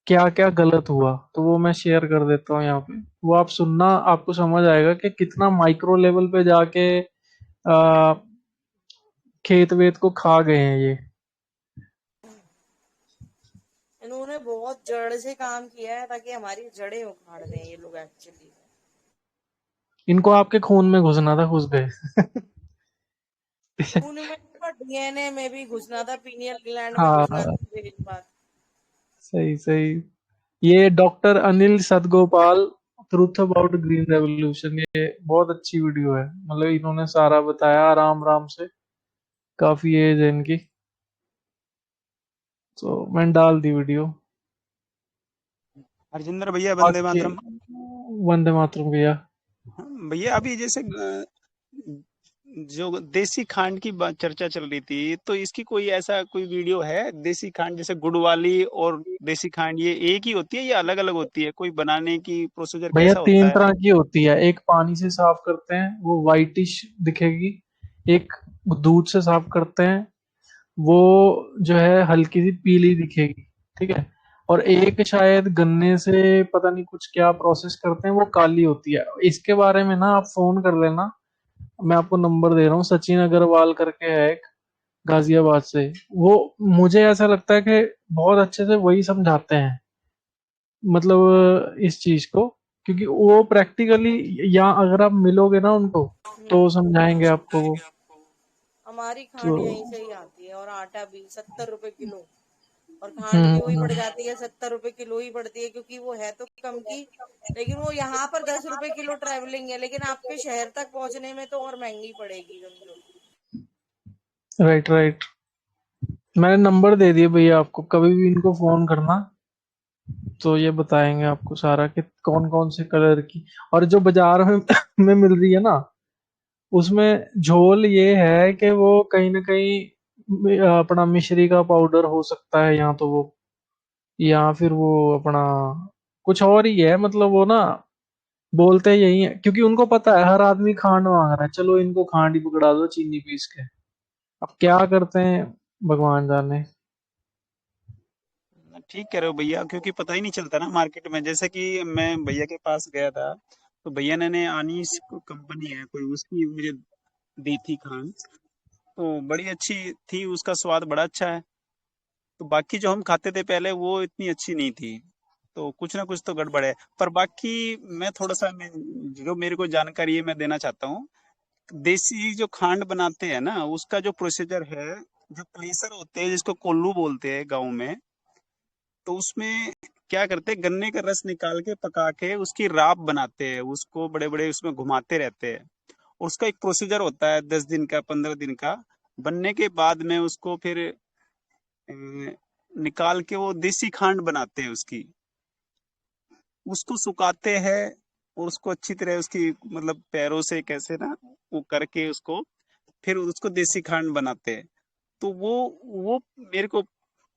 क्या क्या गलत हुआ। तो वो मैं शेयर कर देता हूँ यहाँ पे, वो आप सुनना, आपको समझ आएगा कि कितना माइक्रो लेवल पे जाके आ, खेत वेत को खा गए हैं ये। इन्होंने बहुत जड़ से काम किया है ताकि हमारी जड़ें उखाड़ दें ये लोग एक्चुअली। इनको आपके खून में घुसना था, घुस गए। खून में डीएनए में भी घुसना था, पीनियल ग्लैंड में घुसना हाँ, था, फिर इस बात। सही सही। ये doctor Anil Sadgopal, truth about green revolution, ये बहुत अच्छी वीडियो है। मतलब इन्होंने सारा बताया आराम आराम से, काफी एज है इनकी। तो मैंने डाल दी वीडियो। हरजिंदर भैया, वंदे बाकी मातरम। वंदे मातरम भैया। भैया अभी जैसे जो देसी खांड की चर्चा चल रही थी, तो इसकी कोई ऐसा कोई वीडियो है? देसी खांड जैसे गुड़ वाली और देसी खांड, ये एक ही होती है या अलग अलग होती है? कोई बनाने की प्रोसीजर भैया कैसा होता तीन है? तरह की होती है। एक पानी से साफ करते हैं, वो वाइटिश दिखेगी। एक दूध से साफ करते हैं, वो जो है हल्की सी पीली दिखेगी, ठीक है। और एक शायद गन्ने से पता नहीं कुछ क्या प्रोसेस करते हैं, वो काली होती है। इसके बारे में ना आप फोन कर लेना, मैं आपको नंबर दे रहा हूँ। सचिन अग्रवाल करके है एक, गाजियाबाद से। वो, मुझे ऐसा लगता है कि बहुत अच्छे से वही समझाते हैं, मतलब इस चीज को। क्योंकि वो प्रैक्टिकली, यहाँ अगर आप मिलोगे ना उनको, तो समझाएंगे आपको वो। हमारी तो खांड यहीं से ही आती है, और आटा भी 70 रुपए किलो, और खांड भी वही पड़ जाती है, 70 रुपए किलो ही पड़ती है, क्योंकि वो है तो कम की, लेकिन वो यहाँ पर 10 रुपए किलो ट्रेवलिंग है, लेकिन आपके शहर तक पहुंचने में तो और महंगी पड़ेगी समझो। राइट राइट, मैंने नंबर दे दिया भैया आपको, कभी भी इनको फोन करना तो ये बताएंगे आपको सारा कि कौन कौन से कलर की। और जो बाजार में में मिल रही है ना, उसमें झोल ये है कि वो कहीं ना कहीं अपना मिश्री का पाउडर हो सकता है, या तो वो, या फिर वो अपना कुछ और ही है, मतलब वो ना बोलते यही है, क्योंकि उनको पता है हर आदमी खांड मांग रहा है, चलो इनको खांड ही पकड़ा दो चीनी पीस के। अब क्या करते हैं भगवान जाने। ठीक कह रहे हो भैया, क्योंकि पता ही नहीं चलता ना मार्केट में। जैसे कि मैं भैया के पास गया था, तो भैया ने अनीस कंपनी है कोई, उसकी मुझे दी थी खांड, तो बड़ी अच्छी थी, उसका स्वाद बड़ा अच्छा है। तो बाकी जो हम खाते थे पहले वो इतनी अच्छी नहीं थी, तो कुछ ना कुछ तो गड़बड़ है। पर बाकी मैं थोड़ा सा जो मेरे को जानकारी है मैं देना चाहता हूँ। देसी जो खांड बनाते हैं ना, उसका जो प्रोसीजर है, जो प्लेसर होते हैं जिसको कोल्लू बोलते हैं गाँव में, तो उसमें क्या करते हैं, गन्ने का रस निकाल के पका के उसकी राब बनाते हैं, उसको बड़े बड़े उसमें घुमाते रहते हैं। उसका एक प्रोसीजर होता है 10 दिन का, 15 दिन का। बनने के बाद में उसको फिर अ, निकाल के वो देसी खांड बनाते हैं उसकी। उसको सुखाते हैं और उसको अच्छी तरह उसकी मतलब पैरों से कैसे ना वो करके उसको फिर उसको देसी खांड बनाते हैं। तो वो मेरे को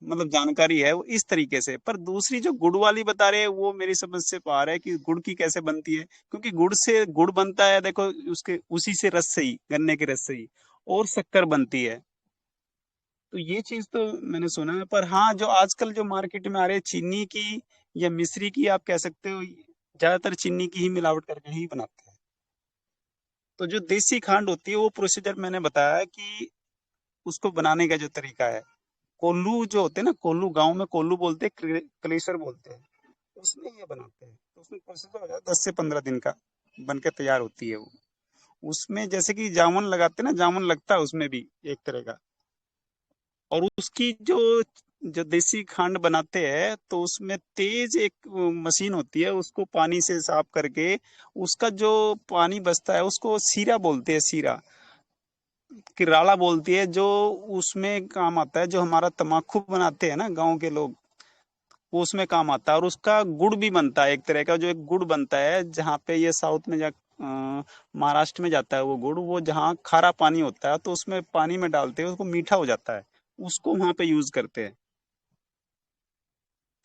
मतलब जानकारी है वो इस तरीके से। पर दूसरी जो गुड़ वाली बता रहे हैं वो मेरी समझ से पार है कि गुड़ की कैसे बनती है, क्योंकि गुड़ से गुड़ बनता है, देखो उसके उसी से रस से ही, गन्ने के रस से ही, और शक्कर बनती है। तो ये चीज तो मैंने सुना है। पर हाँ, जो आजकल जो मार्केट में आ रहे हैं चीनी की या मिश्री की आप कह सकते हो, ज्यादातर चीनी की ही मिलावट करके ही बनाते हैं। तो जो देसी खांड होती है वो प्रोसीजर मैंने बताया है कि उसको बनाने का जो तरीका है, कोल्लू जो होते हैं ना, कोल्लू गांव में कोल्लू बोलते हैं, क्लेशर बोलते हैं, उसमें ये बनाते हैं। तो उसमें प्रोसीजर हो जाता है 10 से 15 दिन का, बन के तैयार होती है वो। उसमें जैसे कि जामुन लगाते हैं ना, जामुन लगता है उसमें भी एक तरह का। और उसकी जो जो देसी खांड बनाते हैं तो उसमें तेज एक मशीन होती है, उसको पानी से साफ करके उसका जो पानी बचता है उसको सीरा बोलते हैं, सीरा कि राला बोलती है, जो उसमें काम आता है। जो हमारा तम्बाकू बनाते हैं ना गांव के लोग, वो उसमें काम आता है। और उसका गुड़ भी बनता है एक तरह का, जो एक गुड़ बनता है जहाँ पे ये साउथ में महाराष्ट्र में जाता है वो गुड़, वो जहाँ खारा पानी होता है तो उसमें पानी में डालते हैं, उसको मीठा हो जाता है, उसको वहां पे यूज करते हैं।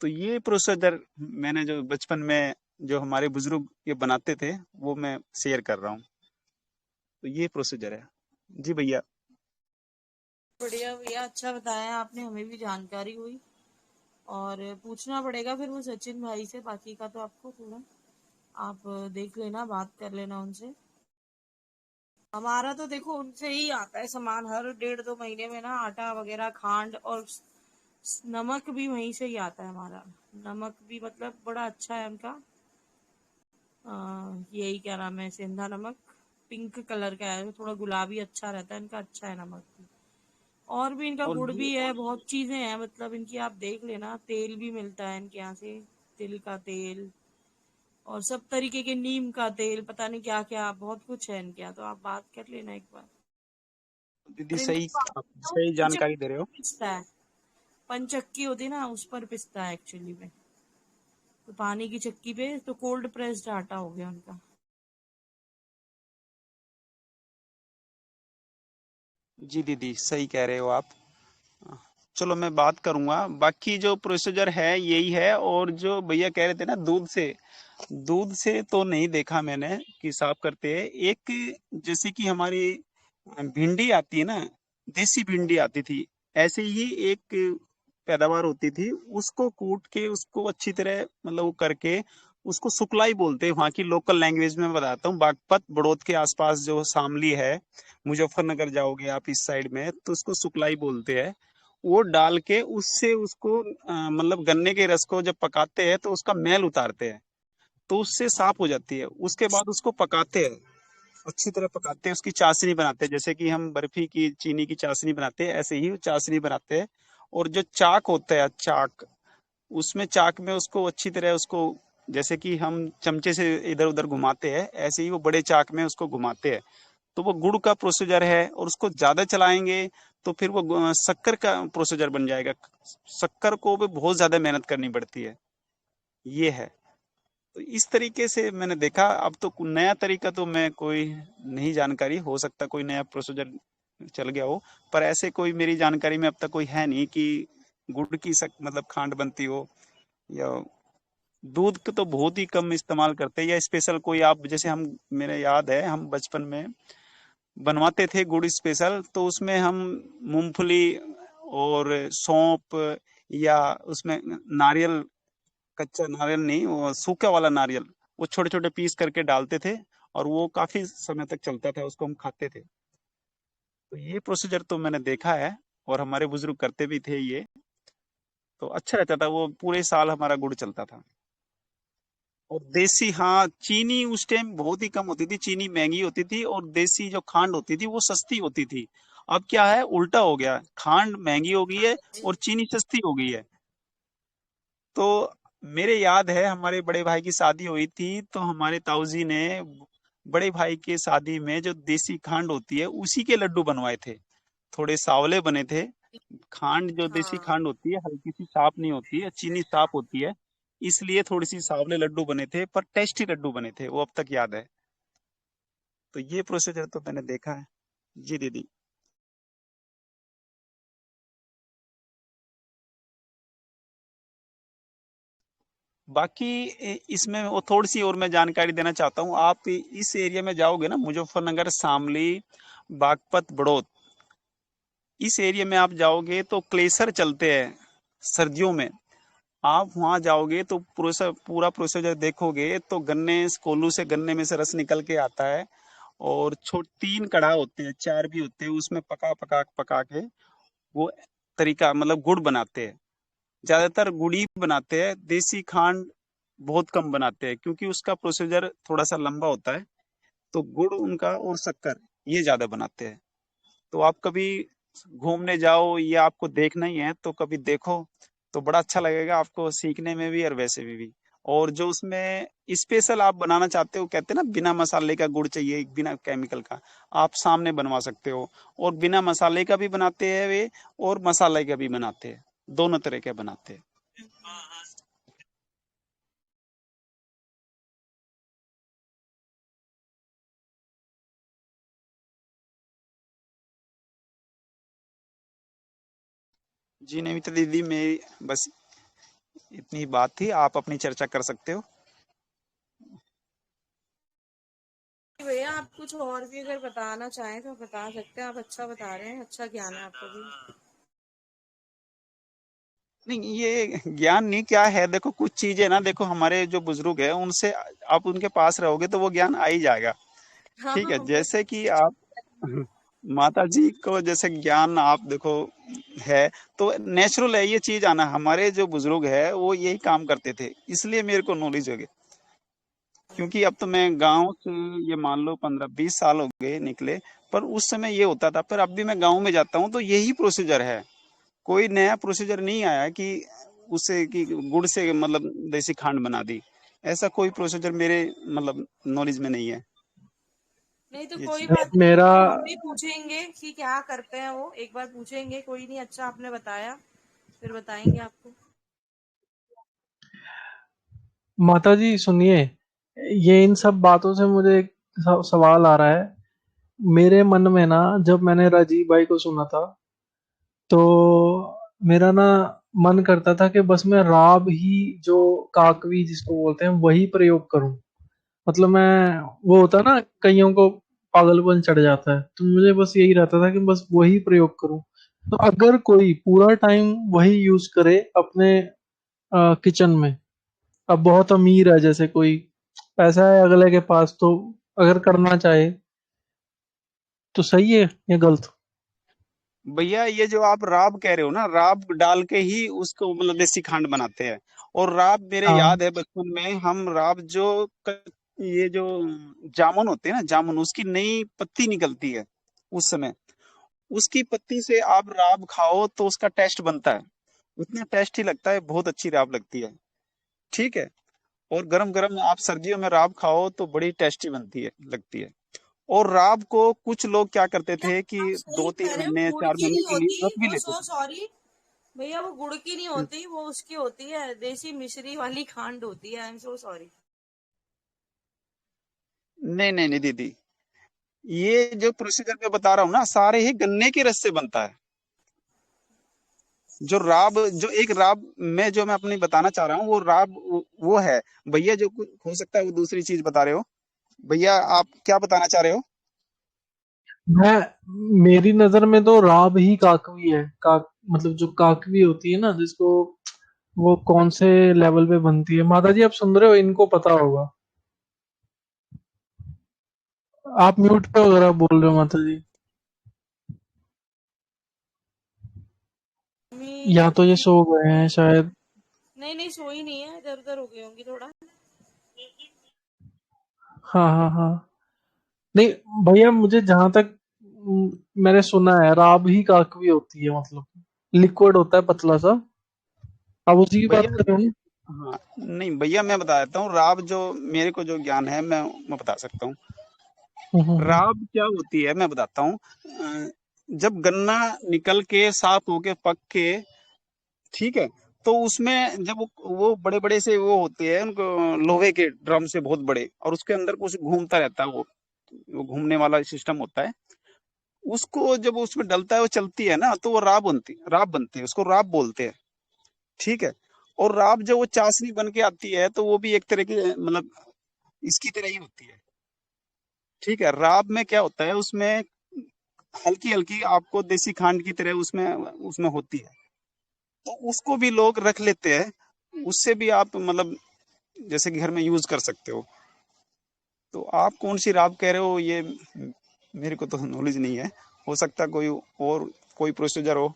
तो ये प्रोसीजर मैंने जो बचपन में जो हमारे बुजुर्ग ये बनाते थे वो मैं शेयर कर रहा हूँ। तो ये प्रोसीजर है जी भैया। बढ़िया भैया, अच्छा बताया आपने, हमें भी जानकारी हुई। और पूछना पड़ेगा फिर वो सचिन भाई से, बाकी का तो आपको थोड़ा आप देख लेना, बात कर लेना उनसे। हमारा तो देखो उनसे ही आता है सामान, हर 1.5-2 महीने में ना आटा वगैरह, खांड और नमक भी वहीं से ही आता है हमारा। नमक भी मतलब बड़ा अच्छा है उनका। यही क्या नाम है, सेंधा नमक, पिंक कलर का है, थोड़ा गुलाबी अच्छा रहता है इनका, अच्छा है नमक भी। और भी इनका और गुड़ ये भी है, बहुत चीजें हैं मतलब इनकी, आप देख लेना। तेल भी मिलता है इनके यहाँ से, तिल का तेल और सब तरीके के, नीम का तेल, पता नहीं क्या क्या, बहुत कुछ है इनके यहाँ, तो आप बात कर लेना एक बार। दीदी और इनका सही, आप पानी सही जानकारी दे रहे हो। पंचक्की पिसता है, पंचक्की होती है ना उस पर पिसता है एक्चुअली में, तो पानी की चक्की पे, तो कोल्ड प्रेस्ड आटा हो गया उनका। जी दीदी सही कह रहे हो आप। चलो मैं बात करूंगा, बाकी जो प्रोसीजर है यही है। और जो भैया कह रहे थे ना दूध से, दूध से तो नहीं देखा मैंने कि साफ करते हैं। एक जैसे कि हमारी भिंडी आती है ना, देसी भिंडी आती थी, ऐसे ही एक पैदावार होती थी, उसको कूट के उसको अच्छी तरह मतलब वो करके उसको सुकलाई बोलते हैं वहाँ की लोकल लैंग्वेज में। बताता हूँ, बागपत बड़ौद के आसपास जो शामली है, मुजफ्फरनगर जाओगे आप इस साइड में तो उसको सुकलाई बोलते हैं। वो डाल के उससे उसको मतलब गन्ने के रस को जब पकाते हैं तो उसका मैल उतारते हैं, तो उससे साफ हो जाती है। उसके बाद उसको पकाते हैं, अच्छी तरह पकाते हैं, उसकी चाशनी बनाते हैं, जैसे कि हम बर्फी की चीनी की चाशनी बनाते हैं, ऐसे ही वो चाशनी बनाते हैं। और जो चाक होता है, चाक, उसमें चाक में उसको अच्छी तरह उसको, जैसे कि हम चमचे से इधर उधर घुमाते हैं, ऐसे ही वो बड़े चाक में उसको घुमाते हैं। तो वो गुड़ का प्रोसीजर है, और उसको ज्यादा चलाएंगे तो फिर वो शक्कर का प्रोसीजर बन जाएगा। शक्कर को भी बहुत ज्यादा मेहनत करनी पड़ती है, ये है। तो इस तरीके से मैंने देखा। अब तो नया तरीका तो मैं कोई नहीं जानकारी, हो सकता कोई नया प्रोसीजर चल गया हो, पर ऐसे कोई मेरी जानकारी में अब तक कोई है नहीं कि गुड़ की मतलब खांड बनती हो। या दूध को तो बहुत ही कम इस्तेमाल करते हैं, या स्पेशल कोई, आप जैसे हम, मेरे याद है हम बचपन में बनवाते थे गुड़ स्पेशल, तो उसमें हम मूंगफली और सौंफ, या उसमें नारियल, कच्चा नारियल नहीं, वो सूखा वाला नारियल, वो छोटे छोटे पीस करके डालते थे, और वो काफी समय तक चलता था, उसको हम खाते थे। तो ये प्रोसीजर तो मैंने देखा है, और हमारे बुजुर्ग करते भी थे ये। तो अच्छा रहता था, वो पूरे साल हमारा गुड़ चलता था। और देसी, हाँ, चीनी उस टाइम बहुत ही कम होती थी, चीनी महंगी होती थी, और देसी जो खांड होती थी वो सस्ती होती थी। अब क्या है, उल्टा हो गया, खांड महंगी हो गई है और चीनी सस्ती हो गई है। तो मेरे याद है हमारे बड़े भाई की शादी हुई थी, तो हमारे ताऊजी ने बड़े भाई के शादी में जो देसी खांड होती है उसी के लड्डू बनवाए थे। थोड़े सावले बने थे। खांड, जो देसी हाँ, खांड होती है, हल्की सी साफ नहीं होती है, चीनी साफ होती है, इसलिए थोड़ी सी सावले लड्डू बने थे, पर टेस्टी लड्डू बने थे, वो अब तक याद है। तो ये प्रोसीजर तो मैंने देखा है। जी दीदी। बाकी इसमें वो थोड़ी सी और मैं जानकारी देना चाहता हूँ। आप इस एरिया में जाओगे ना, मुजफ्फरनगर, शामली, बागपत, बड़ौद, इस एरिया में आप जाओगे तो क्लेसर चलते हैं सर्दियों में। आप वहां जाओगे तो पूरा प्रोसीजर देखोगे तो गन्ने, कोल्हू से गन्ने में से रस निकल के आता है, और तीन कड़ा होते हैं, चार भी होते हैं, उसमें पका पका पका के वो तरीका, मतलब गुड़ बनाते हैं। ज्यादातर गुड़ी बनाते हैं, देसी खांड बहुत कम बनाते हैं, क्योंकि उसका प्रोसीजर थोड़ा सा लंबा होता है। तो गुड़ उनका और शक्कर ये ज्यादा बनाते हैं। तो आप कभी घूमने जाओ, या आपको देखना ही है तो कभी देखो, तो बड़ा अच्छा लगेगा आपको, सीखने में भी और वैसे में भी। और जो उसमें स्पेशल आप बनाना चाहते हो, कहते हैं ना बिना मसाले का गुड़ चाहिए, बिना केमिकल का, आप सामने बनवा सकते हो। और बिना मसाले का भी बनाते हैं वे, और मसाले का भी बनाते हैं, दोनों तरह के बनाते हैं। जी नमिता दीदी, मेरी बस इतनी बात थी, आप अपनी चर्चा कर सकते हो। भैया आप कुछ और भी अगर बताना चाहें तो बता सकते हैं। आप अच्छा बता रहे हैं, अच्छा ज्ञान है आपको भी। नहीं, ये ज्ञान नहीं, क्या है, देखो कुछ चीजें ना, देखो हमारे जो बुजुर्ग है उनसे, आप उनके पास रहोगे तो वो ज्ञान आ ही जाएगा। हाँ ठीक है, वो जैसे कि आप माता जी को जैसे ज्ञान आप देखो है, तो नेचुरल है ये चीज आना। हमारे जो बुजुर्ग है वो यही काम करते थे, इसलिए मेरे को नॉलेज हो गई। क्योंकि अब तो मैं गांव से, ये मान लो 15-20 साल हो गए निकले, पर उस समय ये होता था। पर अब भी मैं गांव में जाता हूँ तो यही प्रोसीजर है, कोई नया प्रोसीजर नहीं आया कि उससे कि गुड़ से मतलब देसी खांड बना दी। ऐसा कोई प्रोसीजर मेरे मतलब नॉलेज में नहीं है, नहीं तो ये कोई चीज। बात नहीं मेरा भैया, हम भी पूछेंगे कि क्या करते हैं वो, एक बार पूछेंगे। कोई नहीं, अच्छा आपने बताया, फिर बताएंगे आपको। माता जी सुनिए, ये इन सब बातों से मुझे एक सवाल आ रहा है मेरे मन में ना। जब मैंने राजीव भाई को सुना था तो मेरा ना मन करता था कि बस मैं राब ही, जो काकवी जिसको बोलते हैं, वही प्रयोग करूं। मतलब मैं, वो होता ना, कईयों को पागलपन चढ़ जाता है, तो मुझे बस यही रहता था कि बस वही प्रयोग करूं। तो अगर कोई पूरा टाइम वही यूज करे अपने किचन में, अब बहुत अमीर है, जैसे कोई पैसा है अगले के पास, तो अगर करना चाहे तो सही है या गलत? भैया ये जो आप राब कह रहे हो ना, राब डाल के ही उसको मतलब देसी खांड बनाते हैं। और राब मेरे हाँ। याद है बचपन में हम राब जो ये जो जामुन होते हैं ना, जामुन, उसकी नई पत्ती निकलती है उस समय, उसकी पत्ती से आप राब खाओ तो उसका टेस्ट बनता है, उतना टेस्टी लगता है, बहुत अच्छी राब लगती है। ठीक है। और गरम गरम आप सर्दियों में राब खाओ तो बड़ी टेस्टी बनती है, लगती है। और राब को कुछ लोग क्या करते भैया थे कि आप दो सही तीन कह रहे हो, महीने गुड़ चार की महीने नहीं के लिए होती रख भी वो, लेते सो थे। सॉरी भैया, वो गुड़ की नहीं होती, वो उसकी होती है, देसी मिश्री वाली खांड होती है। I am so sorry. नहीं नहीं नहीं दीदी, ये जो प्रोसीजर मैं बता रहा हूँ ना, सारे ही गन्ने के रस से बनता है। जो राब, जो एक राब में जो मैं अपनी बताना चाह रहा हूँ, वो राब वो है। भैया जो कुछ हो सकता है वो दूसरी चीज बता रहे हो। भैया आप क्या बताना चाह रहे हो? मैं मेरी नजर में तो राब ही काकवी है। मतलब जो काकवी होती है ना, जिसको वो कौन से लेवल पे बनती है, माता जी आप सुन रहे हो, इनको पता होगा। आप म्यूट पे अगर आप बोल रहे हो माता जी, या तो ये मम्मी सो गए हैं शायद। नहीं नहीं, सोई नहीं है, इधर उधर हो गई होंगी थोड़ा। हाँ हाँ हाँ। नहीं भैया, मुझे जहां तक मैंने सुना है, राब ही काकवी होती है, मतलब लिक्विड होता है पतला सा। आप उसी की भैया बात कर रहे हो ना? हाँ, नहीं भैया मैं बता देता हूँ, राब जो मेरे को जो ज्ञान है मैं बता सकता हूँ। हम्म। राब क्या होती है मैं बताता हूँ। जब गन्ना निकल के साफ होके पक के, ठीक है, तो उसमें जब वो बड़े बड़े से वो होते हैं, उनको लोहे के ड्रम से बहुत बड़े, और उसके अंदर कुछ घूमता रहता है, वो घूमने वाला सिस्टम होता है। उसको जब उसमें डलता है, वो चलती है ना, तो वो राब बनती है, उसको राब बोलते हैं। ठीक है। और राब जब वो चाशनी बन के आती है, तो वो भी एक तरह की, मतलब इसकी तरह ही होती है। ठीक है। राब में क्या होता है, उसमें हल्की हल्की आपको देसी खांड की तरह उसमें उसमें होती है, तो उसको भी लोग रख लेते हैं। उससे भी आप मतलब जैसे कि घर में यूज कर सकते हो। तो आप कौन सी राब कह रहे हो, ये मेरे को तो नॉलेज नहीं है। हो सकता है कोई और कोई प्रोसीजर हो।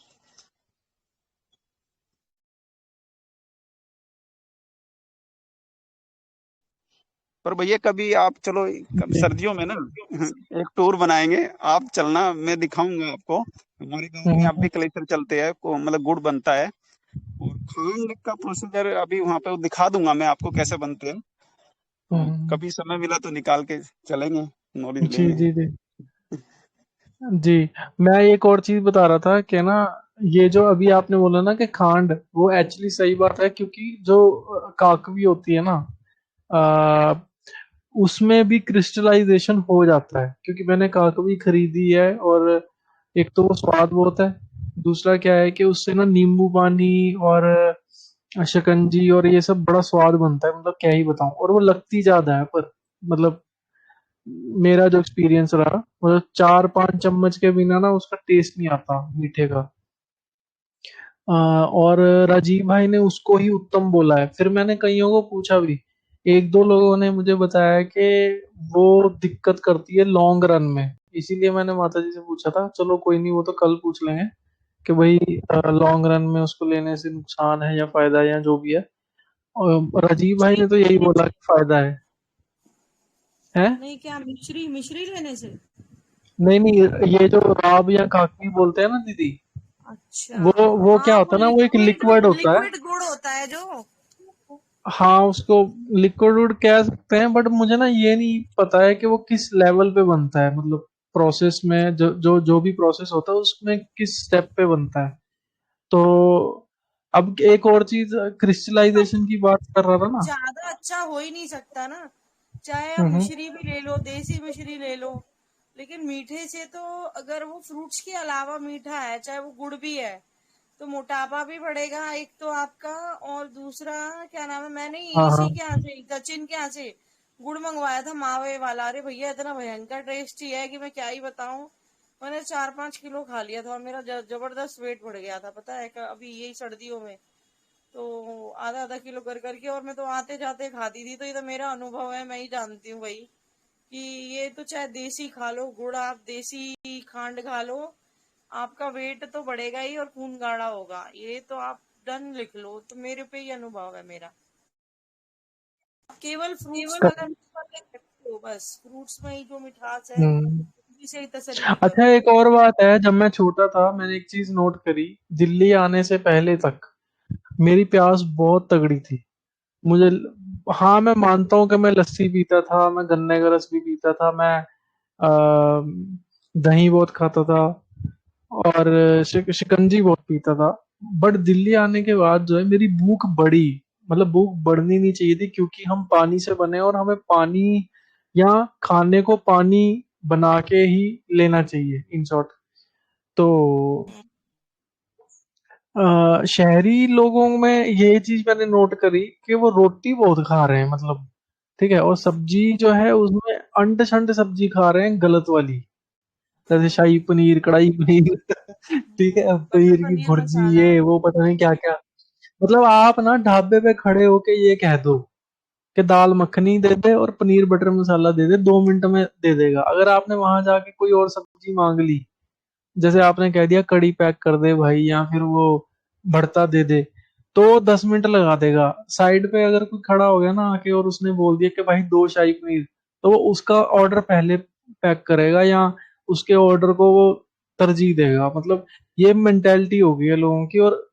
पर भैया कभी आप चलो, कभी जी। सर्दियों में ना एक टूर बनाएंगे, आप चलना, मैं दिखाऊंगा आपको। हमारे गांव में अब हम्म भी कलेक्टर चलते हैं, मतलब गुड़ बनता है। और खांड का प्रोसीजर अभी वहां पे दिखा दूंगा मैं आपको कैसे बनते हैं। तो हम्म। कभी समय मिला तो निकाल के चलेंगे, नॉलेज जी लेंगे। जी जी जी। मैं एक और चीज बता रहा था कि ना, ये जो अभी आपने बोला ना कि खांड, वो एक्चुअली सही बात है, क्योंकि जो काकवी होती है ना, आ, उसमें भी क्रिस्टलाइजेशन हो जाता है, क्योंकि मैंने काकवी खरीदी है। और एक तो वो स्वाद बहुत है, दूसरा क्या है कि उससे ना नींबू पानी और शिकंजी और ये सब बड़ा स्वाद बनता है, मतलब क्या ही बताऊं। और वो लगती ज्यादा है, पर मतलब मेरा जो एक्सपीरियंस रहा, मतलब 4-5 चम्मच के बिना ना उसका टेस्ट नहीं आता मीठे का। और राजीव भाई ने उसको ही उत्तम बोला है। फिर मैंने कईयों को पूछा भी, एक दो लोगों ने मुझे बताया कि वो दिक्कत करती है लॉन्ग रन में। इसीलिए मैंने माता जी से पूछा था, चलो कोई नहीं, वो तो कल पूछ लेंगे कि भाई लॉन्ग रन में उसको लेने से नुकसान है या फायदा है, या जो भी है। और राजीव भाई मिश्री ने तो यही लेने बोला से? कि फायदा है। नहीं, क्या मिश्री मिश्री लेने से? नहीं नहीं, ये जो राब या काकवी बोलते हैं ना दीदी, अच्छा। वो क्या हाँ, वो होता है ना, वो एक लिक्विड लिक्विड होता है। लिक्विड गुड़ होता है जो। हाँ, उसको लिक्विड वुड कह सकते हैं, बट मुझे ना ये नहीं पता है कि वो किस लेवल पे बनता है, मतलब प्रोसेस में जो भी प्रोसेस होता है उसमें किस स्टेप पे बनता है। तो अब एक और चीज, क्रिस्टलाइजेशन की बात कर रहा था ना। ज्यादा अच्छा हो ही नहीं सकता ना, चाहे आप हम्म। मिश्री भी ले लो, देसी मिश्री ले लो, लेकिन मीठे से तो, अगर वो फ्रूट्स के अलावा मीठा है, चाहे वो गुड़ भी है, तो मोटापा भी बढ़ेगा एक तो आपका। और दूसरा क्या नाम है, मैंने हाँ इसी हाँ के यहाँ से, सचिन के यहाँ से गुड़ मंगवाया था, मावे वाला। अरे भैया इतना भयंकर टेस्टी है कि मैं क्या ही बताऊं। मैंने 4-5 किलो खा लिया था और मेरा जबरदस्त वेट बढ़ गया था, पता है, अभी यही सर्दियों में। तो आधा आधा किलो कर करके, और मैं तो आते जाते खाती थी। तो ये तो मेरा अनुभव है, मैं ही जानती हूँ भाई कि ये तो चाहे देसी खा लो गुड़, आप देसी खांड खा लो, आपका वेट तो बढ़ेगा ही और खून गाढ़ा होगा। ये तो आप डन लिख लो, तो मेरे पे ही अनुभव है मेरा। केवल फ्रूट्स वाला तो बस फ्रूट्स में ही जो मिठास है हम्म। उसी से ही तसल्ली अच्छा, करो। एक और बात है, जब मैं छोटा था मैंने एक चीज नोट करी, दिल्ली आने से पहले तक मेरी प्यास बहुत तगड़ी थी। मुझे, हाँ मैं मानता हूँ कि मैं लस्सी पीता था, मैं गन्ने का रस भी पीता था, मैं दही बहुत खाता था, और शिकंजी बहुत पीता था। बट दिल्ली आने के बाद जो है मेरी भूख बढ़ी। मतलब भूख बढ़नी नहीं चाहिए थी, क्योंकि हम पानी से बने और हमें पानी या खाने को पानी बना के ही लेना चाहिए, इन शॉर्ट। तो शहरी लोगों में ये चीज मैंने नोट करी कि वो रोटी बहुत खा रहे हैं, मतलब ठीक है, और सब्जी जो है उसमें अंट शंट सब्जी खा रहे हैं गलत वाली, जैसे शाही पनीर, कढ़ाई पनीर ठीक है, बटर पनीर की पनीर भुर्जी, मसाला। ये वो पता नहीं क्या क्या। मतलब आप ना ढाबे पे खड़े होके ये कह दो कि दाल मखनी दे दे और पनीर बटर मसाला दे दे, 2 मिनट में दे देगा। अगर आपने वहां जाके कोई और सब्जी मांग ली, जैसे आपने कह दिया कड़ी पैक कर दे भाई, या फिर वो भरता दे दे, तो 10 मिनट लगा देगा। साइड पे अगर कोई खड़ा हो गया ना आके और उसने बोल दिया कि भाई 2 शाही पनीर, तो वो उसका ऑर्डर पहले पैक करेगा, या उसके ऑर्डर को वो तरजीह देगा। मतलब ये मेंटेलिटी हो गई है लोगों की। और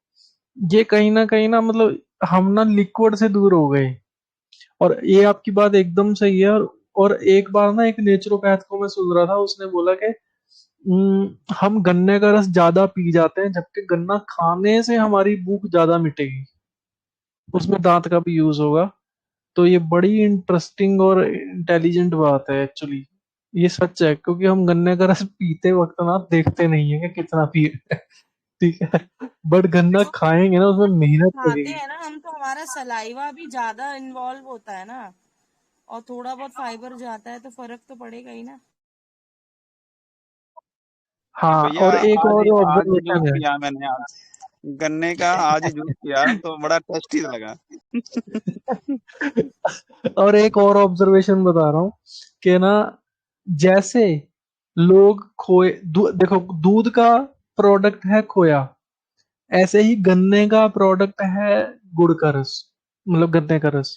ये कहीं ना मतलब हम ना लिक्विड से दूर हो गए। और ये आपकी बात एकदम सही है। और एक बार ना एक नेचुरोपैथ को मैं सुन रहा था, उसने बोला कि हम गन्ने का रस ज्यादा पी जाते हैं, जबकि गन्ना खाने से हमारी भूख ज्यादा मिटेगी, उसमें दांत का भी यूज होगा। तो ये बड़ी इंटरेस्टिंग और इंटेलिजेंट बात है एक्चुअली। ये सच है, क्योंकि हम गन्ने का रस पीते वक्त ना देखते नहीं है कि कितना पी रहे हैं, ठीक है, बट गन्ना जो खाएंगे ना उसमें मेहनत खाते लगेगी। हैं ना हम, तो हमारा सलाइवा भी ज्यादा इन्वॉल्व होता है ना, और थोड़ा बहुत फाइबर जाता है तो फर्क तो पड़ेगा ही ना। हाँ, भैया और एक और आज ही जूस ऑब्जर्वेशन है। पिया मैंने, आज गन्ने का आज ही जूस पिया तो बड़ा टेस्टी लगा। और एक और ऑब्जर्वेशन बता रहा हूँ कि ना, जैसे लोग देखो, दूध का प्रोडक्ट है खोया, ऐसे ही गन्ने का प्रोडक्ट है गुड़ का रस, मतलब गन्ने का रस।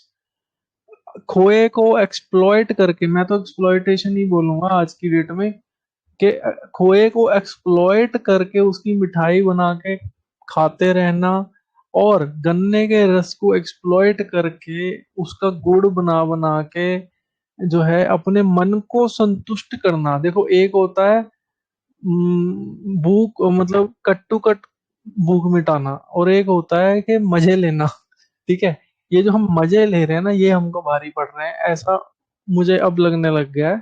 खोए को एक्सप्लॉइट करके, मैं तो एक्सप्लॉइटेशन ही बोलूंगा आज की डेट में, कि खोए को एक्सप्लॉइट करके उसकी मिठाई बना के खाते रहना, और गन्ने के रस को एक्सप्लॉइट करके उसका गुड़ बना बना के जो है अपने मन को संतुष्ट करना। देखो, एक होता है भूख, मतलब कट टू कट भूख मिटाना, और एक होता है कि मजे लेना, ठीक है। ये जो हम मजे ले रहे हैं ना, ये हमको भारी पड़ रहे हैं, ऐसा मुझे अब लगने लग गया है।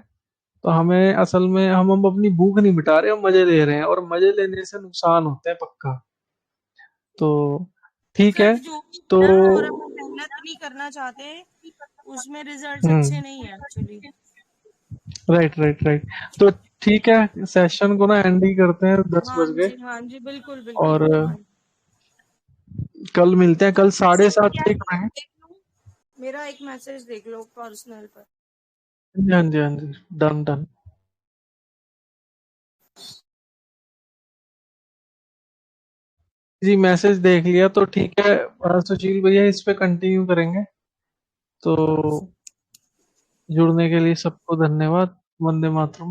तो हमें असल में हम अपनी भूख नहीं मिटा रहे, हम मजे ले रहे हैं, और मजे लेने से नुकसान होते हैं पक्का। तो ठीक है। इफेक्ट जो भी तो है ना, और हम मेहनत नहीं करना चाहते, उसमें रिजल्ट्स अच्छे हम्म, नहीं है एक्चुअली। Right right right. तो ठीक है, सेशन को ना एंड ही करते हैं, 10 बज गए। हाँ जी, बिल्कुल बिल्कुल। और हाँ, कल मिलते हैं, कल साढ़े मैसेज सात क्या पे है करेंगे। देख लो, मेरा एक मैसेज देख लो पर्सनल पर। हाँ जी हाँ जी, डन डन। जी, मैसेज देख लिया तो ठीक है। सुशील भैया इस पे कंटिन्यू करेंगे। तो जुड़ने के लिए सबको धन्यवाद। वंदे मातरम।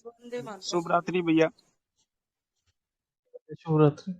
वंदे मातरम। शुभ रात्रि भैया। शुभ रात्रि।